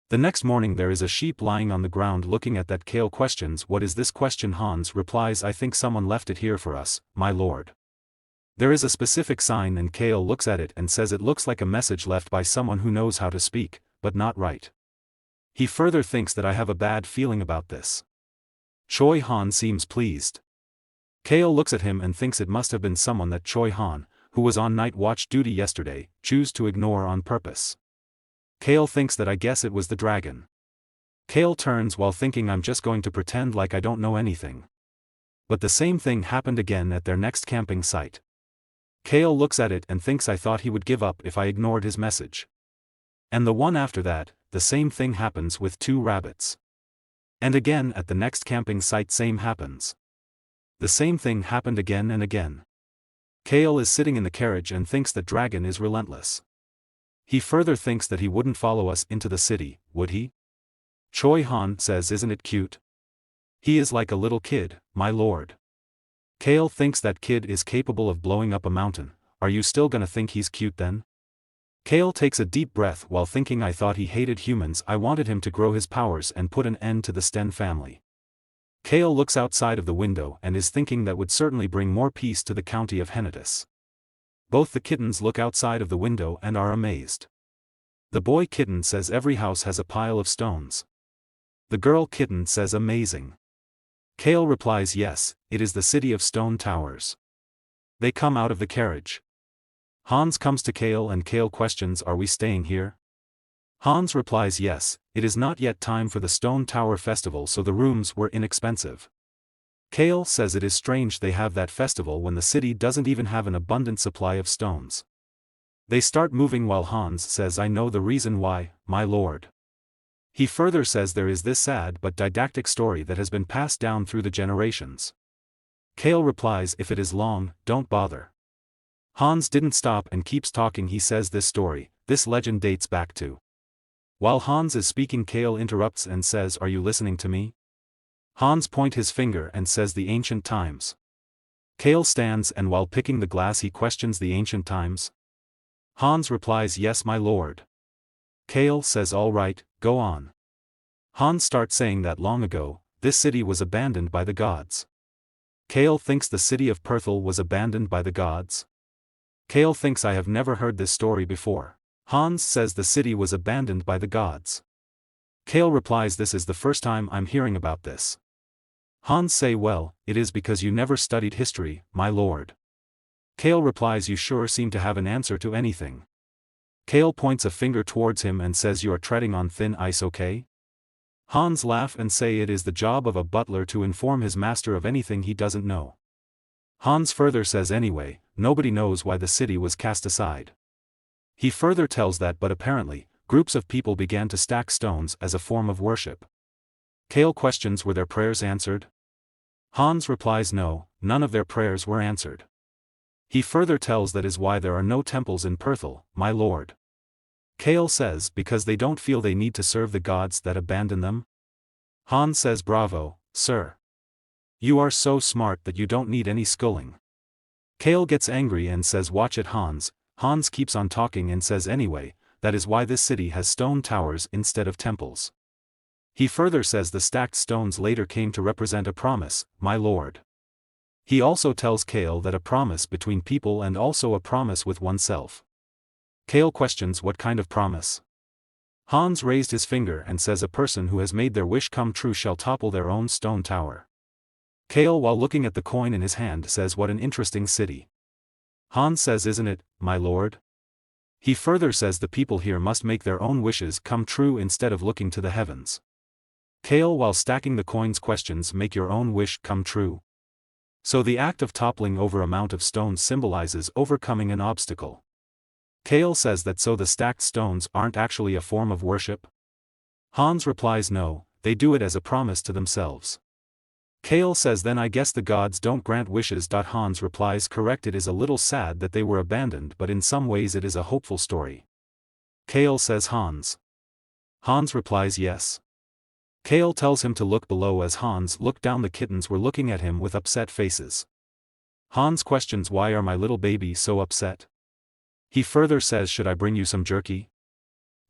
The next morning there is a sheep lying on the ground looking at that. Kale questions what is this question. Hans replies I think someone left it here for us, my lord. There is a specific sign and Kale looks at it and says it looks like a message left by someone who knows how to speak, but not write. He further thinks that I have a bad feeling about this. Choi Han seems pleased. Kale looks at him and thinks it must have been someone that Choi Han, who was on night watch duty yesterday, choose to ignore on purpose. Kale thinks that I guess it was the dragon. Kale turns while thinking I'm just going to pretend like I don't know anything. But the same thing happened again at their next camping site. Kale looks at it and thinks I thought he would give up if I ignored his message. And the one after that, the same thing happens with 2 rabbits. And again at the next camping site same happens. The same thing happened again and again. Kale is sitting in the carriage and thinks that dragon is relentless. He further thinks that he wouldn't follow us into the city, would he? Choi Han says isn't it cute? He is like a little kid, my lord. Kale thinks that kid is capable of blowing up a mountain. Are you still gonna think he's cute then? Kale takes a deep breath while thinking I thought he hated humans. I wanted him to grow his powers and put an end to the Sten family. Kale looks outside of the window and is thinking that would certainly bring more peace to the county of Hennetus. Both the kittens look outside of the window and are amazed. The boy kitten says every house has a pile of stones. The girl kitten says amazing. Kale replies yes, it is the city of stone towers. They come out of the carriage. Hans comes to Kale and Kale questions are we staying here? Hans replies yes, it is not yet time for the Stone Tower Festival so the rooms were inexpensive. Kale says it is strange they have that festival when the city doesn't even have an abundant supply of stones. They start moving while Hans says I know the reason why, my lord. He further says there is this sad but didactic story that has been passed down through the generations. Kale replies if it is long, don't bother. Hans didn't stop and keeps talking. He says this legend dates back to. While Hans is speaking, Kale interrupts and says are you listening to me? Hans points his finger and says the ancient times. Kale stands and while picking the glass he questions the ancient times. Hans replies yes my lord. Kale says all right, go on. Hans starts saying that long ago, this city was abandoned by the gods. Kale thinks the city of Perthel was abandoned by the gods. Kale thinks I have never heard this story before. Hans says the city was abandoned by the gods. Kale replies this is the first time I'm hearing about this. Hans say well, it is because you never studied history, my lord. Kale replies you sure seem to have an answer to anything. Kale points a finger towards him and says you are treading on thin ice okay? Hans laugh and say it is the job of a butler to inform his master of anything he doesn't know. Hans further says anyway, nobody knows why the city was cast aside. He further tells that but apparently, groups of people began to stack stones as a form of worship. Kale questions were their prayers answered? Hans replies no, none of their prayers were answered. He further tells that is why there are no temples in Perthel, my lord. Kale says because they don't feel they need to serve the gods that abandon them? Hans says bravo, sir. You are so smart that you don't need any schooling. Kale gets angry and says watch it Hans. Hans keeps on talking and says anyway, that is why this city has stone towers instead of temples. He further says the stacked stones later came to represent a promise, my lord. He also tells Kale that a promise between people and also a promise with oneself. Kale questions what kind of promise. Hans raised his finger and says a person who has made their wish come true shall topple their own stone tower. Kale, while looking at the coin in his hand, says, "What an interesting city." Han says, "Isn't it, my lord?" He further says the people here must make their own wishes come true instead of looking to the heavens. Kale, while stacking the coins, questions, "Make your own wish come true?" So the act of toppling over a mount of stones symbolizes overcoming an obstacle. Kale says that so the stacked stones aren't actually a form of worship? Hans replies no, they do it as a promise to themselves. Kale says, "Then I guess the gods don't grant wishes." Hans replies, "Correct, it is a little sad that they were abandoned, but in some ways it is a hopeful story." Kale says, "Hans." Hans replies, "Yes." Kale tells him to look below. As Hans looked down, the kittens were looking at him with upset faces. Hans questions, "Why are my little baby so upset?" He further says, "Should I bring you some jerky?"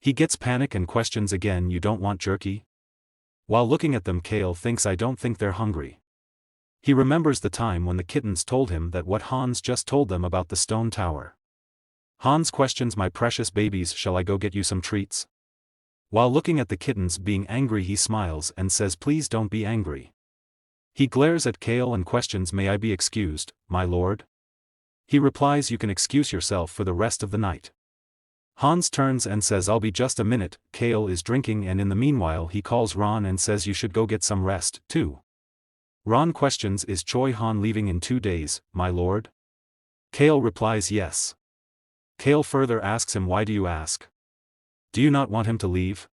He gets panic and questions again, "You don't want jerky?" While looking at them, Kale thinks, "I don't think they're hungry." He remembers the time when the kittens told him that what Hans just told them about the stone tower. Hans questions, "My precious babies, shall I go get you some treats?" While looking at the kittens being angry, he smiles and says, "Please don't be angry." He glares at Kale and questions, "May I be excused, my lord?" He replies, "You can excuse yourself for the rest of the night." Hans turns and says, "I'll be just a minute." Kale is drinking, and in the meanwhile he calls Ron and says, "You should go get some rest, too." Ron questions, "Is Choi Han leaving in 2 days, my lord?" Kale replies, "Yes." Kale further asks him, "Why do you ask? Do you not want him to leave?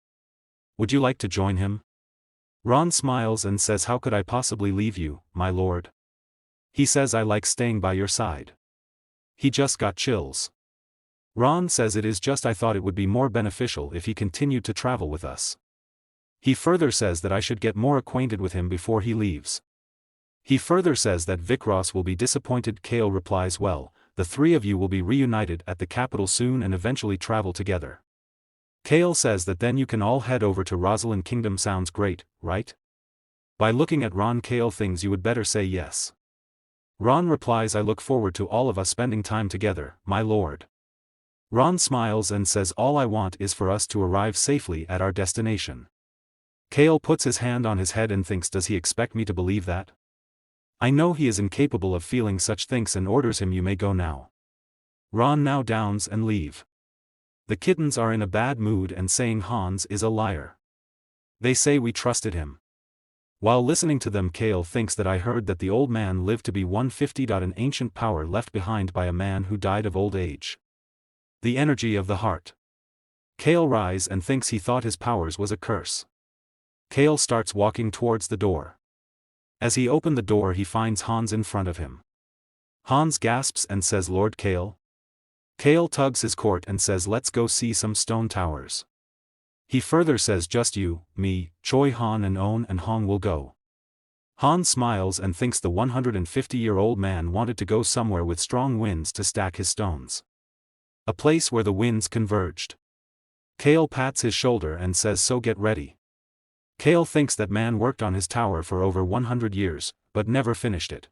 Would you like to join him?" Ron smiles and says, "How could I possibly leave you, my lord?" He says, "I like staying by your side." He just got chills. Ron says, "It is just I thought it would be more beneficial if he continued to travel with us." He further says that I should get more acquainted with him before he leaves. He further says that Vikros will be disappointed. Kale replies, "Well, the three of you will be reunited at the capital soon and eventually travel together." Kale says that then you can all head over to Rosalind Kingdom. Sounds great, right? By looking at Ron, Kale thinks you would better say yes. Ron replies, "I look forward to all of us spending time together, my lord." Ron smiles and says, "All I want is for us to arrive safely at our destination." Kale puts his hand on his head and thinks, does he expect me to believe that? I know he is incapable of feeling such things, and orders him, "You may go now." Ron now downs and leave. The kittens are in a bad mood and saying Hans is a liar. They say we trusted him. While listening to them, Kale thinks that I heard that the old man lived to be 150. An ancient power left behind by a man who died of old age. The energy of the heart. Kale rise and thinks he thought his powers was a curse. Kale starts walking towards the door. As he opened the door, he finds Hans in front of him. Hans gasps and says, "Lord Kale?" Kale tugs his coat and says, "Let's go see some stone towers." He further says, "Just you, me, Choi Han and On and Hong will go." Han smiles and thinks the 150-year-old man wanted to go somewhere with strong winds to stack his stones. A place where the winds converged. Kale pats his shoulder and says, "So get ready." Kale thinks that man worked on his tower for over 100 years, but never finished it.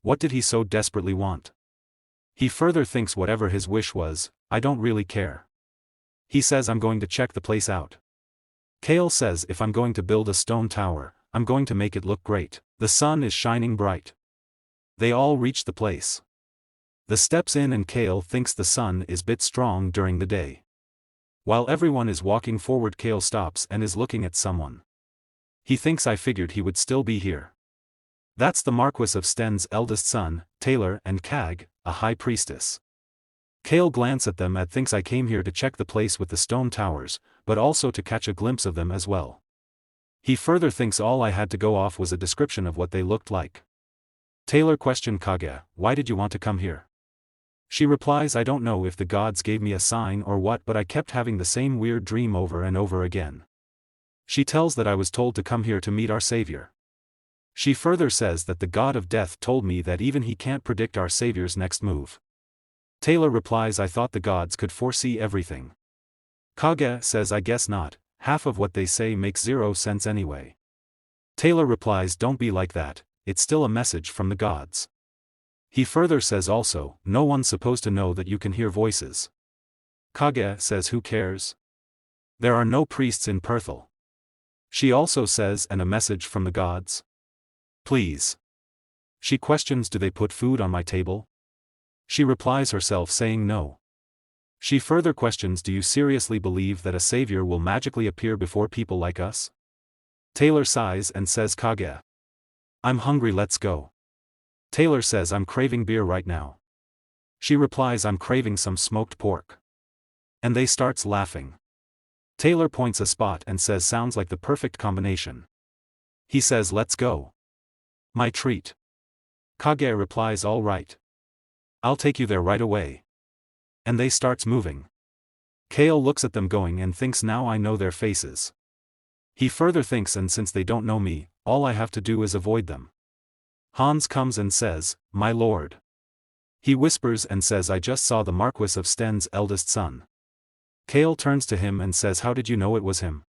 What did he so desperately want? He further thinks whatever his wish was, I don't really care. He says, "I'm going to check the place out." Kale says, "If I'm going to build a stone tower, I'm going to make it look great." The sun is shining bright. They all reach the place. The steps in, and Kale thinks the sun is bit strong during the day. While everyone is walking forward, Kale stops and is looking at someone. He thinks, I figured he would still be here. That's the Marquis of Sten's eldest son, Taylor, and Kag, a high priestess. Kale glances at them and thinks, I came here to check the place with the stone towers, but also to catch a glimpse of them as well. He further thinks all I had to go off was a description of what they looked like. Taylor questioned Kage, "Why did you want to come here?" She replies, "I don't know if the gods gave me a sign or what, but I kept having the same weird dream over and over again." She tells that I was told to come here to meet our Savior. She further says that the god of death told me that even he can't predict our Savior's next move. Taylor replies, "I thought the gods could foresee everything." Kage says, "I guess not, half of what they say makes 0 sense anyway." Taylor replies, "Don't be like that, it's still a message from the gods." He further says also, "No one's supposed to know that you can hear voices." Kage says, "Who cares? There are no priests in Perthel." She also says, "And a message from the gods? Please. She questions, do they put food on my table? She replies herself saying no. She further questions, do you seriously believe that a savior will magically appear before people like us? Taylor sighs and says, Kage. I'm hungry, let's go. Taylor says, I'm craving beer right now. She replies, I'm craving some smoked pork. And they starts laughing. Taylor points a spot and says, sounds like the perfect combination. He says, let's go. My treat. Kage replies, all right. I'll take you there right away. And they starts moving. Kale looks at them going and thinks, now I know their faces. He further thinks, and since they don't know me, all I have to do is avoid them. Hans comes and says, my lord. He whispers and says, I just saw the Marquis of Sten's eldest son. Kale turns to him and says, how did you know it was him?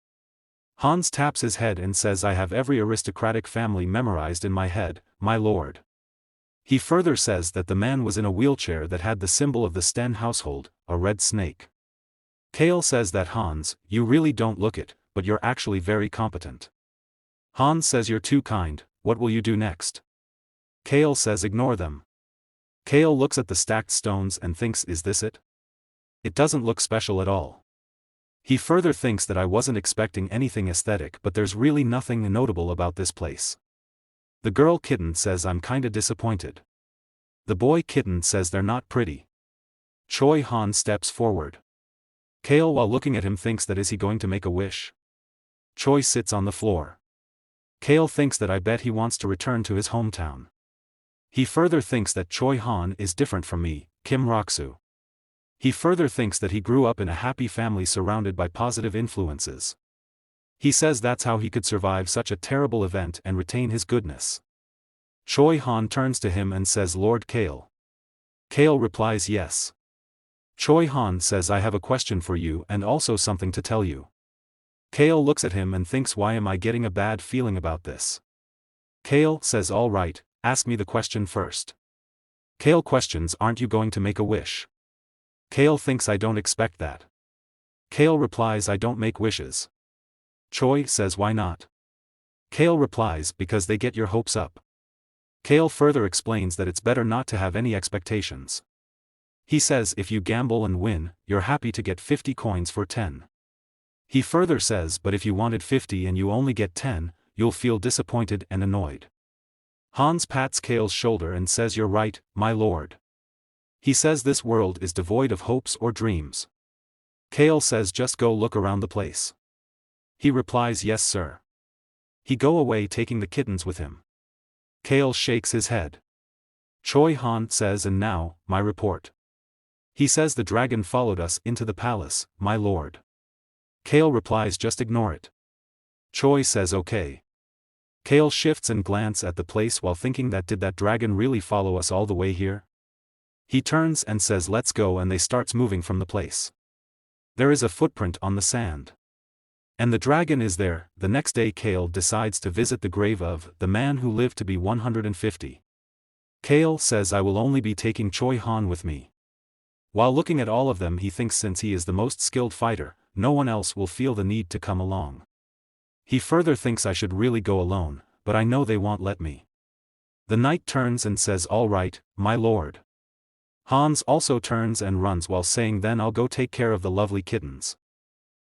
Hans taps his head and says, I have every aristocratic family memorized in my head, my lord. He further says that the man was in a wheelchair that had the symbol of the Sten household, a red snake. Kale says that, Hans, you really don't look it, but you're actually very competent. Hans says, you're too kind, what will you do next? Kale says, ignore them. Kale looks at the stacked stones and thinks, is this it? It doesn't look special at all. He further thinks that I wasn't expecting anything aesthetic, but there's really nothing notable about this place. The girl kitten says, I'm kinda disappointed. The boy kitten says, they're not pretty. Choi Han steps forward. Kale, while looking at him, thinks that, is he going to make a wish? Choi sits on the floor. Kale thinks that, I bet he wants to return to his hometown. He further thinks that Choi Han is different from me, Kim Raksu. He further thinks that he grew up in a happy family surrounded by positive influences. He says that's how he could survive such a terrible event and retain his goodness. Choi Han turns to him and says, Lord Kale. Kale replies, yes. Choi Han says, I have a question for you and also something to tell you. Kale looks at him and thinks, why am I getting a bad feeling about this? Kale says, all right, ask me the question first. Kale questions, aren't you going to make a wish? Kale thinks, I don't expect that. Kale replies, I don't make wishes. Choi says, why not? Kale replies, because they get your hopes up. Kale further explains that it's better not to have any expectations. He says, if you gamble and win, you're happy to get 50 coins for 10. He further says, but if you wanted 50 and you only get 10, you'll feel disappointed and annoyed. Hans pats Kale's shoulder and says, you're right, my lord. He says this world is devoid of hopes or dreams. Kale says, just go look around the place. He replies, yes sir. He go away taking the kittens with him. Kale shakes his head. Choi Han says, and now, my report. He says, the dragon followed us into the palace, my lord. Kale replies, just ignore it. Choi says, okay. Kale shifts and glances at the place while thinking that, did that dragon really follow us all the way here? He turns and says, let's go, and they starts moving from the place. There is a footprint on the sand. And the dragon is there. The next day Kale decides to visit the grave of the man who lived to be 150. Kale says, I will only be taking Choi Han with me. While looking at all of them, he thinks since he is the most skilled fighter, no one else will feel the need to come along. He further thinks I should really go alone, but I know they won't let me. The knight turns and says, all right, my lord. Hans also turns and runs while saying, then I'll go take care of the lovely kittens.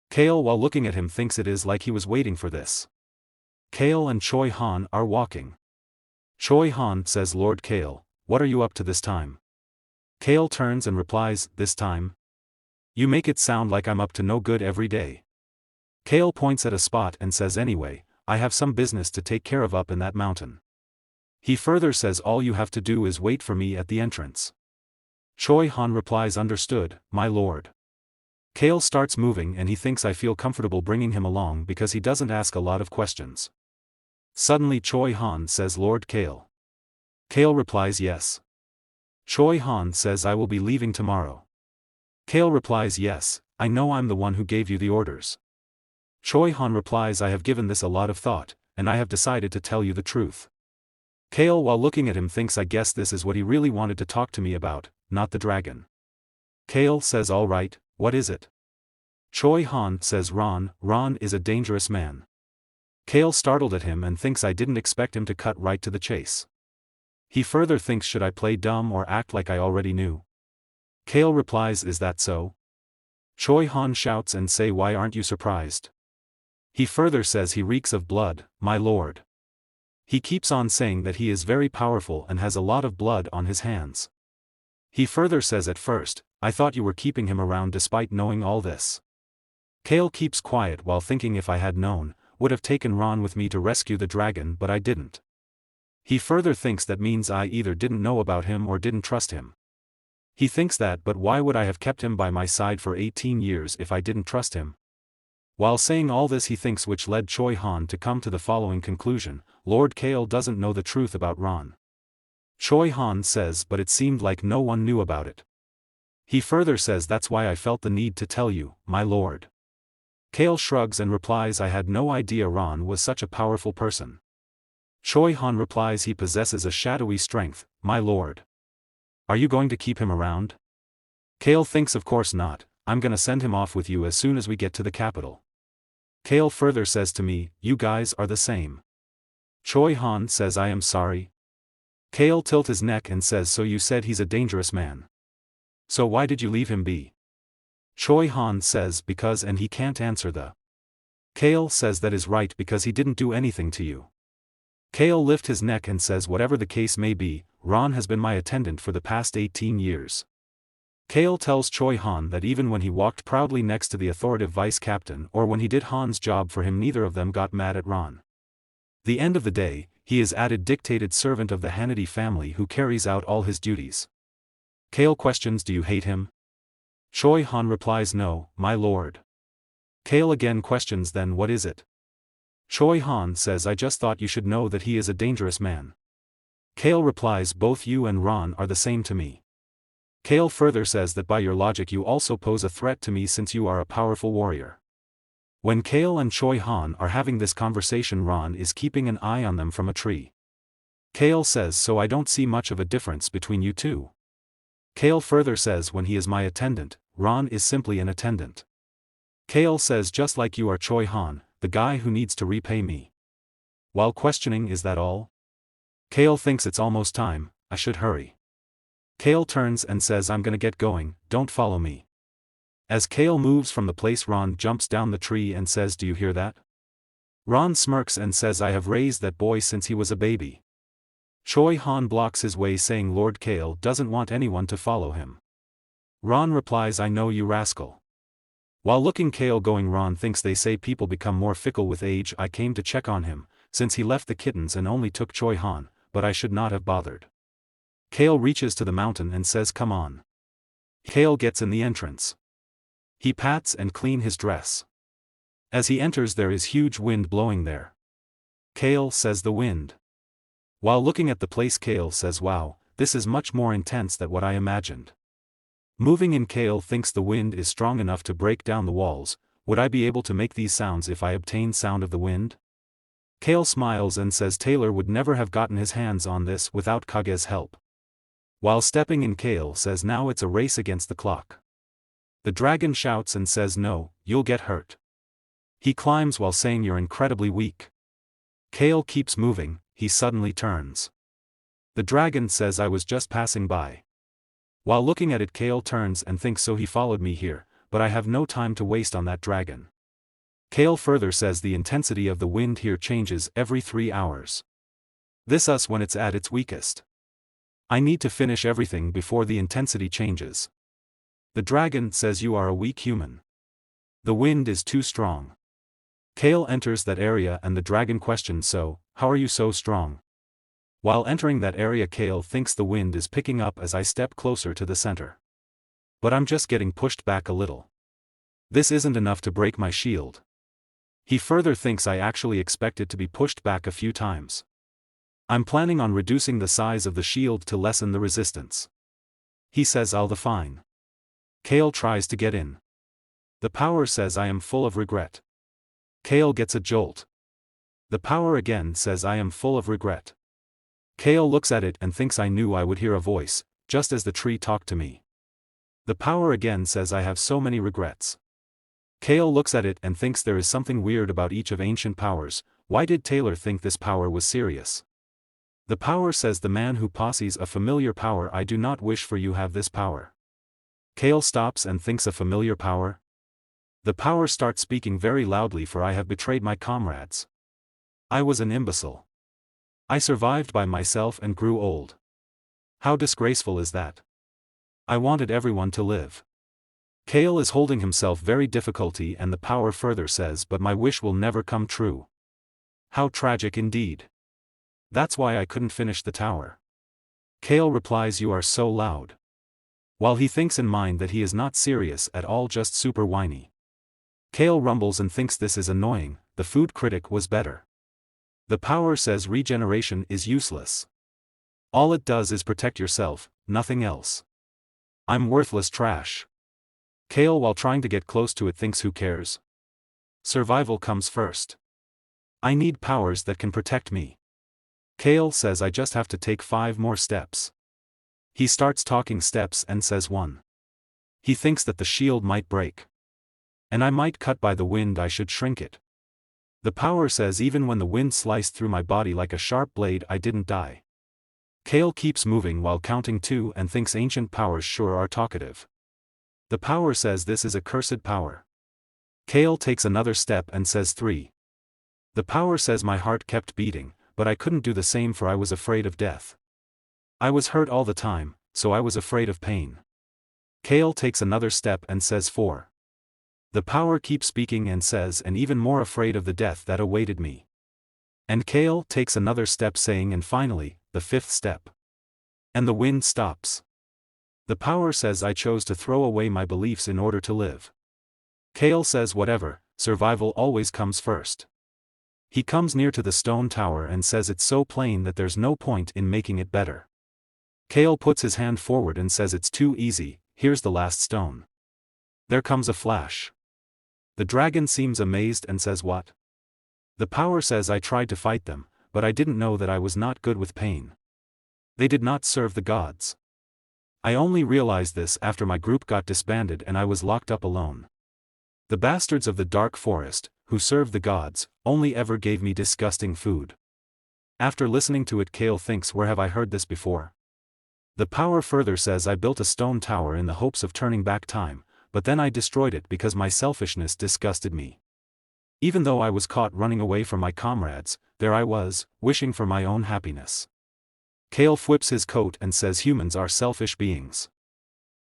Kale, while looking at him, thinks it is like he was waiting for this. Kale and Choi Han are walking. Choi Han says, Lord Kale, what are you up to this time? Kale turns and replies, this time? You make it sound like I'm up to no good every day. Kale points at a spot and says, anyway, I have some business to take care of up in that mountain. He further says, all you have to do is wait for me at the entrance. Choi Han replies, understood, my lord. Kale starts moving and he thinks I feel comfortable bringing him along because he doesn't ask a lot of questions. Suddenly Choi Han says, Lord Kale. Kale replies, yes. Choi Han says, I will be leaving tomorrow. Kale replies, yes, I know, I'm the one who gave you the orders. Choi Han replies, I have given this a lot of thought, and I have decided to tell you the truth. Kale, while looking at him, thinks I guess this is what he really wanted to talk to me about, not the dragon. Kale says, all right, what is it? Choi Han says, Ron is a dangerous man. Kale startled at him and thinks I didn't expect him to cut right to the chase. He further thinks should I play dumb or act like I already knew. Kale replies is that so? Choi Han shouts and say why aren't you surprised? He further says he reeks of blood, my lord. He keeps on saying that he is very powerful and has a lot of blood on his hands. He further says at first, I thought you were keeping him around despite knowing all this. Kale keeps quiet while thinking if I had known, would have taken Ron with me to rescue the dragon but I didn't. He further thinks that means I either didn't know about him or didn't trust him. He thinks that but why would I have kept him by my side for 18 years if I didn't trust him? While saying all this he thinks which led Choi Han to come to the following conclusion, Lord Kale doesn't know the truth about Ron. Choi Han says but it seemed like no one knew about it. He further says that's why I felt the need to tell you, my lord. Kale shrugs and replies I had no idea Ron was such a powerful person. Choi Han replies he possesses a shadowy strength, my lord. Are you going to keep him around? Kale thinks of course not, I'm gonna send him off with you as soon as we get to the capital. Kale further says to me, you guys are the same. Choi Han says I am sorry. Kale tilts his neck and says so you said he's a dangerous man. So why did you leave him be? Choi Han says because and he can't answer the. Kale says that is right because he didn't do anything to you. Kale lifts his neck and says whatever the case may be, Ron has been my attendant for the past 18 years. Kale tells Choi Han that even when he walked proudly next to the authoritative vice captain or when he did Han's job for him neither of them got mad at Ron. The end of the day, he is added dictated servant of the Hannity family who carries out all his duties. Kale questions do you hate him? Choi Han replies no, my lord. Kale again questions then what is it? Choi Han says I just thought you should know that he is a dangerous man. Kale replies both you and Ron are the same to me. Kale further says that by your logic you also pose a threat to me since you are a powerful warrior. When Kale and Choi Han are having this conversation Ron is keeping an eye on them from a tree. Kale says so I don't see much of a difference between you two. Kale further says when he is my attendant, Ron is simply an attendant. Kale says just like you are Choi Han, the guy who needs to repay me. While questioning is that all? Kale thinks it's almost time, I should hurry. Kale turns and says I'm gonna get going, don't follow me. As Kale moves from the place Ron jumps down the tree and says do you hear that? Ron smirks and says I have raised that boy since he was a baby. Choi Han blocks his way saying Lord Kale doesn't want anyone to follow him. Ron replies I know you rascal. While looking Kale going Ron thinks they say people become more fickle with age I came to check on him, since he left the kittens and only took Choi Han, but I should not have bothered. Kale reaches to the mountain and says come on. Kale gets in the entrance. He pats and cleans his dress. As he enters there is huge wind blowing there. Kale says the wind. While looking at the place Kale says wow, this is much more intense than what I imagined. Moving in Kale thinks the wind is strong enough to break down the walls, would I be able to make these sounds if I obtain sound of the wind? Kale smiles and says Taylor would never have gotten his hands on this without Kage's help. While stepping in Kale says now it's a race against the clock. The dragon shouts and says no, you'll get hurt. He climbs while saying you're incredibly weak. Kale keeps moving, he suddenly turns. The dragon says I was just passing by. While looking at it Kale turns and thinks so he followed me here, but I have no time to waste on that dragon. Kale further says the intensity of the wind here changes every 3 hours. This us when it's at its weakest. I need to finish everything before the intensity changes. The dragon says you are a weak human. The wind is too strong. Kale enters that area and the dragon questions so, how are you so strong? While entering that area Kale thinks the wind is picking up as I step closer to the center. But I'm just getting pushed back a little. This isn't enough to break my shield. He further thinks I actually expected to be pushed back a few times. I'm planning on reducing the size of the shield to lessen the resistance. He says I'll fine. Kale tries to get in. The power says I am full of regret. Kale gets a jolt. The power again says I am full of regret. Kale looks at it and thinks I knew I would hear a voice, just as the tree talked to me. The power again says I have so many regrets. Kale looks at it and thinks there is something weird about each of ancient powers, why did Taylor think this power was serious? The power says the man who possesses a familiar power. I do not wish for you have this power. Kale stops and thinks a familiar power? The power starts speaking very loudly for I have betrayed my comrades. I was an imbecile. I survived by myself and grew old. How disgraceful is that? I wanted everyone to live. Kale is holding himself very difficulty and the power further says but my wish will never come true. How tragic indeed. That's why I couldn't finish the tower. Kale replies you are so loud. While he thinks in mind that he is not serious at all just super whiny. Kale rumbles and thinks this is annoying, the food critic was better. The power says regeneration is useless. All it does is protect yourself, nothing else. I'm worthless trash. Kale while trying to get close to it thinks who cares? Survival comes first. I need powers that can protect me. Kale says I just have to take 5 more steps. He starts talking steps and says 1. He thinks that the shield might break. And I might cut by the wind I should shrink it. The power says even when the wind sliced through my body like a sharp blade I didn't die. Kale keeps moving while counting 2 and thinks ancient powers sure are talkative. The power says this is a cursed power. Kale takes another step and says 3. The power says my heart kept beating, but I couldn't do the same for I was afraid of death. I was hurt all the time, so I was afraid of pain. Kale takes another step and says 4. The power keeps speaking and says and even more afraid of the death that awaited me. And Kale takes another step saying and finally, the 5th step. And the wind stops. The power says I chose to throw away my beliefs in order to live. Kale says whatever, survival always comes first. He comes near to the stone tower and says it's so plain that there's no point in making it better. Kale puts his hand forward and says it's too easy, here's the last stone. There comes a flash. The dragon seems amazed and says what? The power says I tried to fight them, but I didn't know that I was not good with pain. They did not serve the gods. I only realized this after my group got disbanded and I was locked up alone. The bastards of the dark forest, who served the gods, only ever gave me disgusting food. After listening to it Kale thinks where have I heard this before? The power further says I built a stone tower in the hopes of turning back time, but then I destroyed it because my selfishness disgusted me. Even though I was caught running away from my comrades, there I was, wishing for my own happiness. Kale flips his coat and says humans are selfish beings.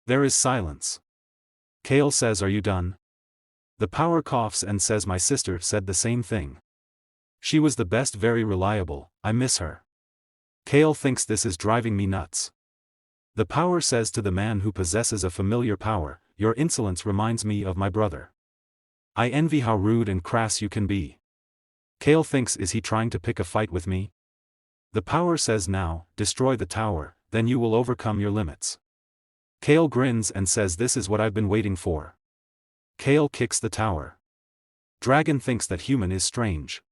There is silence. Kale says are you done? The power coughs and says my sister said the same thing. She was the best, very reliable, I miss her. Kale thinks this is driving me nuts. The power says to the man who possesses a familiar power, your insolence reminds me of my brother. I envy how rude and crass you can be. Kale thinks is he trying to pick a fight with me? The power says now, destroy the tower, then you will overcome your limits. Kale grins and says this is what I've been waiting for. Kale kicks the tower. Dragon thinks that human is strange.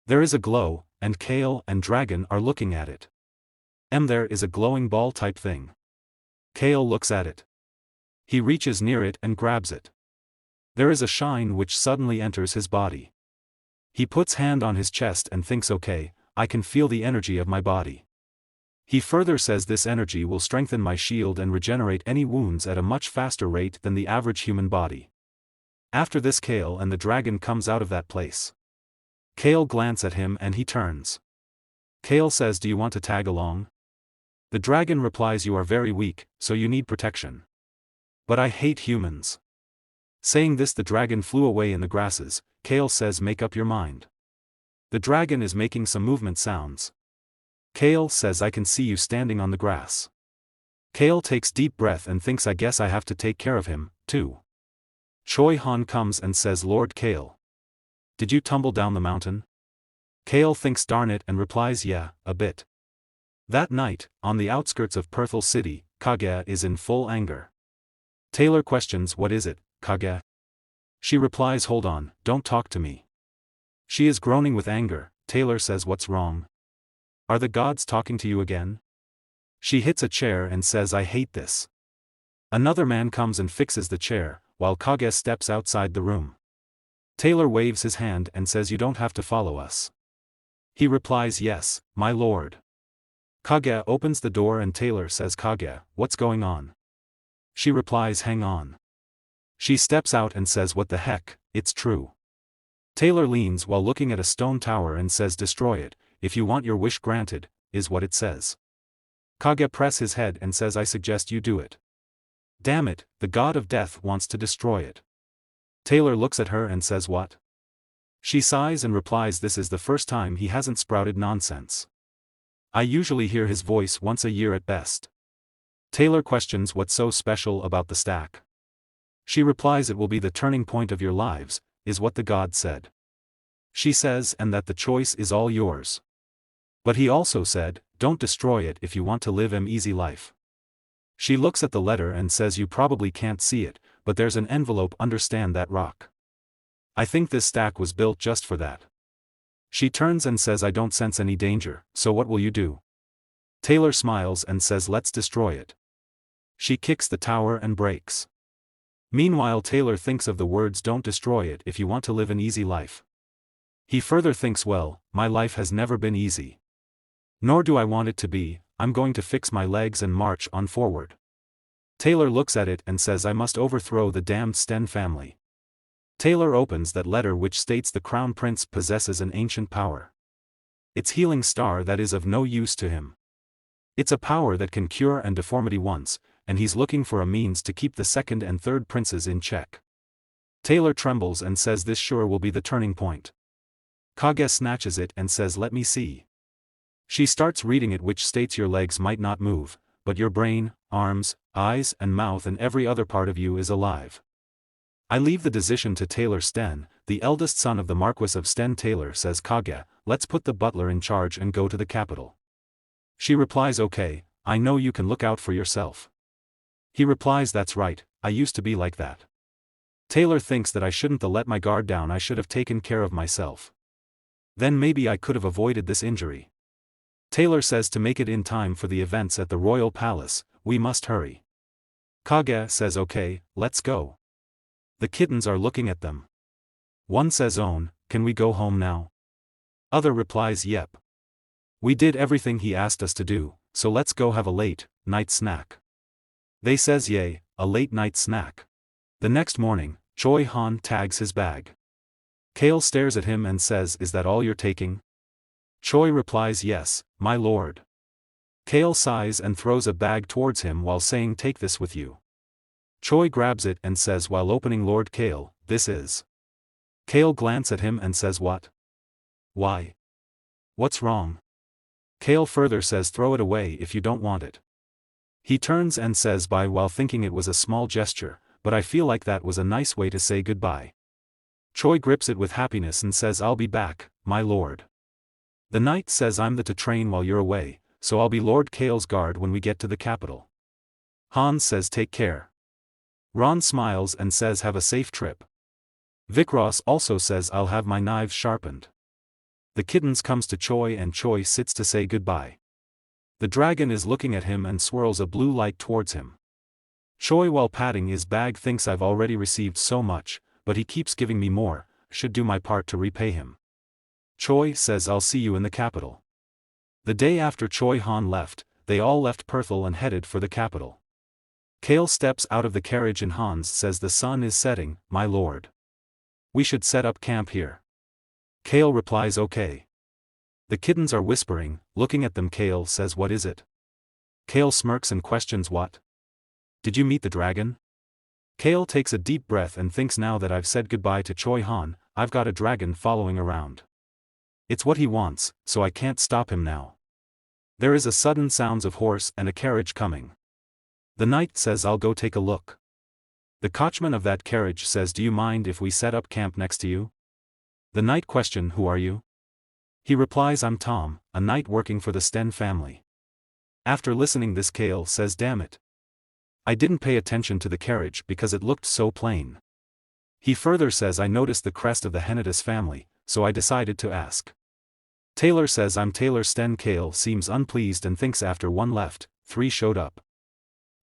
There is a glow, and Kale and Dragon are looking at it. There is a glowing ball type thing. Kale looks at it. He reaches near it and grabs it. There is a shine which suddenly enters his body. He puts hand on his chest and thinks okay, I can feel the energy of my body. He further says this energy will strengthen my shield and regenerate any wounds at a much faster rate than the average human body. After this Kale and the dragon comes out of that place. Kale glance at him and he turns. Kale says do you want to tag along? The dragon replies you are very weak, so you need protection. But I hate humans. Saying this the dragon flew away in the grasses. Kale says make up your mind. The dragon is making some movement sounds. Kale says I can see you standing on the grass. Kale takes deep breath and thinks I guess I have to take care of him, too. Choi Han comes and says Lord Kale. Did you tumble down the mountain? Kale thinks darn it and replies yeah, a bit. That night, on the outskirts of Perthel City, Kage is in full anger. Taylor questions what is it, Kage? She replies hold on, don't talk to me. She is groaning with anger. Taylor says what's wrong? Are the gods talking to you again? She hits a chair and says I hate this. Another man comes and fixes the chair, while Kage steps outside the room. Taylor waves his hand and says you don't have to follow us. He replies yes, my lord. Kage opens the door and Taylor says, Kage, what's going on? She replies, hang on. She steps out and says, what the heck, it's true. Taylor leans while looking at a stone tower and says, destroy it, if you want your wish granted, is what it says. Kage presses his head and says, I suggest you do it. Damn it, the god of death wants to destroy it. Taylor looks at her and says, what? She sighs and replies, this is the first time he hasn't sprouted nonsense. I usually hear his voice once a year at best. Taylor questions what's so special about the stack. She replies, it will be the turning point of your lives, is what the god said. She says, and that the choice is all yours. But he also said, don't destroy it if you want to live an easy life. She looks at the letter and says, you probably can't see it, but there's an envelope, understand that rock. I think this stack was built just for that. She turns and says, I don't sense any danger, so what will you do? Taylor smiles and says, let's destroy it. She kicks the tower and breaks. Meanwhile, Taylor thinks of the words, don't destroy it if you want to live an easy life. He further thinks, well, my life has never been easy. Nor do I want it to be, I'm going to fix my legs and march on forward. Taylor looks at it and says, I must overthrow the damned Sten family. Taylor opens that letter which states the Crown Prince possesses an ancient power. It's healing star that is of no use to him. It's a power that can cure and deformity once, and he's looking for a means to keep the second and third princes in check. Taylor trembles and says, this sure will be the turning point. Kage snatches it and says, let me see. She starts reading it, which states your legs might not move, but your brain, arms, eyes and mouth and every other part of you is alive. I leave the decision to Taylor Sten, the eldest son of the Marquis of Sten. Taylor says, Kage, let's put the butler in charge and go to the capital. She replies, okay, I know you can look out for yourself. He replies, that's right, I used to be like that. Taylor thinks that I shouldn't have let my guard down, I should have taken care of myself. Then maybe I could have avoided this injury. Taylor says, to make it in time for the events at the royal palace, we must hurry. Kage says, okay, let's go. The kittens are looking at them. One says, Own, can we go home now? Other replies, yep. We did everything he asked us to do, so let's go have a late night snack. They says, yay, a late night snack. The next morning, Choi Han tags his bag. Kale stares at him and says, is that all you're taking? Choi replies, yes, my lord. Kale sighs and throws a bag towards him while saying, take this with you. Choi grabs it and says while opening, Lord Kale, this is. Kale glances at him and says, what? Why? What's wrong? Kale further says, throw it away if you don't want it. He turns and says bye while thinking it was a small gesture, but I feel like that was a nice way to say goodbye. Choi grips it with happiness and says, I'll be back, my lord. The knight says, I'm the to train while you're away, so I'll be Lord Kale's guard when we get to the capital. Hans says, take care. Ron smiles and says, have a safe trip. Vikros also says, I'll have my knives sharpened. The kittens comes to Choi and Choi sits to say goodbye. The dragon is looking at him and swirls a blue light towards him. Choi, while patting his bag, thinks, I've already received so much, but he keeps giving me more, should do my part to repay him. Choi says, I'll see you in the capital. The day after Choi Han left, they all left Perthel and headed for the capital. Kale steps out of the carriage and Hans says, the sun is setting, my lord. We should set up camp here. Kale replies, okay. The kittens are whispering, looking at them. Kale says, what is it? Kale smirks and questions, what? Did you meet the dragon? Kale takes a deep breath and thinks, now that I've said goodbye to Choi Han, I've got a dragon following around. It's what he wants, so I can't stop him now. There is a sudden sounds of horse and a carriage coming. The knight says, I'll go take a look. The coachman of that carriage says, do you mind if we set up camp next to you? The knight questions, who are you? He replies, I'm Tom, a knight working for the Sten family. After listening this, Kale says, damn it. I didn't pay attention to the carriage because it looked so plain. He further says, I noticed the crest of the Hennitus family, so I decided to ask. Taylor says, I'm Taylor Sten. Kale seems unpleased and thinks after one left, 3 showed up.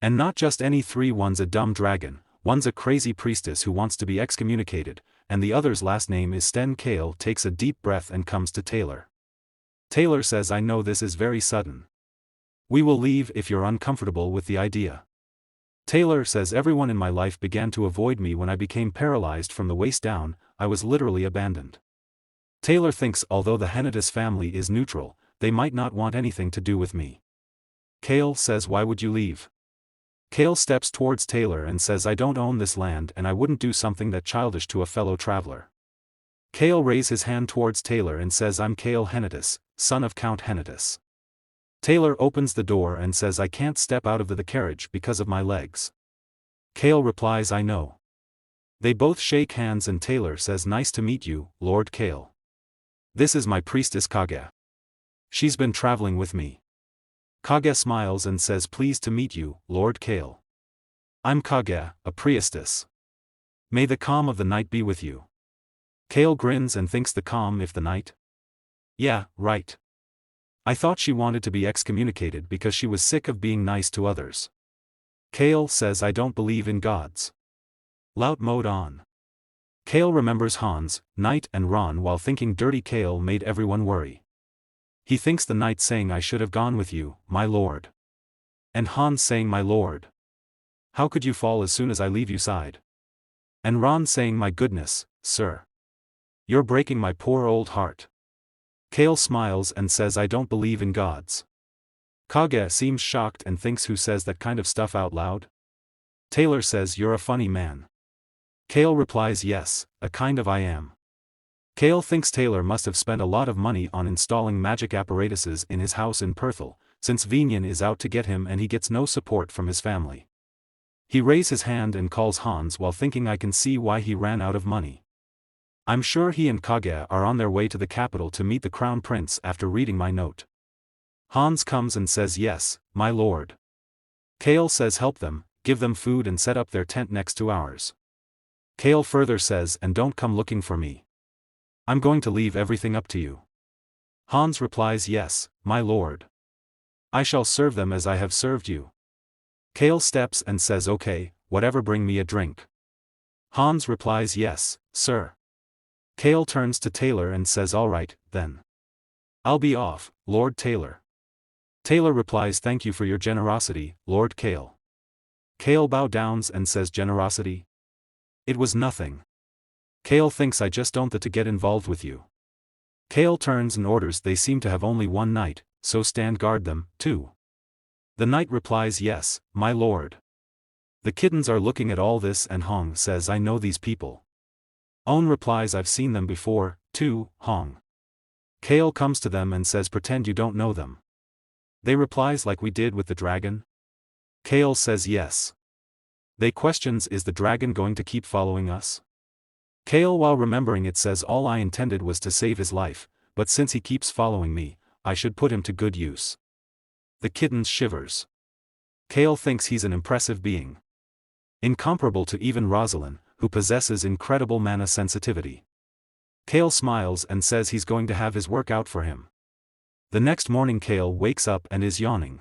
And not just any 3, one's a dumb dragon, one's a crazy priestess who wants to be excommunicated, and the other's last name is Sten. Kale takes a deep breath and comes to Taylor. Taylor says, I know this is very sudden. We will leave if you're uncomfortable with the idea. Taylor says everyone in my life began to avoid me when I became paralyzed from the waist down. I was literally abandoned. Taylor thinks although the Hennitus family is neutral, they might not want anything to do with me. Kale says why would you leave? Kale steps towards Taylor and says I don't own this land and I wouldn't do something that childish to a fellow traveler. Kale raises his hand towards Taylor and says I'm Kale Hennitus, son of Count Hennitus. Taylor opens the door and says I can't step out of the carriage because of my legs. Kale replies I know. They both shake hands and Taylor says nice to meet you, Lord Kale. This is my priestess Kage. She's been traveling with me. Kage smiles and says pleased to meet you, Lord Kale. I'm Kage, a priestess. May the calm of the night be with you. Kale grins and thinks the calm if the night? Yeah, right. I thought she wanted to be excommunicated because she was sick of being nice to others. Kale says I don't believe in gods. Loud mode on. Kale remembers Hans, Knight and Ron while thinking dirty Kale made everyone worry. He thinks the Knight saying I should have gone with you, my lord. And Hans saying my lord. How could you fall as soon as I leave you side? And Ron saying my goodness, sir. You're breaking my poor old heart. Kale smiles and says I don't believe in gods. Kage seems shocked and thinks who says that kind of stuff out loud? Taylor says you're a funny man. Kale replies yes, a kind of I am. Kale thinks Taylor must have spent a lot of money on installing magic apparatuses in his house in Perthel, since Vinyan is out to get him and he gets no support from his family. He raises his hand and calls Hans while thinking I can see why he ran out of money. I'm sure he and Kage are on their way to the capital to meet the crown prince after reading my note. Hans comes and says yes, my lord. Kale says help them, give them food and set up their tent next to ours. Kale further says and don't come looking for me. I'm going to leave everything up to you. Hans replies yes, my lord. I shall serve them as I have served you. Kale steps and says okay, whatever bring me a drink. Hans replies yes, sir. Kale turns to Taylor and says alright, then. I'll be off, Lord Taylor. Taylor replies thank you for your generosity, Lord Kale. Kale bows down and says generosity? It was nothing. Kale thinks I just don't want to get involved with you. Kale turns and orders they seem to have only one night, so stand guard them, too. The knight replies yes, my lord. The kittens are looking at all this and Hong says I know these people. Own replies I've seen them before, too, Hong. Kale comes to them and says pretend you don't know them. They replies like we did with the dragon. Kale says yes. They questions is the dragon going to keep following us? Kale while remembering it says all I intended was to save his life, but since he keeps following me, I should put him to good use. The kitten shivers. Kale thinks he's an impressive being. Incomparable to even Rosalind, who possesses incredible mana sensitivity. Kale smiles and says he's going to have his work out for him. The next morning Kale wakes up and is yawning.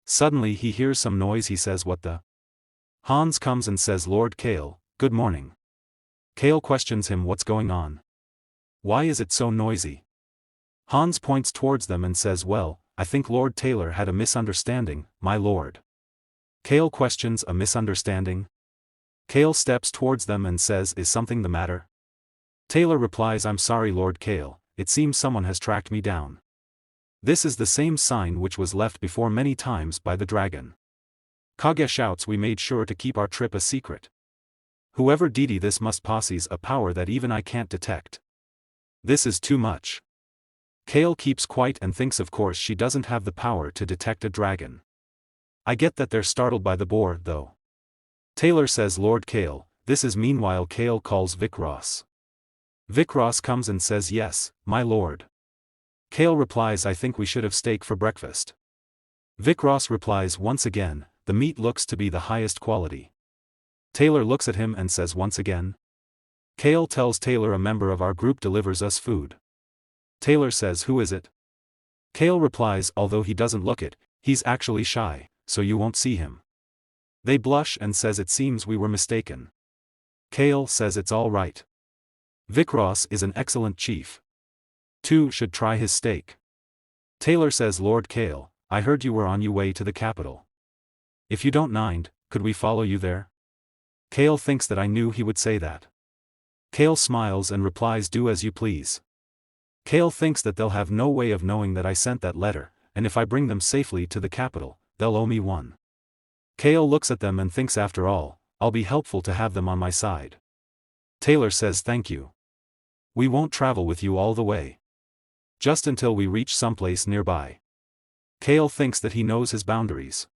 Suddenly he hears some noise. He says what the? Hans comes and says Lord Kale, good morning. Kale questions him what's going on. Why is it so noisy? Hans points towards them and says well, I think Lord Taylor had a misunderstanding, my lord. Kale questions a misunderstanding? Kale steps towards them and says is something the matter? Taylor replies I'm sorry Lord Kale, it seems someone has tracked me down. This is the same sign which was left before many times by the dragon. Kage shouts we made sure to keep our trip a secret. Whoever did this must possess a power that even I can't detect. This is too much. Kale keeps quiet and thinks of course she doesn't have the power to detect a dragon. I get that they're startled by the boar though. Taylor says Lord Kale, this is meanwhile Kale calls Vic Ross. Vic Ross comes and says yes, my lord. Kale replies I think we should have steak for breakfast. Vic Ross replies once again, the meat looks to be the highest quality. Taylor looks at him and says once again. Kale tells Taylor a member of our group delivers us food. Taylor says who is it? Kale replies although he doesn't look it, he's actually shy, so you won't see him. They blush and says it seems we were mistaken. Kale says it's all right. Vic Ross is an excellent chief. Two should try his steak. Taylor says Lord Kale, I heard you were on your way to the capital. If you don't mind, could we follow you there? Kale thinks that I knew he would say that. Kale smiles and replies, do as you please. Kale thinks that they'll have no way of knowing that I sent that letter, and if I bring them safely to the capital, they'll owe me one. Kale looks at them and thinks, after all, I'll be helpful to have them on my side. Taylor says thank you. We won't travel with you all the way. Just until we reach someplace nearby. Kale thinks that he knows his boundaries.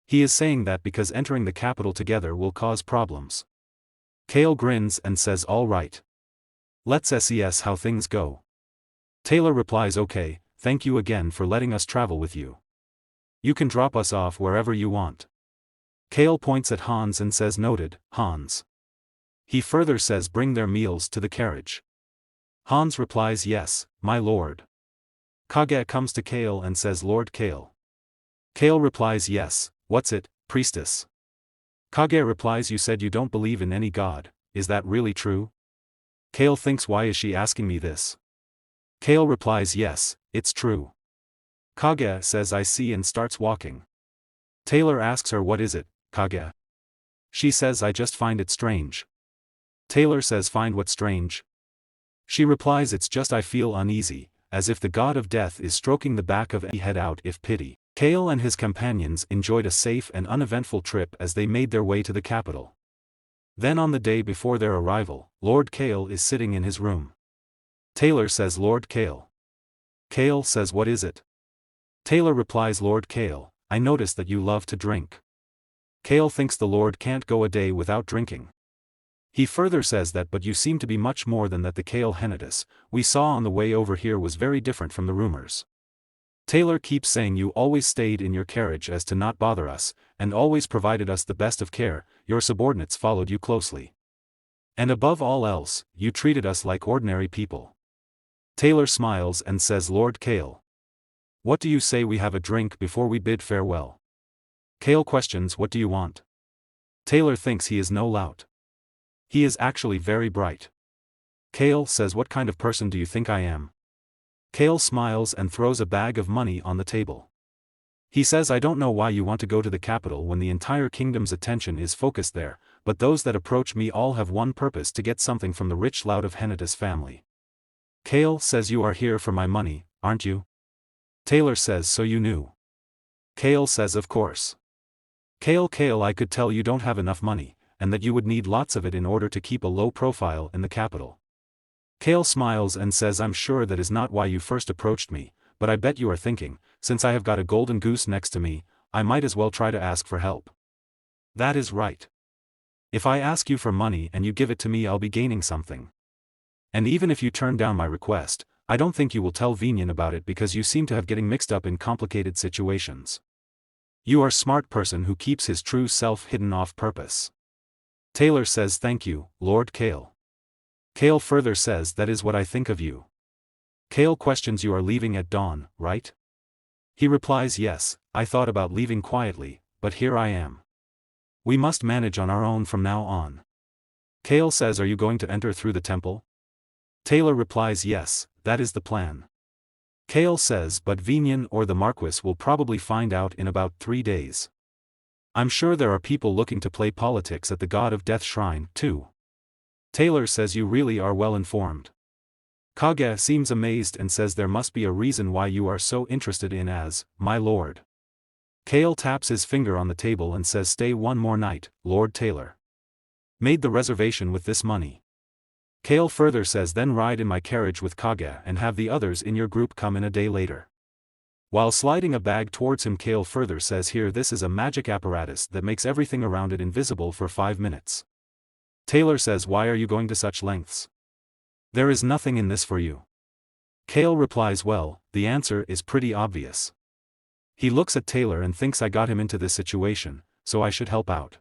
He is saying that because entering the capital together will cause problems. Kale grins and says all right. Let's see how things go. Taylor replies okay, thank you again for letting us travel with you. You can drop us off wherever you want. Kale points at Hans and says noted, Hans. He further says bring their meals to the carriage. Hans replies yes, my lord. Kage comes to Kale and says Lord Kale. Kale replies yes, what's it, priestess? Kage replies you said you don't believe in any god, is that really true? Kale thinks why is she asking me this? Kale replies yes, it's true. Kage says I see and starts walking. Taylor asks her what is it, Kage? She says I just find it strange. Taylor says find what strange? She replies it's just I feel uneasy, as if the god of death is stroking the back of a head out of pity. Kale and his companions enjoyed a safe and uneventful trip as they made their way to the capital. Then on the day before their arrival, Lord Kale is sitting in his room. Taylor says Lord Kale. Kale says what is it? Taylor replies Lord Kale, I noticed that you love to drink. Kale thinks the Lord can't go a day without drinking. He further says that but you seem to be much more than that. The Kale Henitus we saw on the way over here was very different from the rumors. Taylor keeps saying you always stayed in your carriage as to not bother us, and always provided us the best of care, your subordinates followed you closely. And above all else, you treated us like ordinary people. Taylor smiles and says Lord Kale. What do you say we have a drink before we bid farewell? Kale questions what do you want? Taylor thinks he is no lout. He is actually very bright. Kale says what kind of person do you think I am? Kale smiles and throws a bag of money on the table. He says I don't know why you want to go to the capital when the entire kingdom's attention is focused there, but those that approach me all have one purpose, to get something from the rich lout of Henitus family. Kale says you are here for my money, aren't you? Taylor says so you knew. Kale says of course. Kale I could tell you don't have enough money, and that you would need lots of it in order to keep a low profile in the capital. Kale smiles and says I'm sure that is not why you first approached me, but I bet you are thinking, since I have got a golden goose next to me, I might as well try to ask for help. That is right. If I ask you for money and you give it to me I'll be gaining something. And even if you turn down my request, I don't think you will tell Vinyan about it because you seem to have getting mixed up in complicated situations. You are a smart person who keeps his true self hidden off purpose. Taylor says thank you, Lord Kale. Kale further says that is what I think of you. Kale questions you are leaving at dawn, right? He replies yes, I thought about leaving quietly, but here I am. We must manage on our own from now on. Kale says are you going to enter through the temple? Taylor replies yes, that is the plan. Kale says but Vinyan or the Marquis will probably find out in about 3 days. I'm sure there are people looking to play politics at the God of Death Shrine, too. Taylor says you really are well informed. Kage seems amazed and says there must be a reason why you are so interested in as, my lord. Kale taps his finger on the table and says stay one more night, Lord Taylor. Made the reservation with this money. Kale further says then ride in my carriage with Kage and have the others in your group come in a day later. While sliding a bag towards him Kale further says here this is a magic apparatus that makes everything around it invisible for 5 minutes. Taylor says why are you going to such lengths? There is nothing in this for you. Kale replies well, the answer is pretty obvious. He looks at Taylor and thinks I got him into this situation, so I should help out.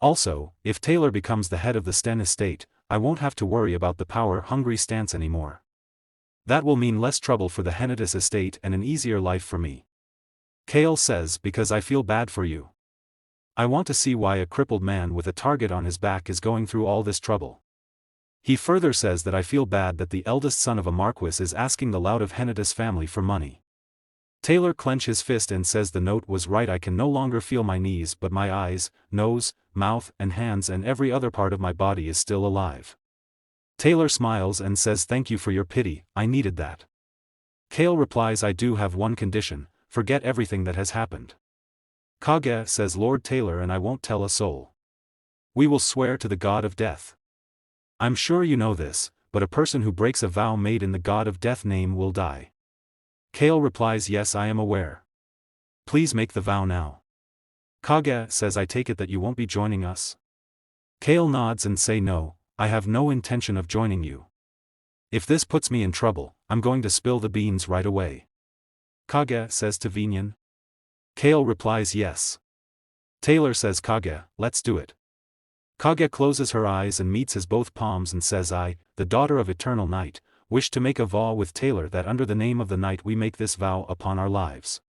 Also, if Taylor becomes the head of the Sten estate, I won't have to worry about the power-hungry stance anymore. That will mean less trouble for the Henitus estate and an easier life for me. Kale says because I feel bad for you. I want to see why a crippled man with a target on his back is going through all this trouble. He further says that I feel bad that the eldest son of a Marquis is asking the lout of Henitus family for money. Taylor clenches his fist and says the note was right. I can no longer feel my knees, but my eyes, nose, mouth and hands and every other part of my body is still alive. Taylor smiles and says thank you for your pity, I needed that. Kale replies I do have one condition, forget everything that has happened. Kage says Lord Taylor and I won't tell a soul. We will swear to the god of death. I'm sure you know this, but a person who breaks a vow made in the god of death name will die. Kale replies yes I am aware. Please make the vow now. Kage says I take it that you won't be joining us? Kale nods and say no, I have no intention of joining you. If this puts me in trouble, I'm going to spill the beans right away. Kage says to Vinyan. Kale replies yes. Taylor says Kage, let's do it. Kage closes her eyes and meets his both palms and says I, the daughter of eternal night, wish to make a vow with Taylor that under the name of the night we make this vow upon our lives.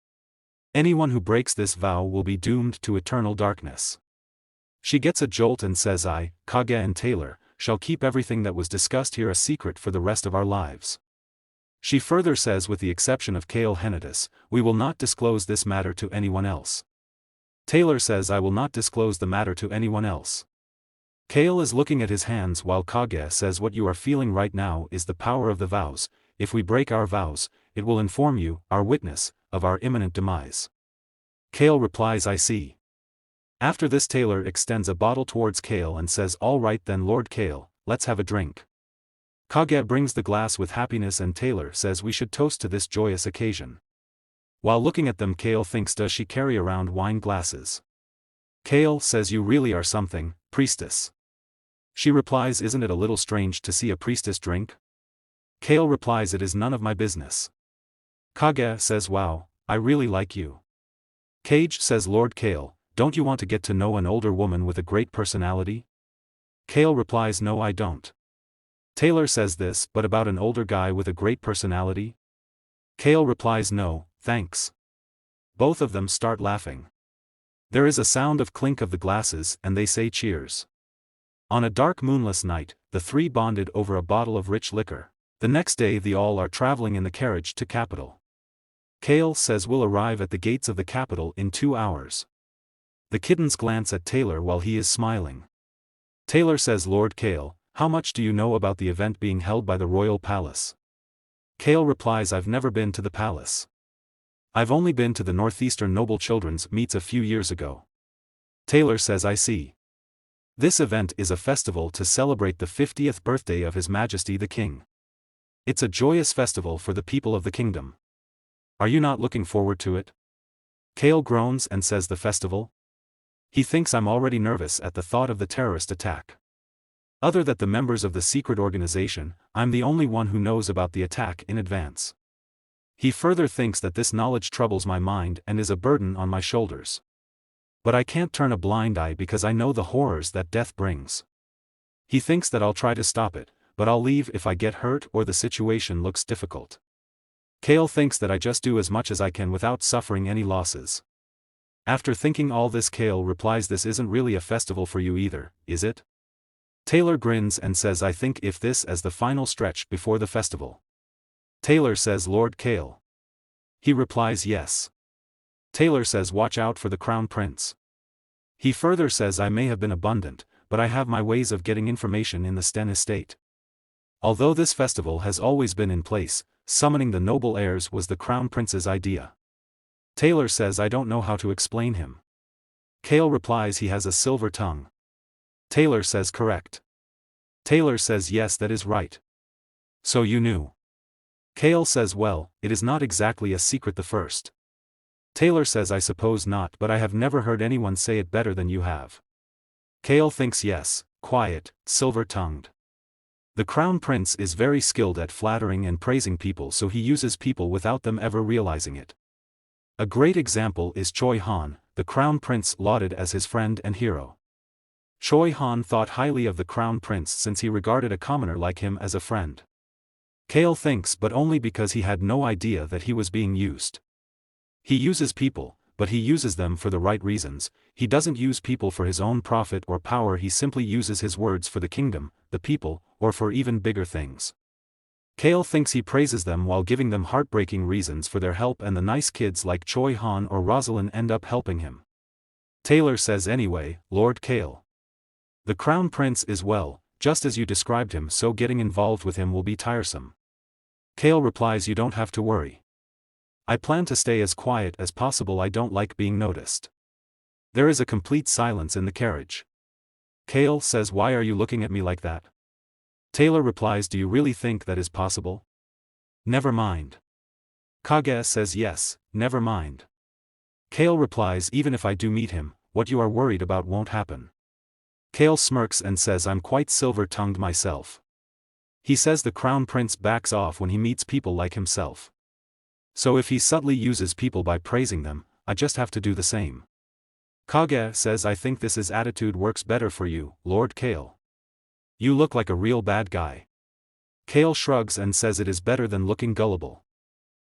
Anyone who breaks this vow will be doomed to eternal darkness. She gets a jolt and says I, Kage and Taylor, shall keep everything that was discussed here a secret for the rest of our lives. She further says with the exception of Kale Henitus, we will not disclose this matter to anyone else. Taylor says I will not disclose the matter to anyone else. Kale is looking at his hands while Kage says what you are feeling right now is the power of the vows, if we break our vows, it will inform you, our witness, of our imminent demise. Kale replies I see. After this Taylor extends a bottle towards Kale and says all right then Lord Kale, let's have a drink. Kage brings the glass with happiness and Taylor says we should toast to this joyous occasion. While looking at them Kale thinks does she carry around wine glasses? Kale says you really are something, priestess. She replies isn't it a little strange to see a priestess drink? Kale replies it is none of my business. Kage says wow, I really like you. Cage says Lord Kale, don't you want to get to know an older woman with a great personality? Kale replies no I don't. Taylor says this but about an older guy with a great personality? Kale replies no, thanks. Both of them start laughing. There is a sound of clink of the glasses and they say cheers. On a dark moonless night, the three bonded over a bottle of rich liquor. The next day they all are traveling in the carriage to capital. Kale says we'll arrive at the gates of the capital in 2 hours. The kittens glance at Taylor while he is smiling. Taylor says Lord Kale, how much do you know about the event being held by the royal palace? Kale replies I've never been to the palace. I've only been to the Northeastern Noble Children's meets a few years ago. Taylor says I see. This event is a festival to celebrate the 50th birthday of His Majesty the King. It's a joyous festival for the people of the kingdom. Are you not looking forward to it? Kale groans and says the festival? He thinks I'm already nervous at the thought of the terrorist attack. Other than the members of the secret organization, I'm the only one who knows about the attack in advance. He further thinks that this knowledge troubles my mind and is a burden on my shoulders. But I can't turn a blind eye because I know the horrors that death brings. He thinks that I'll try to stop it, but I'll leave if I get hurt or the situation looks difficult. Kale thinks that I just do as much as I can without suffering any losses. After thinking all this Kale replies this isn't really a festival for you either, is it? Taylor grins and says I think if this as the final stretch before the festival. Taylor says Lord Kale. He replies yes. Taylor says watch out for the crown prince. He further says I may have been abundant, but I have my ways of getting information in the Sten estate. Although this festival has always been in place, summoning the noble heirs was the crown prince's idea. Taylor says I don't know how to explain him. Kale replies he has a silver tongue. Taylor says correct. Taylor says yes that is right. So you knew. Kale says well, it is not exactly a secret the first. Taylor says I suppose not but I have never heard anyone say it better than you have. Kale thinks yes, quiet, silver-tongued. The crown prince is very skilled at flattering and praising people so he uses people without them ever realizing it. A great example is Choi Han, the crown prince lauded as his friend and hero. Choi Han thought highly of the crown prince since he regarded a commoner like him as a friend. Kale thinks but only because he had no idea that he was being used. He uses people, but he uses them for the right reasons. He doesn't use people for his own profit or power he simply uses his words for the kingdom, the people, or for even bigger things. Kale thinks he praises them while giving them heartbreaking reasons for their help, and the nice kids like Choi Han or Rosalind end up helping him. Taylor says anyway, Lord Kale. The Crown Prince is well, just as you described him, so getting involved with him will be tiresome. Kale replies, you don't have to worry. I plan to stay as quiet as possible, I don't like being noticed. There is a complete silence in the carriage. Kale says, why are you looking at me like that? Taylor replies, do you really think that is possible? Never mind. Kage says, yes, never mind. Kale replies, even if I do meet him, what you are worried about won't happen. Kale smirks and says, I'm quite silver-tongued myself. He says the Crown Prince backs off when he meets people like himself. So if he subtly uses people by praising them, I just have to do the same. Kage says, I think this attitude works better for you, Lord Kale. You look like a real bad guy. Kale shrugs and says it is better than looking gullible.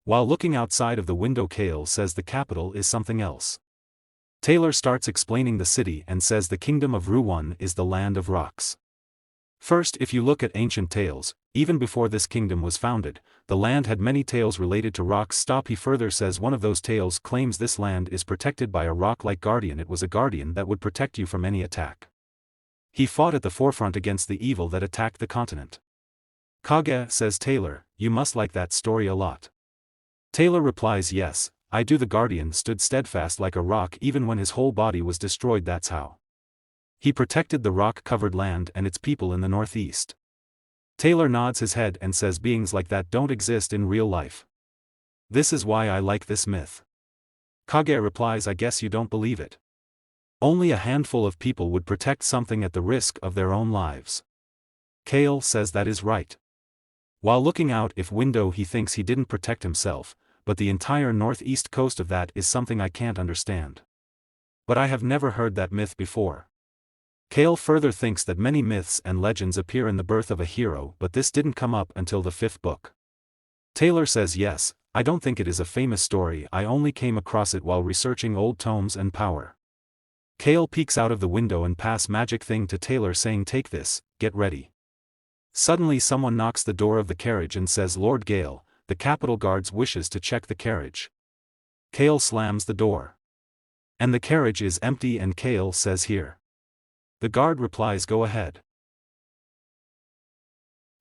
While looking outside of the window, Kale says the capital is something else. Taylor starts explaining the city and says the kingdom of Ruwon is the land of rocks. First, if you look at ancient tales, even before this kingdom was founded, the land had many tales related to rocks. He further says one of those tales claims this land is protected by a rock-like guardian. It was a guardian that would protect you from any attack. He fought at the forefront against the evil that attacked the continent. Kage says, Taylor, you must like that story a lot. Taylor replies, yes, I do. The guardian stood steadfast like a rock even when his whole body was destroyed. That's how he protected the rock-covered land and its people in the northeast. Taylor nods his head and says beings like that don't exist in real life. This is why I like this myth. Kage replies, I guess you don't believe it. Only a handful of people would protect something at the risk of their own lives. Kale says that is right. While looking out of window, he thinks he didn't protect himself, but the entire northeast coast of that is something I can't understand. But I have never heard that myth before. Kale further thinks that many myths and legends appear in the birth of a hero, but this didn't come up until the 5th book. Taylor says, yes, I don't think it is a famous story, I only came across it while researching old tomes and power. Kale peeks out of the window and pass magic thing to Taylor saying, take this, get ready. Suddenly someone knocks the door of the carriage and says, Lord Gale, the Capitol Guards wishes to check the carriage. Kale slams the door. And the carriage is empty, and Kale says, here. The guard replies, go ahead.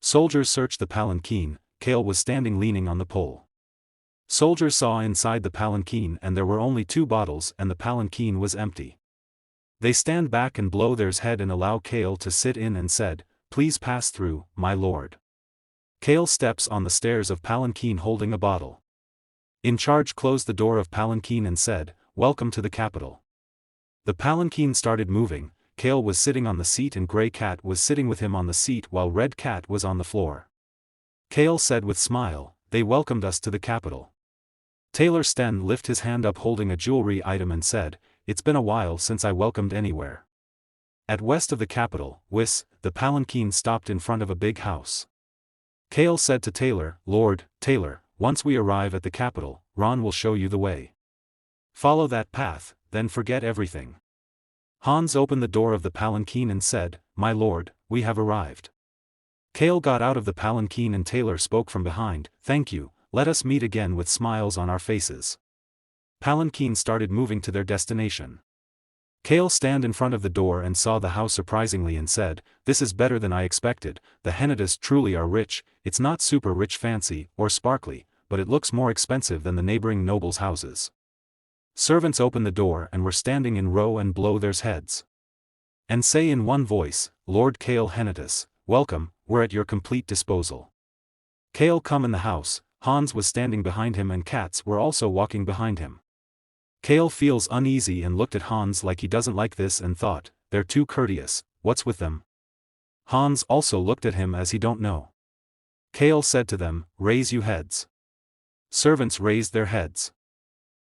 Soldiers search the palanquin. Kale was standing leaning on the pole. Soldiers saw inside the palanquin and there were only 2 bottles and the palanquin was empty. They stand back and blow theirs head and allow Kale to sit in and said, please pass through, my lord. Kale steps on the stairs of palanquin holding a bottle. In charge closed the door of palanquin and said, welcome to the capital. The palanquin started moving. Kale was sitting on the seat and Grey Cat was sitting with him on the seat while Red Cat was on the floor. Kale said with smile, they welcomed us to the capital. Taylor Sten lifted his hand up holding a jewelry item and said, it's been a while since I welcomed anywhere. At west of the capital, the palanquin stopped in front of a big house. Kale said to Taylor, Lord Taylor, once we arrive at the capital, Ron will show you the way. Follow that path, then forget everything. Hans opened the door of the palanquin and said, my lord, we have arrived. Kale got out of the palanquin and Taylor spoke from behind, thank you, let us meet again with smiles on our faces. Palanquin started moving to their destination. Kale stand in front of the door and saw the house surprisingly and said, this is better than I expected, the Hennedas truly are rich, it's not super rich fancy or sparkly, but it looks more expensive than the neighboring nobles' houses. Servants opened the door and were standing in row and blow their heads. And say in one voice, Lord Kale Hennedas, welcome, we're at your complete disposal. Kale come in the house, Hans was standing behind him and cats were also walking behind him. Kale feels uneasy and looked at Hans like he doesn't like this and thought, they're too courteous, what's with them? Hans also looked at him as he don't know. Kale said to them, raise you heads. Servants raised their heads.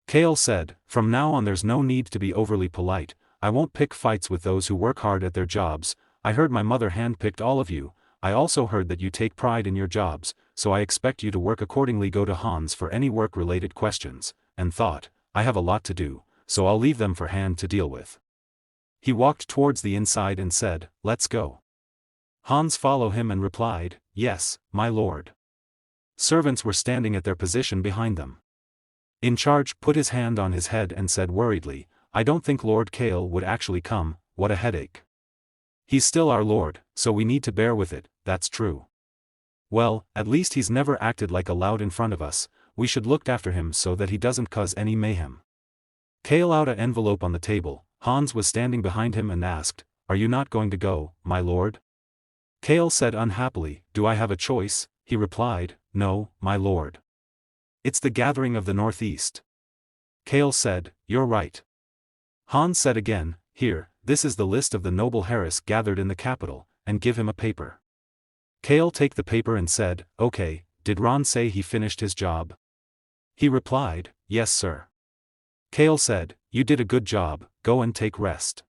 Kale said, from now on there's no need to be overly polite, I won't pick fights with those who work hard at their jobs, I heard my mother handpicked all of you, I also heard that you take pride in your jobs, so I expect you to work accordingly. Go to Hans for any work-related questions, and thought, I have a lot to do, so I'll leave them for Han to deal with. He walked towards the inside and said, let's go. Hans followed him and replied, yes, my lord. Servants were standing at their position behind them. In charge put his hand on his head and said worriedly, I don't think Lord Kale would actually come, what a headache. He's still our lord, so we need to bear with it, that's true. Well, at least he's never acted like a loud in front of us, we should look after him so that he doesn't cause any mayhem. Kale out an envelope on the table. Hans was standing behind him and asked, Are you not going to go, my lord? Kale said unhappily, Do I have a choice? He replied, No, my lord. It's the gathering of the Northeast. Kale said, You're right. Hans said again, Here, this is the list of the noble Harris gathered in the capital, and give him a paper. Kale take the paper and said, Okay, did Ron say he finished his job? He replied, Yes sir. Kale said, You did a good job, go and take rest.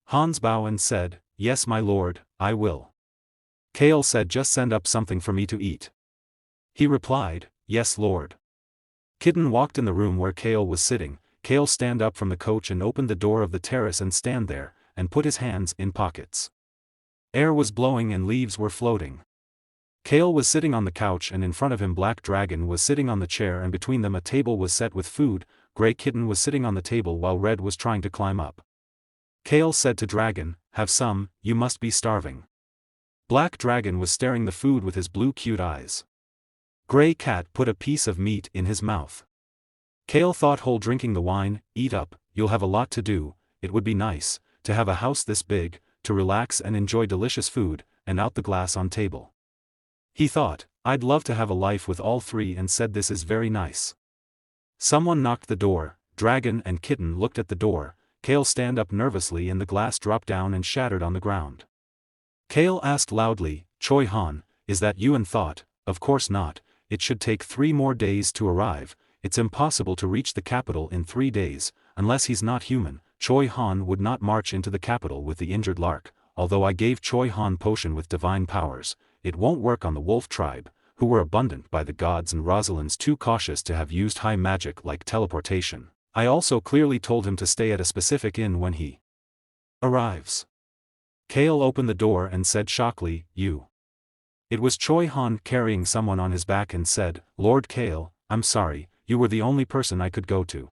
Hans bowed and said, Yes my lord, I will. Kale said just send up something for me to eat. He replied, Yes lord. Kitten walked in the room where Kale was sitting. Kale stand up from the coach and opened the door of the terrace and stand there, and put his hands in pockets. Air was blowing and leaves were floating. Kale was sitting on the couch and in front of him Black Dragon was sitting on the chair and between them a table was set with food. Grey Kitten was sitting on the table while Red was trying to climb up. Kale said to Dragon, Have some, you must be starving. Black Dragon was staring the food with his blue cute eyes. Grey Cat put a piece of meat in his mouth. Kale thought whole drinking the wine, eat up, you'll have a lot to do, it would be nice, to have a house this big, to relax and enjoy delicious food, and out the glass on table. He thought, I'd love to have a life with all three and said this is very nice. Someone knocked the door, Dragon and Kitten looked at the door, Kale stand up nervously and the glass dropped down and shattered on the ground. Kale asked loudly, Choi Han, is that you? And thought, of course not, it should take 3 more days to arrive, it's impossible to reach the capital in 3 days, unless he's not human. Choi Han would not march into the capital with the injured Lark, although I gave Choi Han potion with divine powers, it won't work on the wolf tribe, who were abundant by the gods and Rosalind's too cautious to have used high magic like teleportation. I also clearly told him to stay at a specific inn when he arrives. Kale opened the door and said shockingly, You. It was Choi Han carrying someone on his back and said, Lord Kale, I'm sorry, you were the only person I could go to.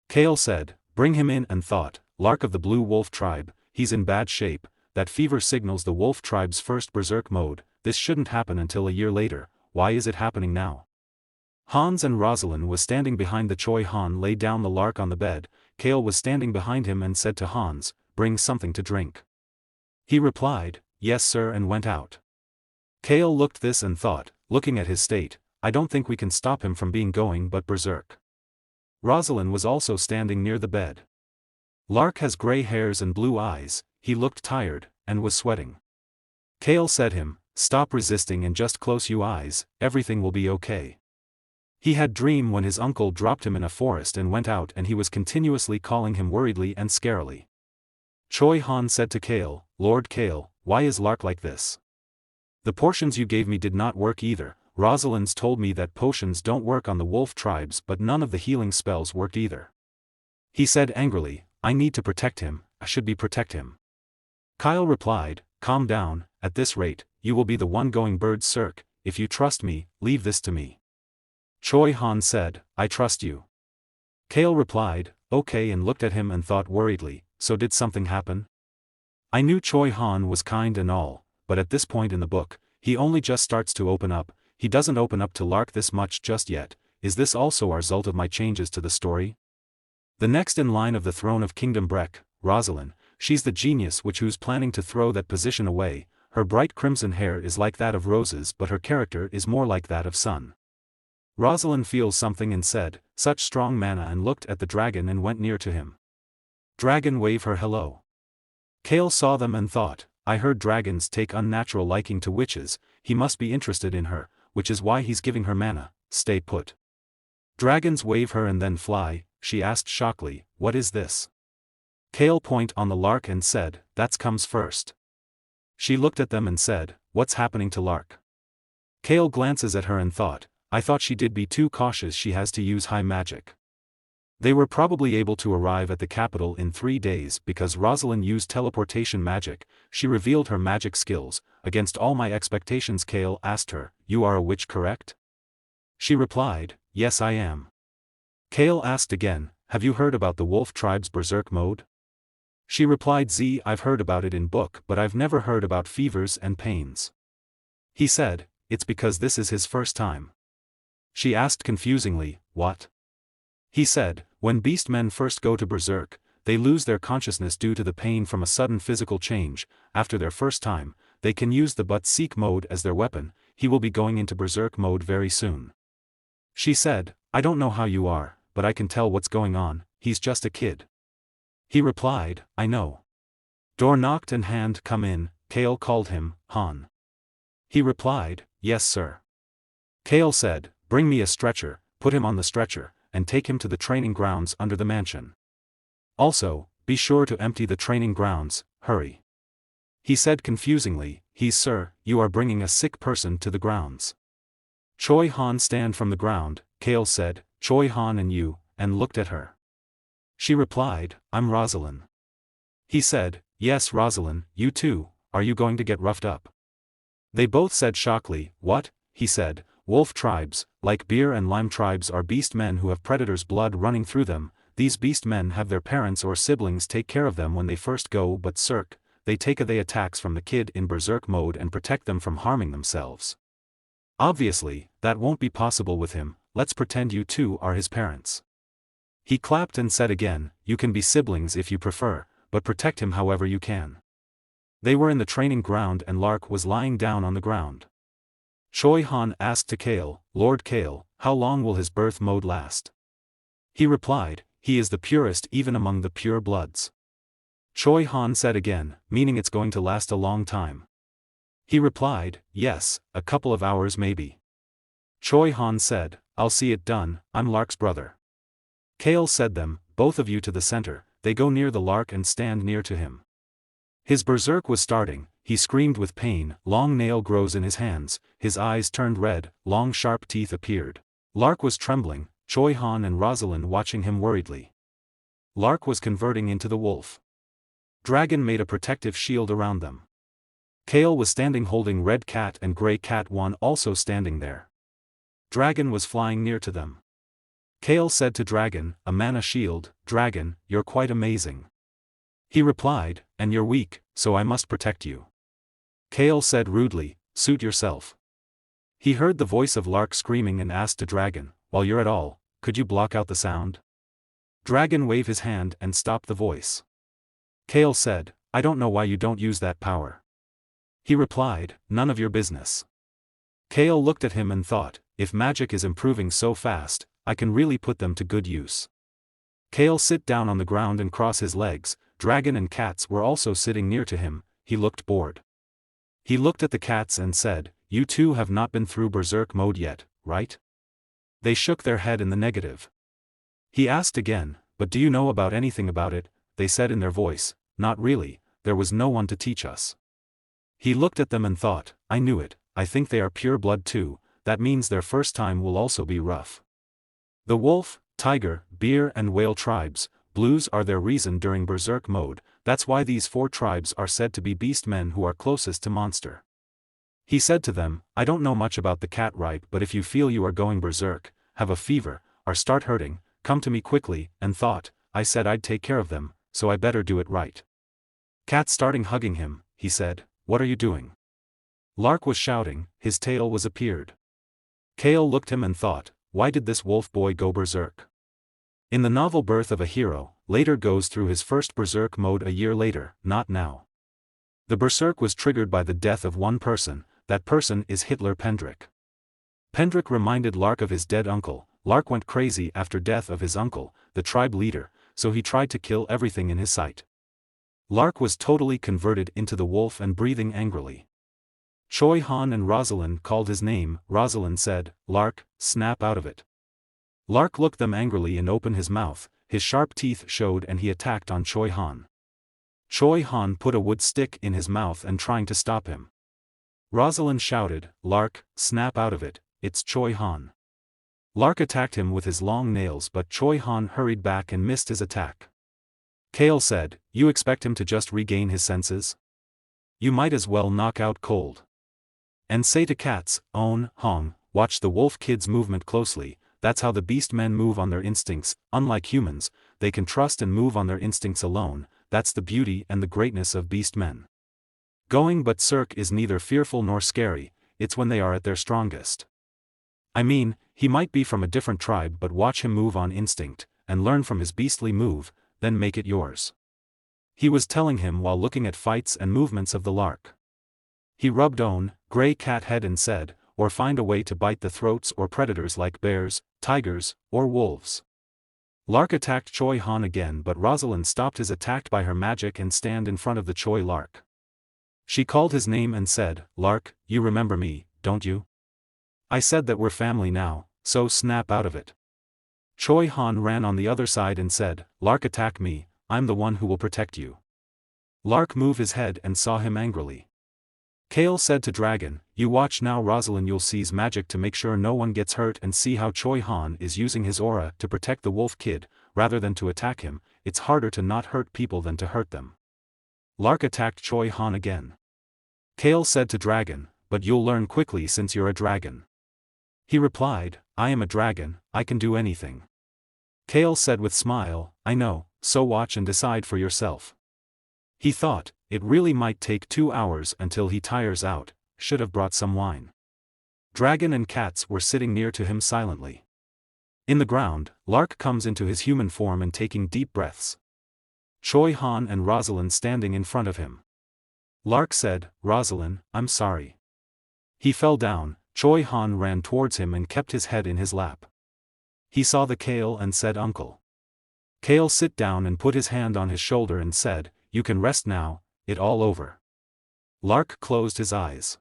Kale said, Bring him in, and thought, Lark of the Blue Wolf tribe, he's in bad shape, that fever signals the wolf tribe's first berserk mode, this shouldn't happen until a year later, why is it happening now? Hans and Rosalind was standing behind the Choi Han laid down the Lark on the bed. Kale was standing behind him and said to Hans, Bring something to drink. He replied, Yes sir, and went out. Kale looked this and thought, looking at his state, I don't think we can stop him from being going but berserk. Rosalind was also standing near the bed. Lark has grey hairs and blue eyes, he looked tired, and was sweating. Kale said him, Stop resisting and just close your eyes, everything will be okay. He had dream when his uncle dropped him in a forest and went out and he was continuously calling him worriedly and scarily. Choi Han said to Kale, Lord Kale, why is Lark like this? The potions you gave me did not work either. Rosalind's told me that potions don't work on the wolf tribes but none of the healing spells worked either. He said angrily, I need to protect him, I should be protect him. Kyle replied, Calm down, at this rate, you will be the one going berserk, if you trust me, leave this to me. Choi Han said, I trust you. Kale replied, Okay, and looked at him and thought worriedly, so did something happen? I knew Choi Han was kind and all, but at this point in the book, he only just starts to open up, he doesn't open up to Lark this much just yet. Is this also a result of my changes to the story? The next in line of the throne of Kingdom Breck, Rosalind, she's the genius who's planning to throw that position away. Her bright crimson hair is like that of roses but her character is more like that of sun. Rosalind feels something and said, Such strong mana, and looked at the dragon and went near to him. Dragon waved her hello. Kale saw them and thought, I heard dragons take unnatural liking to witches, he must be interested in her, which is why he's giving her mana, stay put. Dragons wave her and then fly, she asked shockingly, What is this? Kale point on the Lark and said, That comes first. She looked at them and said, What's happening to Lark? Kale glances at her and thought, I thought she did be too cautious, she has to use high magic. They were probably able to arrive at the capital in 3 days because Rosalind used teleportation magic, she revealed her magic skills, against all my expectations. Kale asked her, You are a witch, correct? She replied, yes I am. Kale asked again, have you heard about the wolf tribe's berserk mode? She replied, I've heard about it in book but I've never heard about fevers and pains. He said, it's because this is his first time. She asked confusingly, what? He said, when beast men first go to berserk, they lose their consciousness due to the pain from a sudden physical change. After their first time, they can use the but-seek mode as their weapon. He will be going into berserk mode very soon. She said, I don't know how you are, but I can tell what's going on, he's just a kid. He replied, I know. Door knocked and hand come in. Kale called him, Han. He replied, yes sir. Kale said, bring me a stretcher, put him on the stretcher, and take him to the training grounds under the mansion. Also, be sure to empty the training grounds, hurry. He said confusingly, sir, you are bringing a sick person to the grounds. Choi Han stand from the ground, Kale said, Choi Han and you, and looked at her. She replied, I'm Rosalind. He said, yes Rosalind, you too, are you going to get roughed up? They both said shockingly, what? He said, wolf tribes, like bear and lime tribes are beast men who have predators' blood running through them. These beast men have their parents or siblings take care of them when they first go berserk. They take away attacks from the kid in berserk mode and protect them from harming themselves. Obviously, that won't be possible with him, let's pretend you two are his parents. He clapped and said again, you can be siblings if you prefer, but protect him however you can. They were in the training ground and Lark was lying down on the ground. Choi Han asked to Kale, Lord Kale, how long will his birth mode last? He replied, he is the purest even among the pure bloods. Choi Han said again, meaning it's going to last a long time. He replied, yes, a couple of hours maybe. Choi Han said, I'll see it done, I'm Lark's brother. Kale said them, both of you to the center. They go near the Lark and stand near to him. His berserk was starting, he screamed with pain, long nail grows in his hands, his eyes turned red, long sharp teeth appeared. Lark was trembling, Choi Han and Rosalind watching him worriedly. Lark was converting into the wolf. Dragon made a protective shield around them. Kale was standing holding Red Cat and Grey Cat, one also standing there. Dragon was flying near to them. Kale said to Dragon, a mana shield, Dragon, you're quite amazing. He replied, and you're weak, so I must protect you. Kale said rudely, suit yourself. He heard the voice of Lark screaming and asked to Dragon, while you're at all, could you block out the sound? Dragon waved his hand and stopped the voice. Kale said, I don't know why you don't use that power. He replied, none of your business. Kale looked at him and thought, if magic is improving so fast, I can really put them to good use. Kale sit down on the ground and cross his legs. Dragon and cats were also sitting near to him. He looked bored. He looked at the cats and said, you two have not been through berserk mode yet, right? They shook their head in the negative. He asked again, but do you know about anything about it? They said in their voice, not really, there was no one to teach us. He looked at them and thought, I knew it, I think they are pure blood too, that means their first time will also be rough. The wolf, tiger, bear and whale tribes, blues are their reason during berserk mode, that's why these four tribes are said to be beast men who are closest to monster. He said to them, I don't know much about the cat right, but if you feel you are going berserk, have a fever, or start hurting, come to me quickly, and thought, I said I'd take care of them, so I better do it right. Cat starting hugging him, he said, what are you doing? Lark was shouting, his tail was appeared. Kale looked him and thought, why did this wolf boy go berserk? In the novel Birth of a Hero, later goes through his first berserk mode a year later, not now. The berserk was triggered by the death of one person, that person is Hitler Pendrick. Pendrick reminded Lark of his dead uncle. Lark went crazy after death of his uncle, the tribe leader, so he tried to kill everything in his sight. Lark was totally converted into the wolf and breathing angrily. Choi Han and Rosalind called his name. Rosalind said, Lark, snap out of it. Lark looked them angrily and opened his mouth, his sharp teeth showed and he attacked on Choi Han. Choi Han put a wood stick in his mouth and trying to stop him. Rosalind shouted, Lark, snap out of it, it's Choi Han. Lark attacked him with his long nails but Choi Han hurried back and missed his attack. Kale said, you expect him to just regain his senses? You might as well knock out cold. And say to cats, On, Hong, watch the wolf kid's movement closely, that's how the beast men move on their instincts, unlike humans, they can trust and move on their instincts alone, that's the beauty and the greatness of beast men. Going berserk is neither fearful nor scary, it's when they are at their strongest. I mean, he might be from a different tribe but watch him move on instinct, and learn from his beastly move, then make it yours. He was telling him while looking at fights and movements of the lark. He rubbed on gray cat head and said, or find a way to bite the throats or predators like bears, tigers, or wolves. Lark attacked Choi Han again but Rosalind stopped his attack by her magic and stand in front of the Choi lark. She called his name and said, Lark, you remember me, don't you? I said that we're family now, so snap out of it. Choi Han ran on the other side and said, Lark attack me, I'm the one who will protect you. Lark moved his head and saw him angrily. Kale said to Dragon, you watch now Rosalind, you'll seize magic to make sure no one gets hurt and see how Choi Han is using his aura to protect the wolf kid, rather than to attack him, it's harder to not hurt people than to hurt them. Lark attacked Choi Han again. Kale said to Dragon, but you'll learn quickly since you're a dragon. He replied, I am a dragon, I can do anything. Kale said with smile, I know, so watch and decide for yourself. He thought, it really might take 2 hours until he tires out, should have brought some wine. Dragon and cats were sitting near to him silently. In the ground, Lark comes into his human form and taking deep breaths. Choi Han and Rosalind standing in front of him. Lark said, Rosalind, I'm sorry. He fell down, Choi Han ran towards him and kept his head in his lap. He saw the Kale and said Uncle. Kale sit down and put his hand on his shoulder and said, you can rest now, it all over. Lark closed his eyes.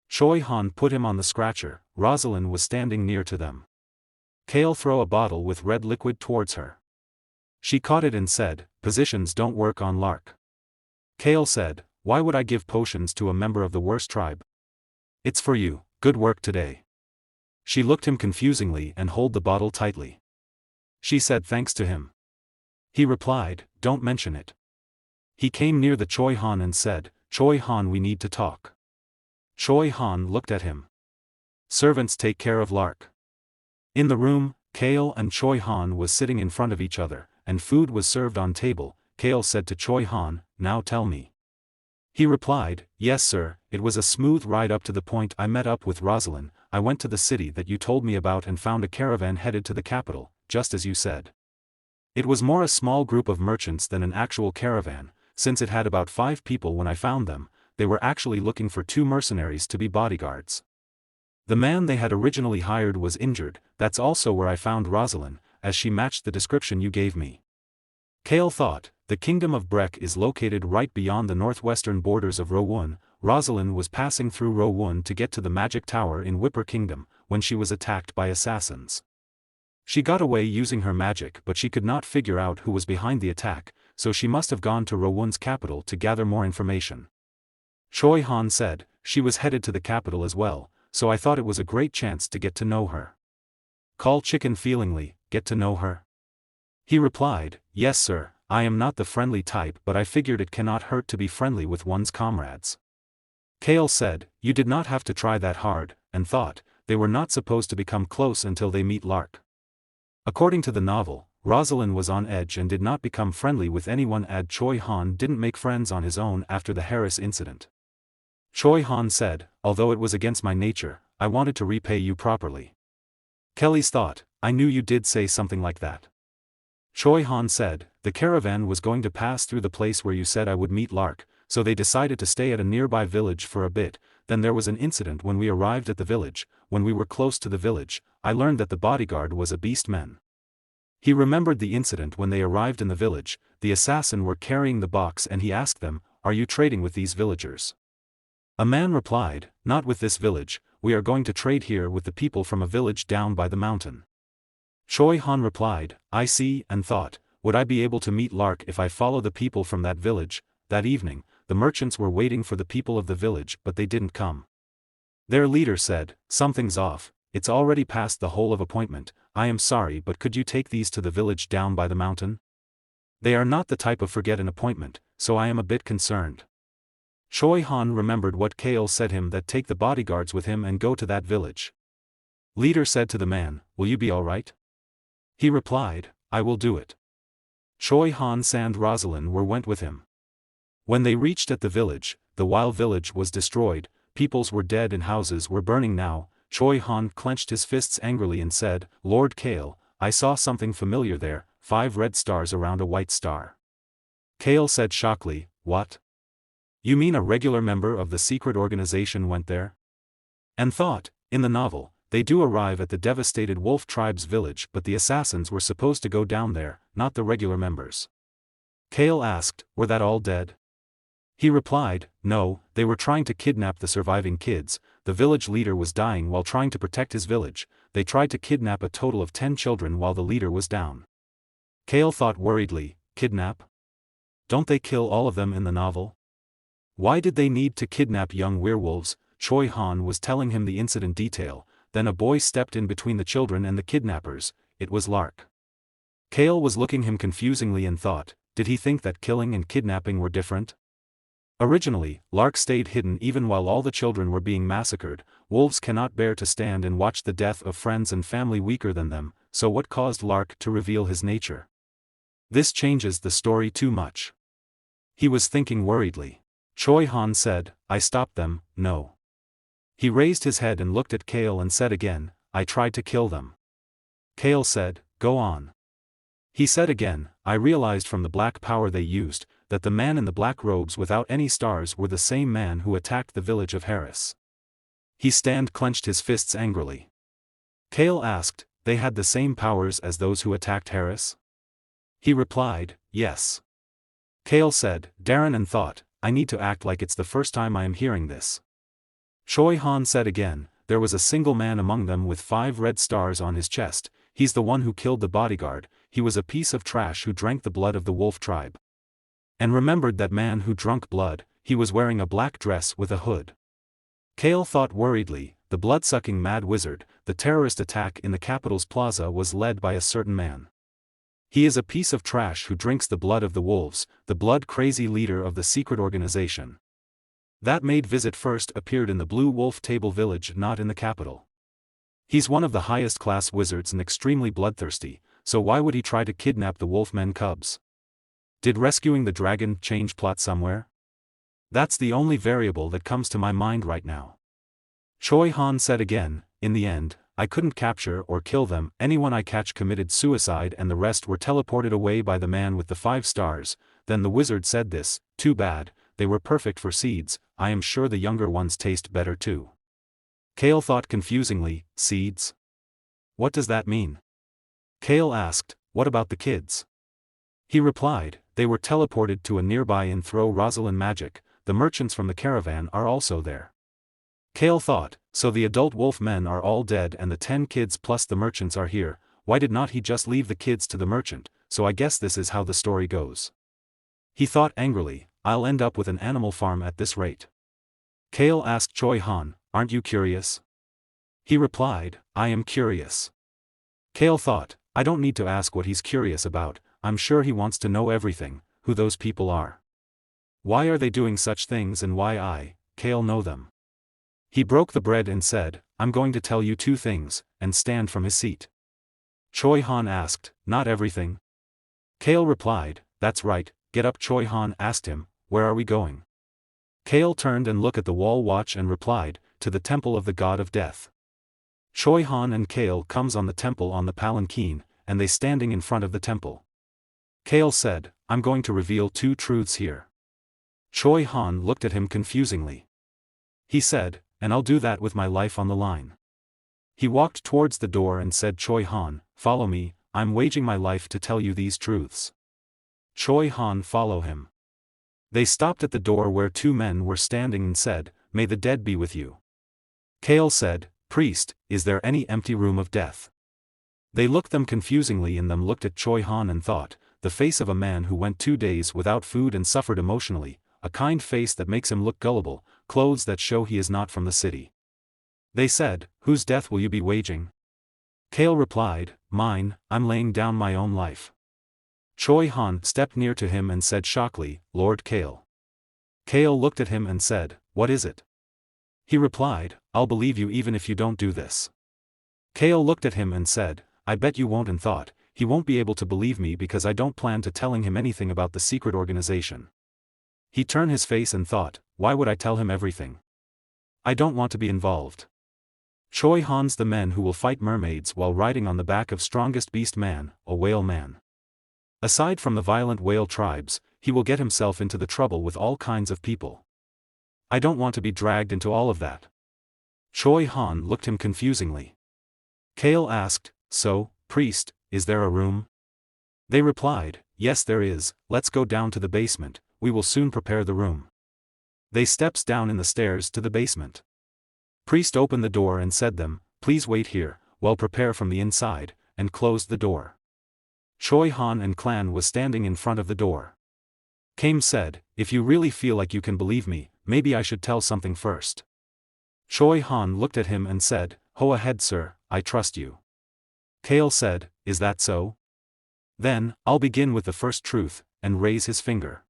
Choi Han put him on the scratcher, Rosalind was standing near to them. Kale throw a bottle with red liquid towards her. She caught it and said, positions don't work on Lark. Kale said, why would I give potions to a member of the worst tribe? It's for you, good work today. She looked him confusingly and held the bottle tightly. She said thanks to him. He replied, don't mention it. He came near the Choi Han and said, Choi Han, we need to talk. Choi Han looked at him. Servants take care of Lark. In the room, Kale and Choi Han was sitting in front of each other, and food was served on table. Kale said to Choi Han, now tell me. He replied, yes sir, it was a smooth ride up to the point I met up with Rosalind. I went to the city that you told me about and found a caravan headed to the capital, just as you said. It was more a small group of merchants than an actual caravan, since it had about 5 people when I found them. They were actually looking for 2 mercenaries to be bodyguards. The man they had originally hired was injured, that's also where I found Rosalind, as she matched the description you gave me. Kale thought, the kingdom of Brek is located right beyond the northwestern borders of Rowoon. Rosalind was passing through Rowoon to get to the magic tower in Whipper Kingdom, when she was attacked by assassins. She got away using her magic but she could not figure out who was behind the attack, so she must have gone to Rowoon's capital to gather more information. Choi Han said, she was headed to the capital as well, so I thought it was a great chance to get to know her. Call Chicken feelingly, get to know her? He replied, yes sir, I am not the friendly type but I figured it cannot hurt to be friendly with one's comrades. Kale said, you did not have to try that hard, and thought, they were not supposed to become close until they meet Lark. According to the novel, Rosalind was on edge and did not become friendly with anyone. Choi Han didn't make friends on his own after the Harris incident. Choi Han said, although it was against my nature, I wanted to repay you properly. Kelly's thought, I knew you did say something like that. Choi Han said, the caravan was going to pass through the place where you said I would meet Lark, so they decided to stay at a nearby village for a bit. Then there was an incident when we arrived at the village. When we were close to the village, I learned that the bodyguard was a beast man. He remembered the incident when they arrived in the village. The assassin were carrying the box and he asked them, are you trading with these villagers? A man replied, not with this village, we are going to trade here with the people from a village down by the mountain. Choi Han replied, I see, and thought, would I be able to meet Lark if I follow the people from that village? That evening, the merchants were waiting for the people of the village but they didn't come. Their leader said, something's off, it's already past the whole of appointment, I am sorry but could you take these to the village down by the mountain? They are not the type of forget an appointment, so I am a bit concerned. Choi Han remembered what Kale said him that take the bodyguards with him and go to that village. Leader said to the man, will you be alright? He replied, I will do it. Choi Han and Rosalind went with him. When they reached at the village, the wild village was destroyed, peoples were dead and houses were burning now. Choi Han clenched his fists angrily and said, Lord Kale, I saw something familiar there, 5 red stars around a white star. Kale said shockingly, what? You mean a regular member of the secret organization went there? And thought, in the novel, they do arrive at the devastated wolf tribe's village, but the assassins were supposed to go down there, not the regular members. Kale asked, were that all dead? He replied, no, they were trying to kidnap the surviving kids. The village leader was dying while trying to protect his village. They tried to kidnap a total of 10 children while the leader was down. Kale thought worriedly, kidnap? Don't they kill all of them in the novel? Why did they need to kidnap young werewolves? Choi Han was telling him the incident detail, then a boy stepped in between the children and the kidnappers. It was Lark. Kale was looking him confusingly and thought, did he think that killing and kidnapping were different? Originally, Lark stayed hidden even while all the children were being massacred. Wolves cannot bear to stand and watch the death of friends and family weaker than them, so what caused Lark to reveal his nature? This changes the story too much. He was thinking worriedly. Choi Han said, I stopped them, no. He raised his head and looked at Kale and said again, I tried to kill them. Kale said, go on. He said again, I realized from the black power they used, that the man in the black robes without any stars were the same man who attacked the village of Harris. He clenched his fists angrily. Kale asked, they had the same powers as those who attacked Harris? He replied, yes. Kale said, Darren, and thought, I need to act like it's the first time I am hearing this. Choi Han said again, there was a single man among them with 5 red stars on his chest. He's the one who killed the bodyguard. He was a piece of trash who drank the blood of the wolf tribe. And remembered that man who drank blood, he was wearing a black dress with a hood. Kale thought worriedly, the blood-sucking mad wizard. The terrorist attack in the capital's plaza was led by a certain man. He is a piece of trash who drinks the blood of the wolves, the blood-crazy leader of the secret organization. That maid visit first appeared in the Blue Wolf Table Village, not in the capital. He's one of the highest-class wizards and extremely bloodthirsty, so why would he try to kidnap the wolfmen cubs? Did rescuing the dragon change plot somewhere? That's the only variable that comes to my mind right now. Choi Han said again, in the end, I couldn't capture or kill them. Anyone I catch committed suicide and the rest were teleported away by the man with the 5 stars. Then the wizard said this, too bad, they were perfect for seeds. I am sure the younger ones taste better too. Kale thought confusingly, seeds? What does that mean? Kale asked, what about the kids? He replied, they were teleported to a nearby inn through Rosalind magic. The merchants from the caravan are also there. Kale thought, so the adult wolf men are all dead and the 10 kids plus the merchants are here. Why did not he just leave the kids to the merchant? So I guess this is how the story goes. He thought angrily, I'll end up with an animal farm at this rate. Kale asked Choi Han, aren't you curious? He replied, I am curious. Kale thought, I don't need to ask what he's curious about. I'm sure he wants to know everything, who those people are. Why are they doing such things and why I, Kale, know them? He broke the bread and said, I'm going to tell you 2 things, and stand from his seat. Choi Han asked, not everything? Kale replied, that's right, get up. Choi Han asked him, where are we going? Kale turned and looked at the wall watch and replied, to the temple of the god of death. Choi Han and Kale comes on the temple on the palanquin, and they standing in front of the temple. Kale said, I'm going to reveal 2 truths here. Choi Han looked at him confusingly. He said, and I'll do that with my life on the line. He walked towards the door and said, Choi Han, follow me, I'm waging my life to tell you these truths. Choi Han follow him. They stopped at the door where 2 men were standing and said, may the dead be with you. Kale said, priest, is there any empty room of death? They looked them confusingly in them looked at Choi Han and thought, the face of a man who went 2 days without food and suffered emotionally, a kind face that makes him look gullible, clothes that show he is not from the city. They said, whose death will you be waging? Kale replied, mine, I'm laying down my own life. Choi Han stepped near to him and said shockingly, Lord Kale. Kale looked at him and said, what is it? He replied, I'll believe you even if you don't do this. Kale looked at him and said, I bet you won't, and thought, he won't be able to believe me because I don't plan to telling him anything about the secret organization. He turned his face and thought, why would I tell him everything? I don't want to be involved. Choi Han's the men who will fight mermaids while riding on the back of strongest beast man, a whale man. Aside from the violent whale tribes, he will get himself into the trouble with all kinds of people. I don't want to be dragged into all of that. Choi Han looked him confusingly. Kale asked, so, priest, is there a room? They replied, yes there is, let's go down to the basement, we will soon prepare the room. They steps down in the stairs to the basement. Priest opened the door and said them, please wait here, while prepare from the inside, and closed the door. Choi Han and clan was standing in front of the door. Kame said, if you really feel like you can believe me, maybe I should tell something first. Choi Han looked at him and said, go ahead sir, I trust you. Kale said, is that so? Then, I'll begin with the first truth, and raise his finger.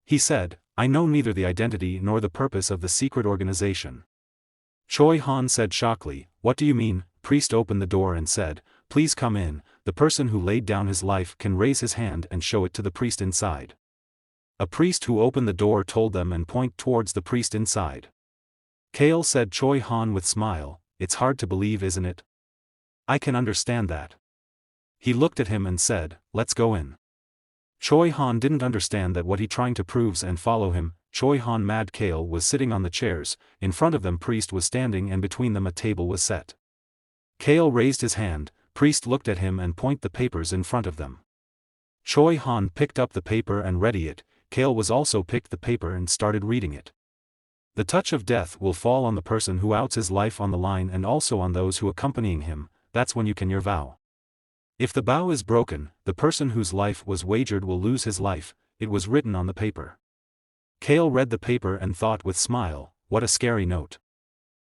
He said, I know neither the identity nor the purpose of the secret organization. Choi Han said shockingly, what do you mean? Priest opened the door and said, please come in, the person who laid down his life can raise his hand and show it to the priest inside. A priest who opened the door told them and point towards the priest inside. Kale said Choi Han with smile, it's hard to believe isn't it? I can understand that. He looked at him and said, let's go in. Choi Han didn't understand that what he trying to proves and follow him. Choi Han mad Kale was sitting on the chairs, in front of them priest was standing and between them a table was set. Kale raised his hand, priest looked at him and point the papers in front of them. Choi Han picked up the paper and read it, Kale was also picked the paper and started reading it. The touch of death will fall on the person who outs his life on the line and also on those who accompanying him, that's when you can your vow. If the vow is broken, the person whose life was wagered will lose his life, it was written on the paper. Kale read the paper and thought with smile, what a scary note.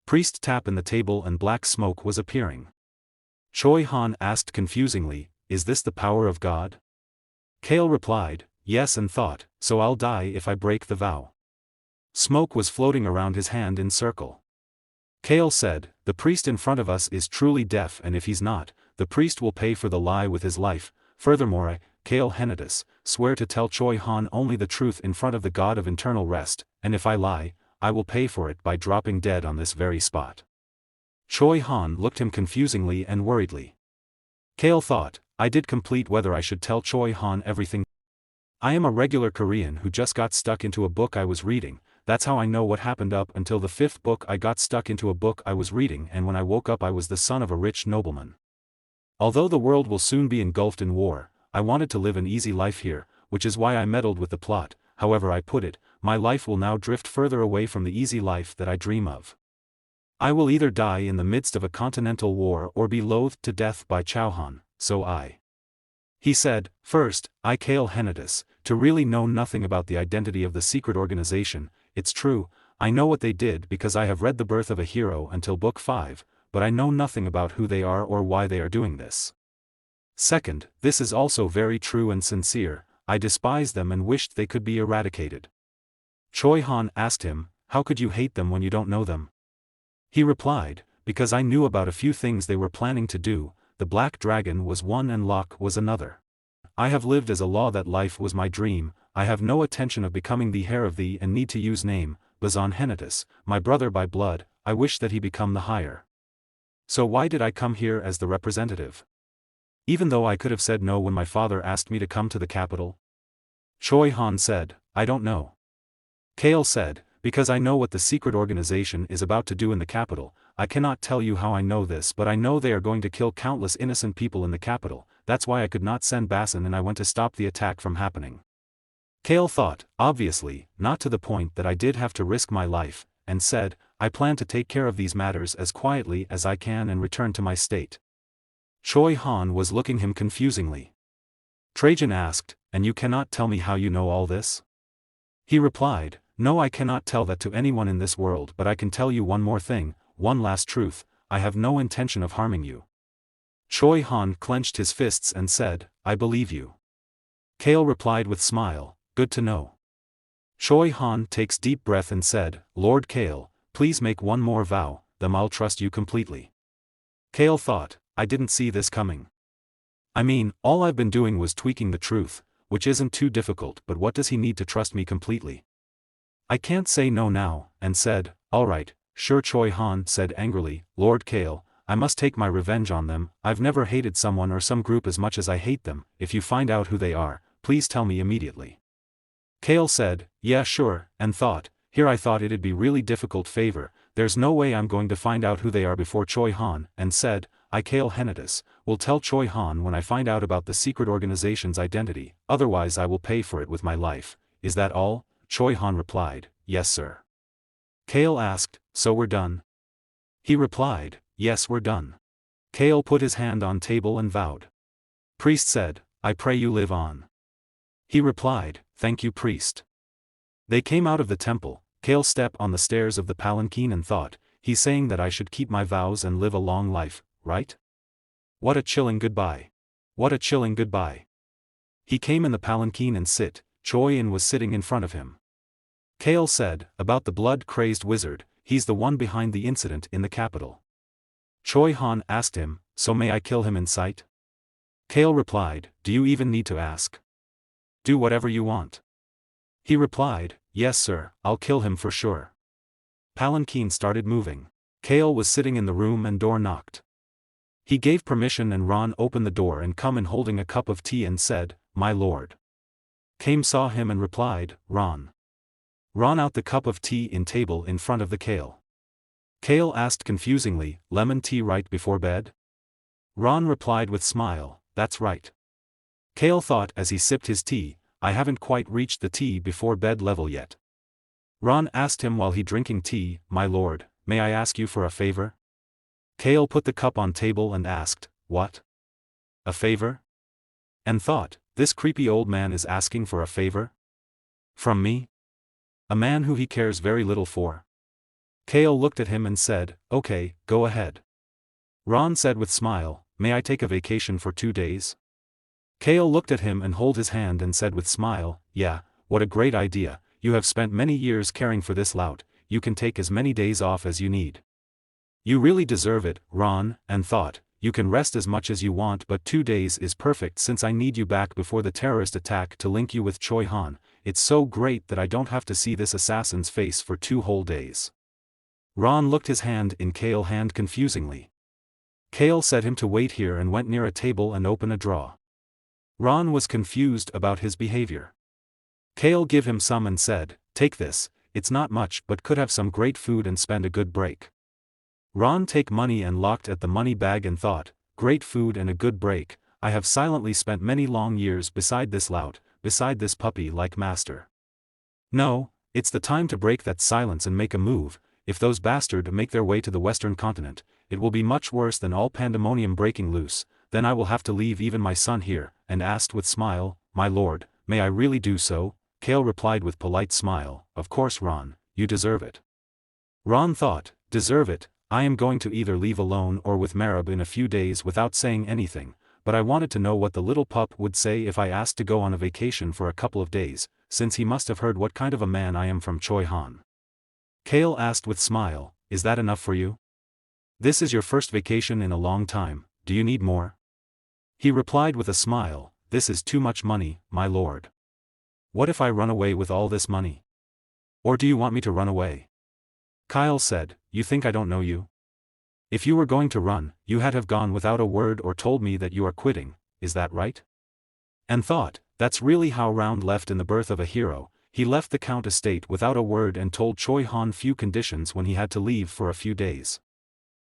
Priest tap in the table and black smoke was appearing. Choi Han asked confusingly, is this the power of God? Kale replied, yes, and thought, so I'll die if I break the vow. Smoke was floating around his hand in circle. Kale said, the priest in front of us is truly deaf, and if he's not, the priest will pay for the lie with his life. Furthermore I, Kale Henitus, swear to tell Choi Han only the truth in front of the God of eternal rest, and if I lie, I will pay for it by dropping dead on this very spot. Choi Han looked him confusingly and worriedly. Kale thought, I did complete whether I should tell Choi Han everything. I am a regular Korean who just got stuck into a book I was reading, that's how I know what happened up until the 5th book. I got stuck into a book I was reading, and when I woke up I was the son of a rich nobleman. Although the world will soon be engulfed in war, I wanted to live an easy life here, which is why I meddled with the plot. However I put it, my life will now drift further away from the easy life that I dream of. I will either die in the midst of a continental war or be loathed to death by Chauhan, so I. He said, first, I Kale Henitus, to really know nothing about the identity of the secret organization. It's true, I know what they did because I have read The Birth of a Hero until book 5, but I know nothing about who they are or why they are doing this. Second, this is also very true and sincere, I despise them and wished they could be eradicated. Choi Han asked him, how could you hate them when you don't know them? He replied, because I knew about a few things they were planning to do, the Black Dragon was one and Locke was another. I have lived as a law that life was my dream, I have no intention of becoming the heir of thee and need to use name, Bazan Henitus, my brother by blood, I wish that he become the higher. So why did I come here as the representative? Even though I could have said no when my father asked me to come to the capital? Choi Han said, I don't know. Kale said, because I know what the secret organization is about to do in the capital. I cannot tell you how I know this, but I know they are going to kill countless innocent people in the capital, that's why I could not send Basin and I went to stop the attack from happening. Kale thought, obviously, not to the point that I did have to risk my life, and said, I plan to take care of these matters as quietly as I can and return to my state. Choi Han was looking him confusingly. Trajan asked, and you cannot tell me how you know all this? He replied, no, I cannot tell that to anyone in this world, but I can tell you one more thing, one last truth, I have no intention of harming you. Choi Han clenched his fists and said, I believe you. Kale replied with smile, good to know. Choi Han takes deep breath and said, Lord Kale, please make one more vow, then I'll trust you completely. Kale thought, I didn't see this coming. I mean, all I've been doing was tweaking the truth, which isn't too difficult, but what does he need to trust me completely? I can't say no now, and said, alright, sure. Choi Han said angrily, Lord Kale, I must take my revenge on them. I've never hated someone or some group as much as I hate them. If you find out who they are, please tell me immediately. Kale said, yeah sure, and thought, here I thought it'd be really difficult favor, there's no way I'm going to find out who they are before Choi Han, and said, I Kale Henitus, will tell Choi Han when I find out about the secret organization's identity, otherwise I will pay for it with my life. Is that all? Choi Han replied, yes sir. Kale asked, so we're done? He replied, yes we're done. Kale put his hand on table and vowed. Priest said, I pray you live on. He replied, thank you priest. They came out of the temple. Kale stepped on the stairs of the palanquin and thought, he's saying that I should keep my vows and live a long life, right? What a chilling goodbye. What a chilling goodbye. He came in the palanquin and Choi In was sitting in front of him. Kale said, about the blood-crazed wizard, he's the one behind the incident in the capital. Choi Han asked him, so may I kill him in sight? Kale replied, do you even need to ask? Do whatever you want. He replied, yes sir, I'll kill him for sure. Palanquin started moving. Kale was sitting in the room and door knocked. He gave permission and Ron opened the door and come in holding a cup of tea and said, my lord. Kame saw him and replied, Ron. Ron out the cup of tea in table in front of the Kale. Kale asked confusingly, lemon tea right before bed? Ron replied with smile, that's right. Kale thought as he sipped his tea, I haven't quite reached the tea before bed level yet. Ron asked him while he drinking tea, my lord, may I ask you for a favor? Kale put the cup on table and asked, what? A favor? And thought, this creepy old man is asking for a favor? From me? A man who he cares very little for? Kale looked at him and said, okay, go ahead. Ron said with smile, may I take a vacation for 2 days? Kale looked at him and held his hand and said with smile, yeah, what a great idea, you have spent many years caring for this lout, you can take as many days off as you need. You really deserve it, Ron, and thought, you can rest as much as you want but 2 days is perfect since I need you back before the terrorist attack to link you with Choi Han, it's so great that I don't have to see this assassin's face for 2 whole days. Ron looked his hand in Kale hand confusingly. Kale said him to wait here and went near a table and open a drawer. Ron was confused about his behavior. Kale give him some and said, take this, it's not much but could have some great food and spend a good break. Ron take money and looked at the money bag and thought, great food and a good break, I have silently spent many long years beside this lout, beside this puppy-like master. No, it's the time to break that silence and make a move. If those bastards make their way to the western continent, it will be much worse than all pandemonium breaking loose, then I will have to leave even my son here, and asked with smile, my lord, may I really do so? Kale replied with polite smile, of course Ron, you deserve it. Ron thought, deserve it, I am going to either leave alone or with Marab in a few days without saying anything, but I wanted to know what the little pup would say if I asked to go on a vacation for a couple of days, since he must have heard what kind of a man I am from Choi Han. Kale asked with smile, is that enough for you? This is your first vacation in a long time, do you need more? He replied with a smile, this is too much money, my lord. What if I run away with all this money? Or do you want me to run away? Kyle said, you think I don't know you? If you were going to run, you had have gone without a word or told me that you are quitting, is that right? And thought, that's really how Round left in the birth of a hero, he left the Count estate without a word and told Choi Han few conditions when he had to leave for a few days.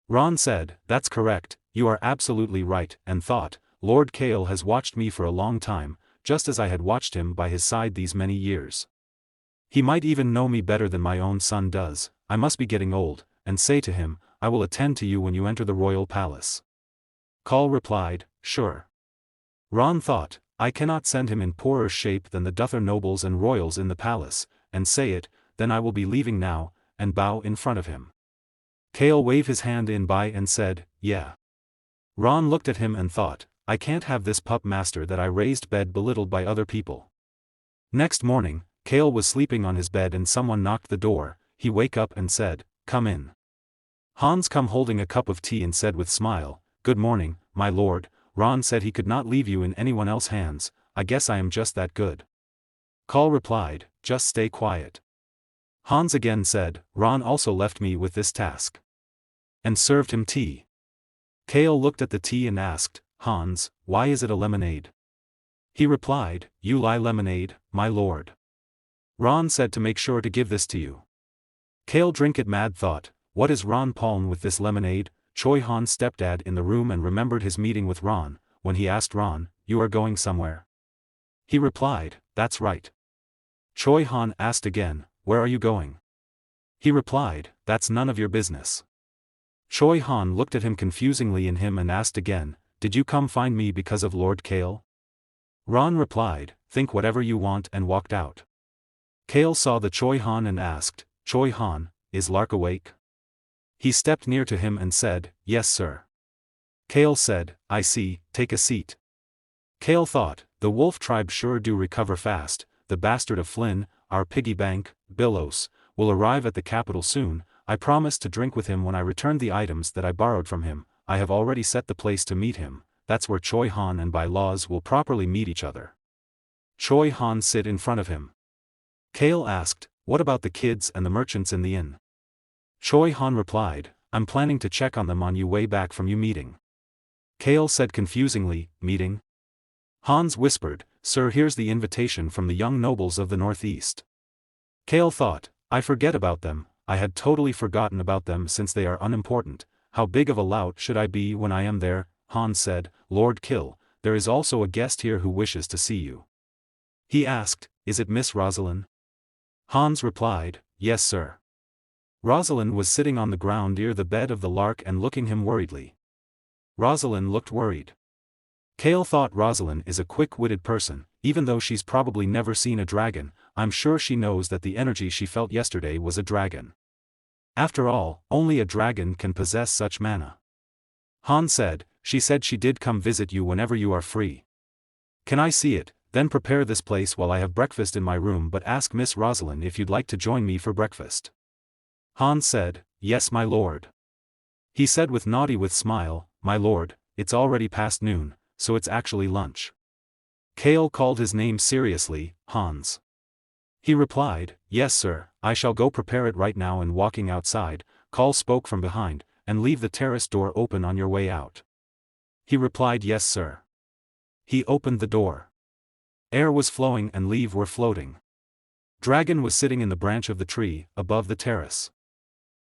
Ron said, that's correct, you are absolutely right, and thought, Lord Kale has watched me for a long time, just as I had watched him by his side these many years. He might even know me better than my own son does, I must be getting old, and say to him, I will attend to you when you enter the royal palace. Kal replied, sure. Ron thought, I cannot send him in poorer shape than the Dother nobles and royals in the palace, and say it, then I will be leaving now, and bow in front of him. Kale waved his hand in by and said, yeah. Ron looked at him and thought, I can't have this pup master that I raised bed belittled by other people. Next morning, Kale was sleeping on his bed and someone knocked the door, he wake up and said, come in. Hans come holding a cup of tea and said with smile, "Good morning, my lord. Ron said he could not leave you in anyone else's hands. I guess I am just that good." Call replied, "Just stay quiet." Hans again said, "Ron also left me with this task." And served him tea. Kale looked at the tea and asked, "Hans, why is it a lemonade?" He replied, "You lie lemonade, my lord. Ron said to make sure to give this to you." Kale drink it mad thought, what is Ron Palm with this lemonade? Choi Han's stepdad in the room and remembered his meeting with Ron, when he asked Ron, "You are going somewhere?" He replied, "That's right." Choi Han asked again, "Where are you going?" He replied, "That's none of your business." Choi Han looked at him confusingly in him and asked again, "Did you come find me because of Lord Kale?" Ron replied, "Think whatever you want," and walked out. Kale saw the Choi Han and asked, "Choi Han, is Lark awake?" He stepped near to him and said, "Yes sir." Kale said, "I see, take a seat." Kale thought, the wolf tribe sure do recover fast, the bastard of Flynn, our piggy bank, Billos, will arrive at the capital soon. I promised to drink with him when I returned the items that I borrowed from him. I have already set the place to meet him, that's where Choi Han and by laws will properly meet each other. Choi Han sit in front of him. Kale asked, "What about the kids and the merchants in the inn?" Choi Han replied, "I'm planning to check on them on your way back from your meeting." Kale said confusingly, "Meeting?" Hans whispered, "Sir, here's the invitation from the young nobles of the northeast." Kale thought, I forget about them, I had totally forgotten about them since they are unimportant. How big of a lout should I be when I am there? Hans said, "Lord Kill, there is also a guest here who wishes to see you." He asked, "Is it Miss Rosalind?" Hans replied, "Yes sir." Rosalind was sitting on the ground near the bed of the Lark and looking him worriedly. Rosalind looked worried. Kale thought Rosalind is a quick-witted person, even though she's probably never seen a dragon. I'm sure she knows that the energy she felt yesterday was a dragon. After all, only a dragon can possess such mana. Han said, "She said she did come visit you whenever you are free. Can I see it? Then prepare this place while I have breakfast in my room, but ask Miss Rosalind if you'd like to join me for breakfast." Han said, "Yes my lord." He said with smile, "My lord, it's already past noon, so it's actually lunch." Kale called his name seriously, "Hans." He replied, "Yes sir, I shall go prepare it right now." And walking outside, Call spoke from behind, "And leave the terrace door open on your way out." He replied, "Yes sir." He opened the door. Air was flowing and leaves were floating. Dragon was sitting in the branch of the tree, above the terrace.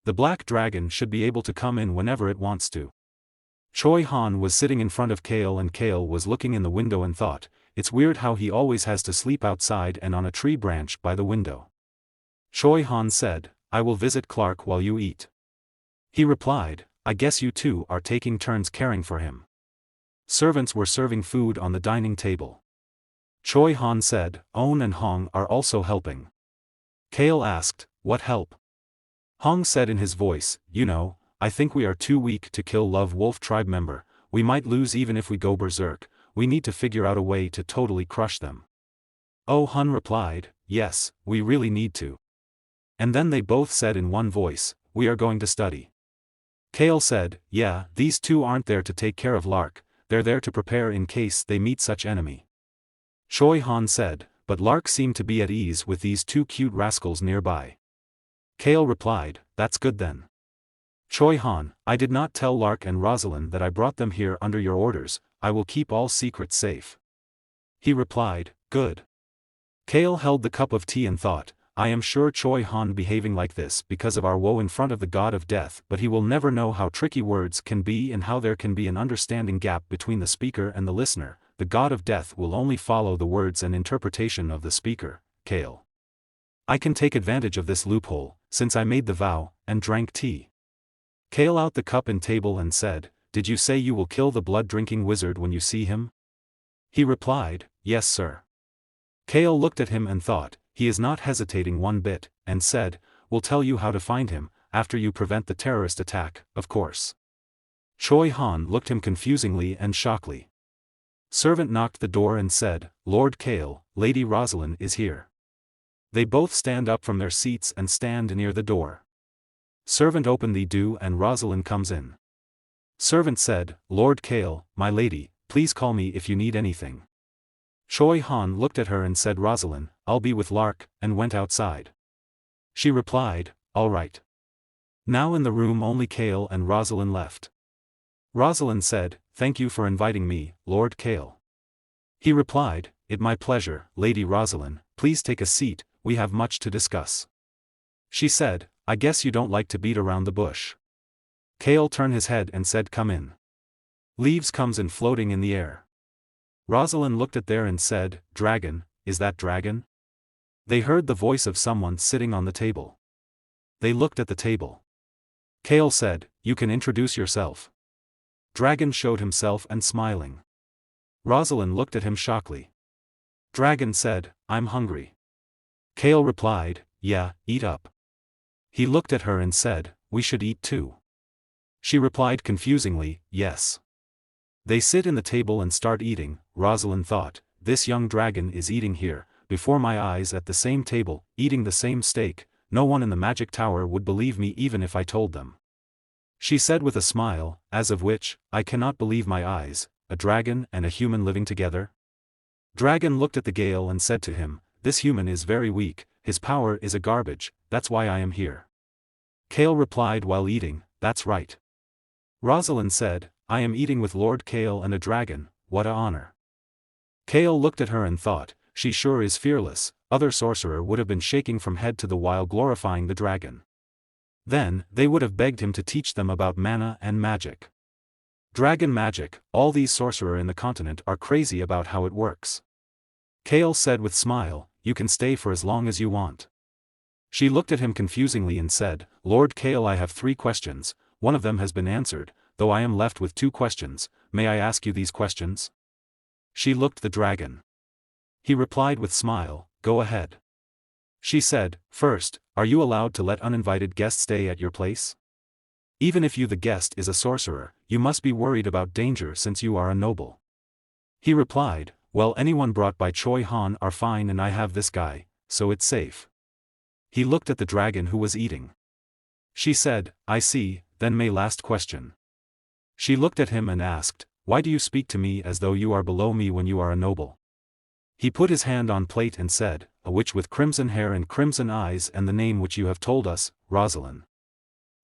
The black dragon should be able to come in whenever it wants to. Choi Han was sitting in front of Kale and Kale was looking in the window and thought, it's weird how he always has to sleep outside and on a tree branch by the window. Choi Han said, "I will visit Clark while you eat." He replied, "I guess you two are taking turns caring for him." Servants were serving food on the dining table. Choi Han said, "On and Hong are also helping." Kale asked, "What help?" Hong said in his voice, "You know, I think we are too weak to kill Love Wolf tribe member, we might lose even if we go berserk, we need to figure out a way to totally crush them." Oh Hun replied, "Yes, we really need to." And then they both said in one voice, "We are going to study." Kale said, "Yeah, these two aren't there to take care of Lark, they're there to prepare in case they meet such enemy." Choi Han said, "But Lark seemed to be at ease with these two cute rascals nearby." Kale replied, "That's good then." Choi Han, "I did not tell Lark and Rosalind that I brought them here under your orders, I will keep all secrets safe." He replied, "Good." Kale held the cup of tea and thought, I am sure Choi Han behaving like this because of our woe in front of the god of death, but he will never know how tricky words can be and how there can be an understanding gap between the speaker and the listener. The god of death will only follow the words and interpretation of the speaker, Kale. I can take advantage of this loophole, since I made the vow, and drank tea. Kale out the cup and table and said, "Did you say you will kill the blood-drinking wizard when you see him?" He replied, "Yes sir." Kale looked at him and thought, he is not hesitating one bit, and said, "We'll tell you how to find him, after you prevent the terrorist attack, of course." Choi Han looked him confusingly and shockedly. Servant knocked the door and said, "Lord Kale, Lady Rosalind is here." They both stand up from their seats and stand near the door. Servant open the door and Rosalind comes in. Servant said, Lord Kale, my lady, please call me if you need anything. Choi Han looked at her and said Rosalind, I'll be with Lark, and went outside. She replied, all right. Now in the room only Kale and Rosalind left. Rosalind said, thank you for inviting me, Lord Kale. He replied, it my pleasure, Lady Rosalind, please take a seat, we have much to discuss. She said, I guess you don't like to beat around the bush. Kale turned his head and said come in. Leaves comes in floating in the air. Rosalind looked at there and said, dragon, is that dragon? They heard the voice of someone sitting on the table. They looked at the table. Kale said, you can introduce yourself. Dragon showed himself and smiling. Rosalind looked at him shockingly. Dragon said, I'm hungry. Kale replied, yeah, eat up. He looked at her and said, we should eat too. She replied confusingly, yes. They sit in the table and start eating. Rosalind thought, this young dragon is eating here, before my eyes at the same table, eating the same steak. No one in the magic tower would believe me even if I told them. She said with a smile, as of which, I cannot believe my eyes, a dragon and a human living together. Dragon looked at the Gale and said to him, this human is very weak, his power is a garbage, that's why I am here. Kale replied while eating, that's right. Rosalind said, I am eating with Lord Kale and a dragon, what a honor. Kale looked at her and thought, she sure is fearless, other sorcerer would have been shaking from head to the while glorifying the dragon. Then, they would have begged him to teach them about mana and magic. Dragon magic, all these sorcerer in the continent are crazy about how it works. Kale said with smile, you can stay for as long as you want. She looked at him confusingly and said, Lord Kale, I have 3 questions, one of them has been answered, though I am left with 2 questions, may I ask you these questions? She looked the dragon. He replied with smile, go ahead. She said, first, are you allowed to let uninvited guests stay at your place? Even if you the guest is a sorcerer, you must be worried about danger since you are a noble. He replied, well, anyone brought by Choi Han are fine and I have this guy, so it's safe. He looked at the dragon who was eating. She said, I see, then my last question. She looked at him and asked, why do you speak to me as though you are below me when you are a noble? He put his hand on plate and said, a witch with crimson hair and crimson eyes and the name which you have told us, Rosalind.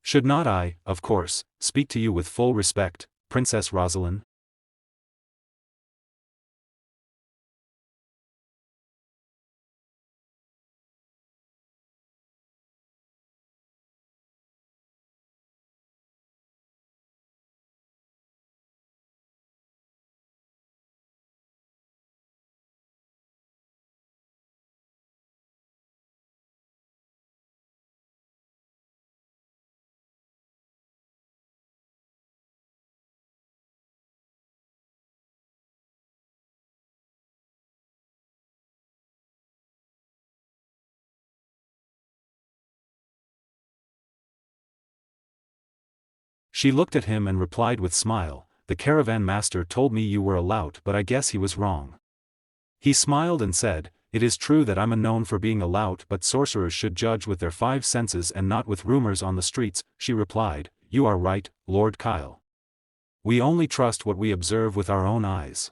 Should not I, of course, speak to you with full respect, Princess Rosalind? She looked at him and replied with smile, the caravan master told me you were a lout but I guess he was wrong. He smiled and said, it is true that I'm known for being a lout but sorcerers should judge with their 5 senses and not with rumors on the streets. She replied, you are right, Lord Kyle. We only trust what we observe with our own eyes.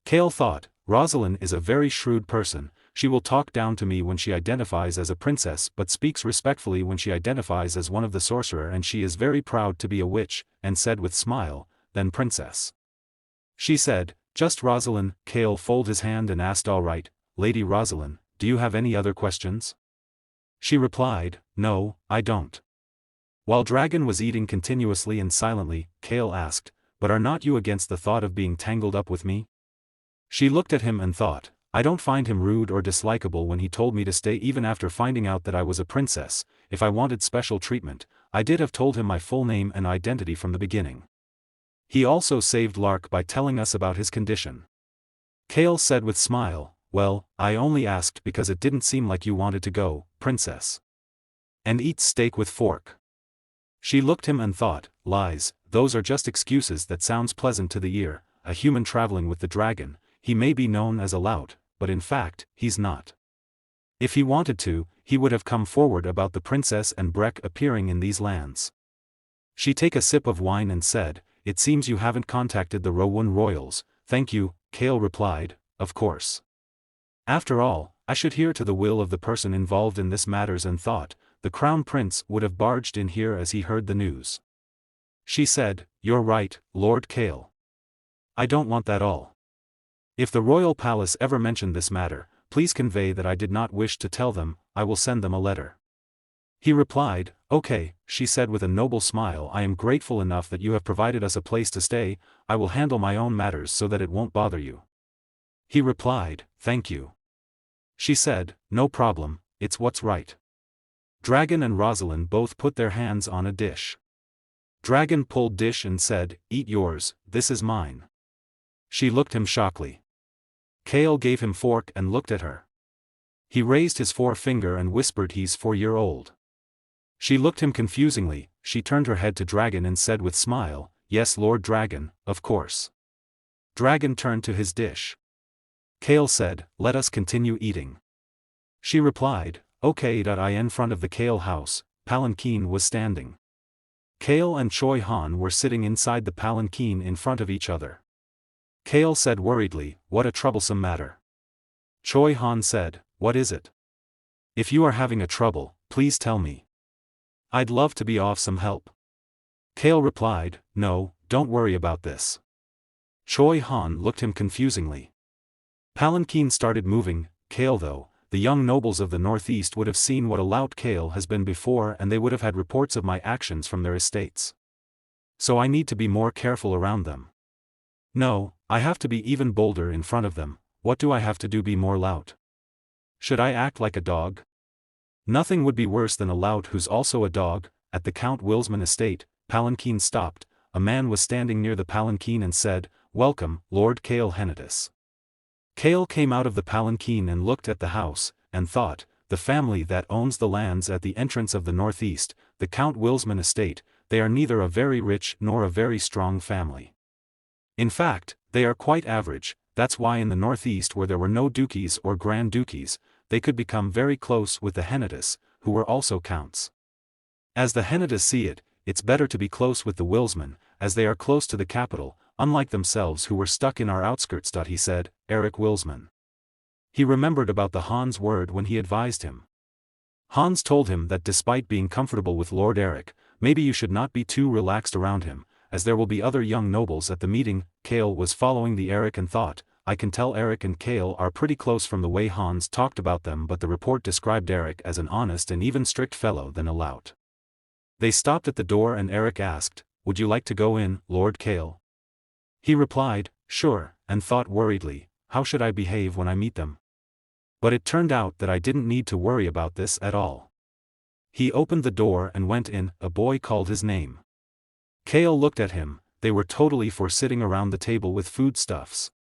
Kale thought, Rosalind is a very shrewd person, she will talk down to me when she identifies as a princess but speaks respectfully when she identifies as one of the sorcerer and she is very proud to be a witch, and said with smile, then princess. She said, just Rosalind. Kale folded his hand and asked all right, Lady Rosalind, do you have any other questions? She replied, no, I don't. While Dragon was eating continuously and silently, Kale asked, but are not you against the thought of being tangled up with me? She looked at him and thought, I don't find him rude or dislikable when he told me to stay even after finding out that I was a princess. If I wanted special treatment, I did have told him my full name and identity from the beginning. He also saved Lark by telling us about his condition. Kale said with smile, well, I only asked because it didn't seem like you wanted to go, princess. And eat steak with fork. She looked him and thought, lies, those are just excuses that sounds pleasant to the ear, a human traveling with the dragon, he may be known as a lout, but in fact, he's not. If he wanted to, he would have come forward about the princess and Breck appearing in these lands. She took a sip of wine and said, "It seems you haven't contacted the Rowan royals." "Thank you," Kale replied, "of course. After all, I should hear to the will of the person involved in this matters," and thought, the crown prince would have barged in here as he heard the news. She said, "You're right, Lord Kale. I don't want that all. If the royal palace ever mentioned this matter, please convey that I did not wish to tell them. I will send them a letter." He replied, "Okay," she said with a noble smile. "I am grateful enough that you have provided us a place to stay. I will handle my own matters so that it won't bother you." He replied, "Thank you." She said, "No problem, it's what's right." Dragon and Rosalind both put their hands on a dish. Dragon pulled dish and said, "Eat yours, this is mine." She looked him shockingly. Kale gave him fork and looked at her. He raised his forefinger and whispered, "He's 4-year-old." She looked him confusingly. She turned her head to Dragon and said with smile, "Yes, Lord Dragon, of course." Dragon turned to his dish. Kale said, "Let us continue eating." She replied, "Okay." In front of the Kale house, palanquin was standing. Kale and Choi Han were sitting inside the palanquin in front of each other. Kale said worriedly, "What a troublesome matter." Choi Han said, "What is it? If you are having a trouble, please tell me. I'd love to be of some help." Kale replied, "No, don't worry about this." Choi Han looked him confusingly. Palanquin started moving. Kale, though, the young nobles of the northeast would have seen what a lout Kale has been before, and they would have had reports of my actions from their estates. So I need to be more careful around them. No, I have to be even bolder in front of them. What do I have to do? Be more lout? Should I act like a dog? Nothing would be worse than a lout who's also a dog. At the Count Wilsman estate, palanquin stopped. A man was standing near the palanquin and said, "Welcome, Lord Kale Henitus." Kale came out of the palanquin and looked at the house, and thought, the family that owns the lands at the entrance of the northeast, the Count Wilsman estate, they are neither a very rich nor a very strong family. In fact, they are quite average. That's why in the northeast, where there were no dukies or grand dukies, they could become very close with the Henitus, who were also counts. As the Henitus see it, it's better to be close with the Wilsman, as they are close to the capital, unlike themselves who were stuck in our outskirts. He said, Eric Wilsman. He remembered about the Han's word when he advised him. Hans told him that despite being comfortable with Lord Eric, maybe you should not be too relaxed around him, as there will be other young nobles at the meeting. Kale was following the Eric and thought, I can tell Eric and Kale are pretty close from the way Hans talked about them, but the report described Eric as an honest and even strict fellow than a lout. They stopped at the door and Eric asked, "Would you like to go in, Lord Kale?" He replied, "Sure," and thought worriedly, how should I behave when I meet them? But it turned out that I didn't need to worry about this at all. He opened the door and went in. A boy called his name. Kale looked at him. They were totally for sitting around the table with foodstuffs.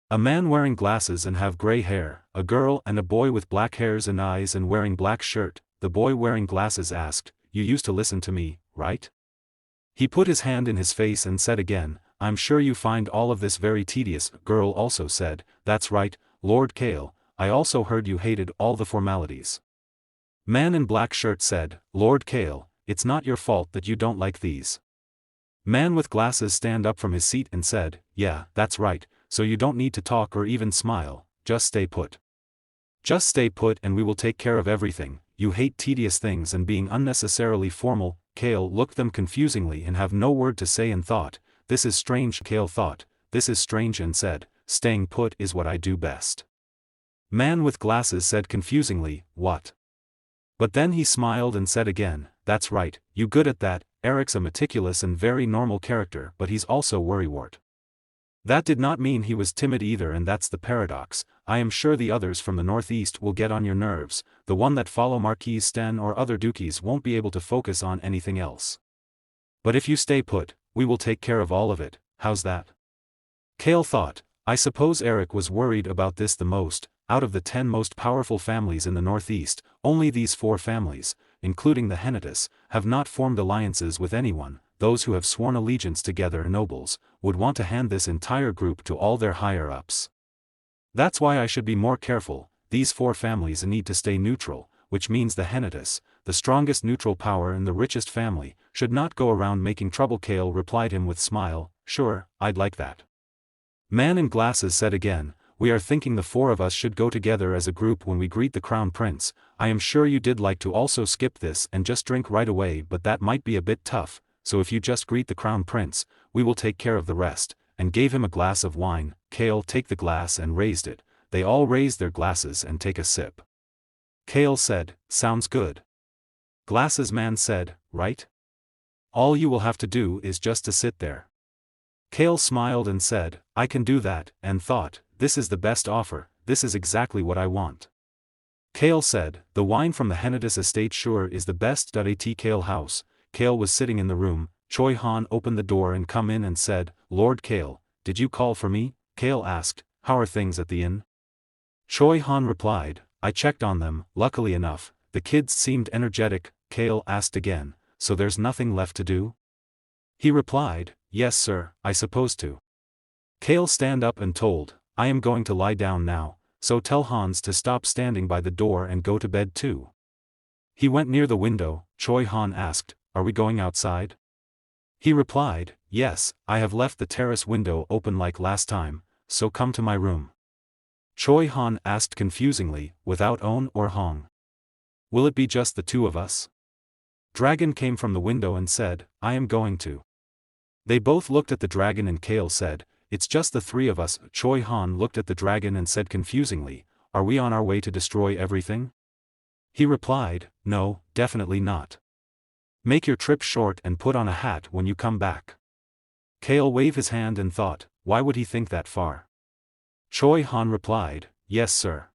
A man wearing glasses and have gray hair, a girl and a boy with black hairs and eyes and wearing black shirt. The boy wearing glasses asked, "You used to listen to me, right?" He put his hand in his face and said again, "I'm sure you find all of this very tedious." Girl also said, "That's right, Lord Kale, I also heard you hated all the formalities." Man in black shirt said, "Lord Kale, it's not your fault that you don't like these." Man with glasses stand up from his seat and said, "Yeah, that's right, so you don't need to talk or even smile, just stay put. Just stay put and we will take care of everything. You hate tedious things and being unnecessarily formal." Kale looked them confusingly and have no word to say and thought, "This is strange." Kale thought, "This is strange," and said, "Staying put is what I do best." Man with glasses said confusingly, "What?" But then he smiled and said again, "That's right, you good at that." Eric's a meticulous and very normal character, but he's also worrywart. That did not mean he was timid either, and that's the paradox. I am sure the others from the northeast will get on your nerves. The one that follow Marquis Sten or other dukies won't be able to focus on anything else. But if you stay put, we will take care of all of it. How's that? Kale thought, I suppose Eric was worried about this the most. Out of the 10 most powerful families in the northeast, only these 4 families, including the Henitus, have not formed alliances with anyone. Those who have sworn allegiance together, nobles, would want to hand this entire group to all their higher-ups. That's why I should be more careful. these 4 families need to stay neutral, which means the Henitus, the strongest neutral power and the richest family, should not go around making trouble. Kale replied him with smile, sure, I'd like that. Man in Glasses said again, we are thinking the 4 of us should go together as a group when we greet the Crown Prince. I am sure you did like to also skip this and just drink right away, but that might be a bit tough, so if you just greet the Crown Prince, we will take care of the rest, and gave him a glass of wine. Kale take the glass and raised it. They all raised their glasses and take a sip. Kale said, sounds good. Glasses Man said, right? All you will have to do is just to sit there. Kale smiled and said, I can do that, and thought, this is the best offer, this is exactly what I want. Kale said, the wine from the Henitus estate sure is the best. At Kale house. Kale was sitting in the room. Choi Han opened the door and come in and said, Lord Kale, did you call for me? Kale asked, how are things at the inn? Choi Han replied, I checked on them, luckily enough, the kids seemed energetic. Kale asked again, so there's nothing left to do? He replied, yes sir, I suppose to. Kale stand up and told, I am going to lie down now, so tell Hans to stop standing by the door and go to bed too. He went near the window. Choi Han asked, are we going outside? He replied, yes, I have left the terrace window open like last time, so come to my room. Choi Han asked confusingly, without On or Hong. Will it be just the 2 of us? Dragon came from the window and said, I am going to. They both looked at the dragon and Kale said, it's just the 3 of us. Choi Han looked at the dragon and said confusingly, are we on our way to destroy everything? He replied, no, definitely not. Make your trip short and put on a hat when you come back. Kale waved his hand and thought, why would he think that far? Choi Han replied, yes sir.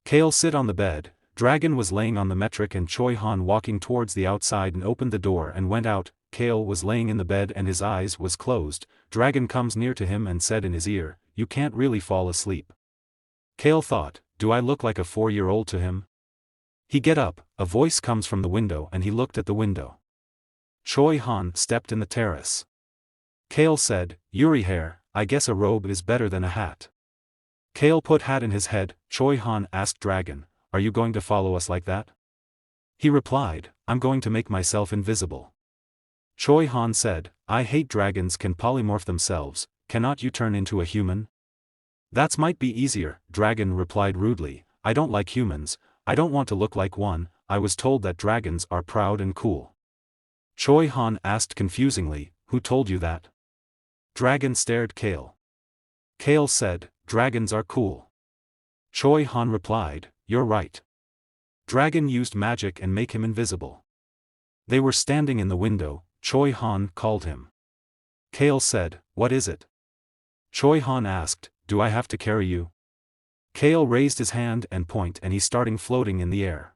Kale sit on the bed. Dragon was laying on the metric and Choi Han walking towards the outside and opened the door and went out. Kale was laying in the bed and his eyes was closed. Dragon comes near to him and said in his ear, you can't really fall asleep. Kale thought, do I look like a 4-year-old to him? He get up, a voice comes from the window and he looked at the window. Choi Han stepped in the terrace. Kale said, Yuri hair, I guess a robe is better than a hat. Kale put hat in his head. Choi Han asked Dragon, are you going to follow us like that? He replied, I'm going to make myself invisible. Choi Han said, I hate dragons can polymorph themselves, cannot you turn into a human? That might be easier. Dragon replied rudely, I don't like humans, I don't want to look like one, I was told that dragons are proud and cool. Choi Han asked confusingly, who told you that? Dragon stared Kale. Kale said, dragons are cool. Choi Han replied, you're right. Dragon used magic and make him invisible. They were standing in the window. Choi Han called him. Kale said, what is it? Choi Han asked, do I have to carry you? Kale raised his hand and point and he starting floating in the air.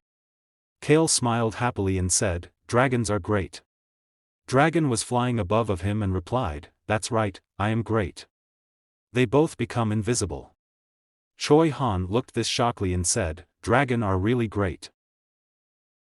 Kale smiled happily and said, dragons are great. Dragon was flying above of him and replied, that's right, I am great. They both become invisible. Choi Han looked this shockingly and said, dragon are really great.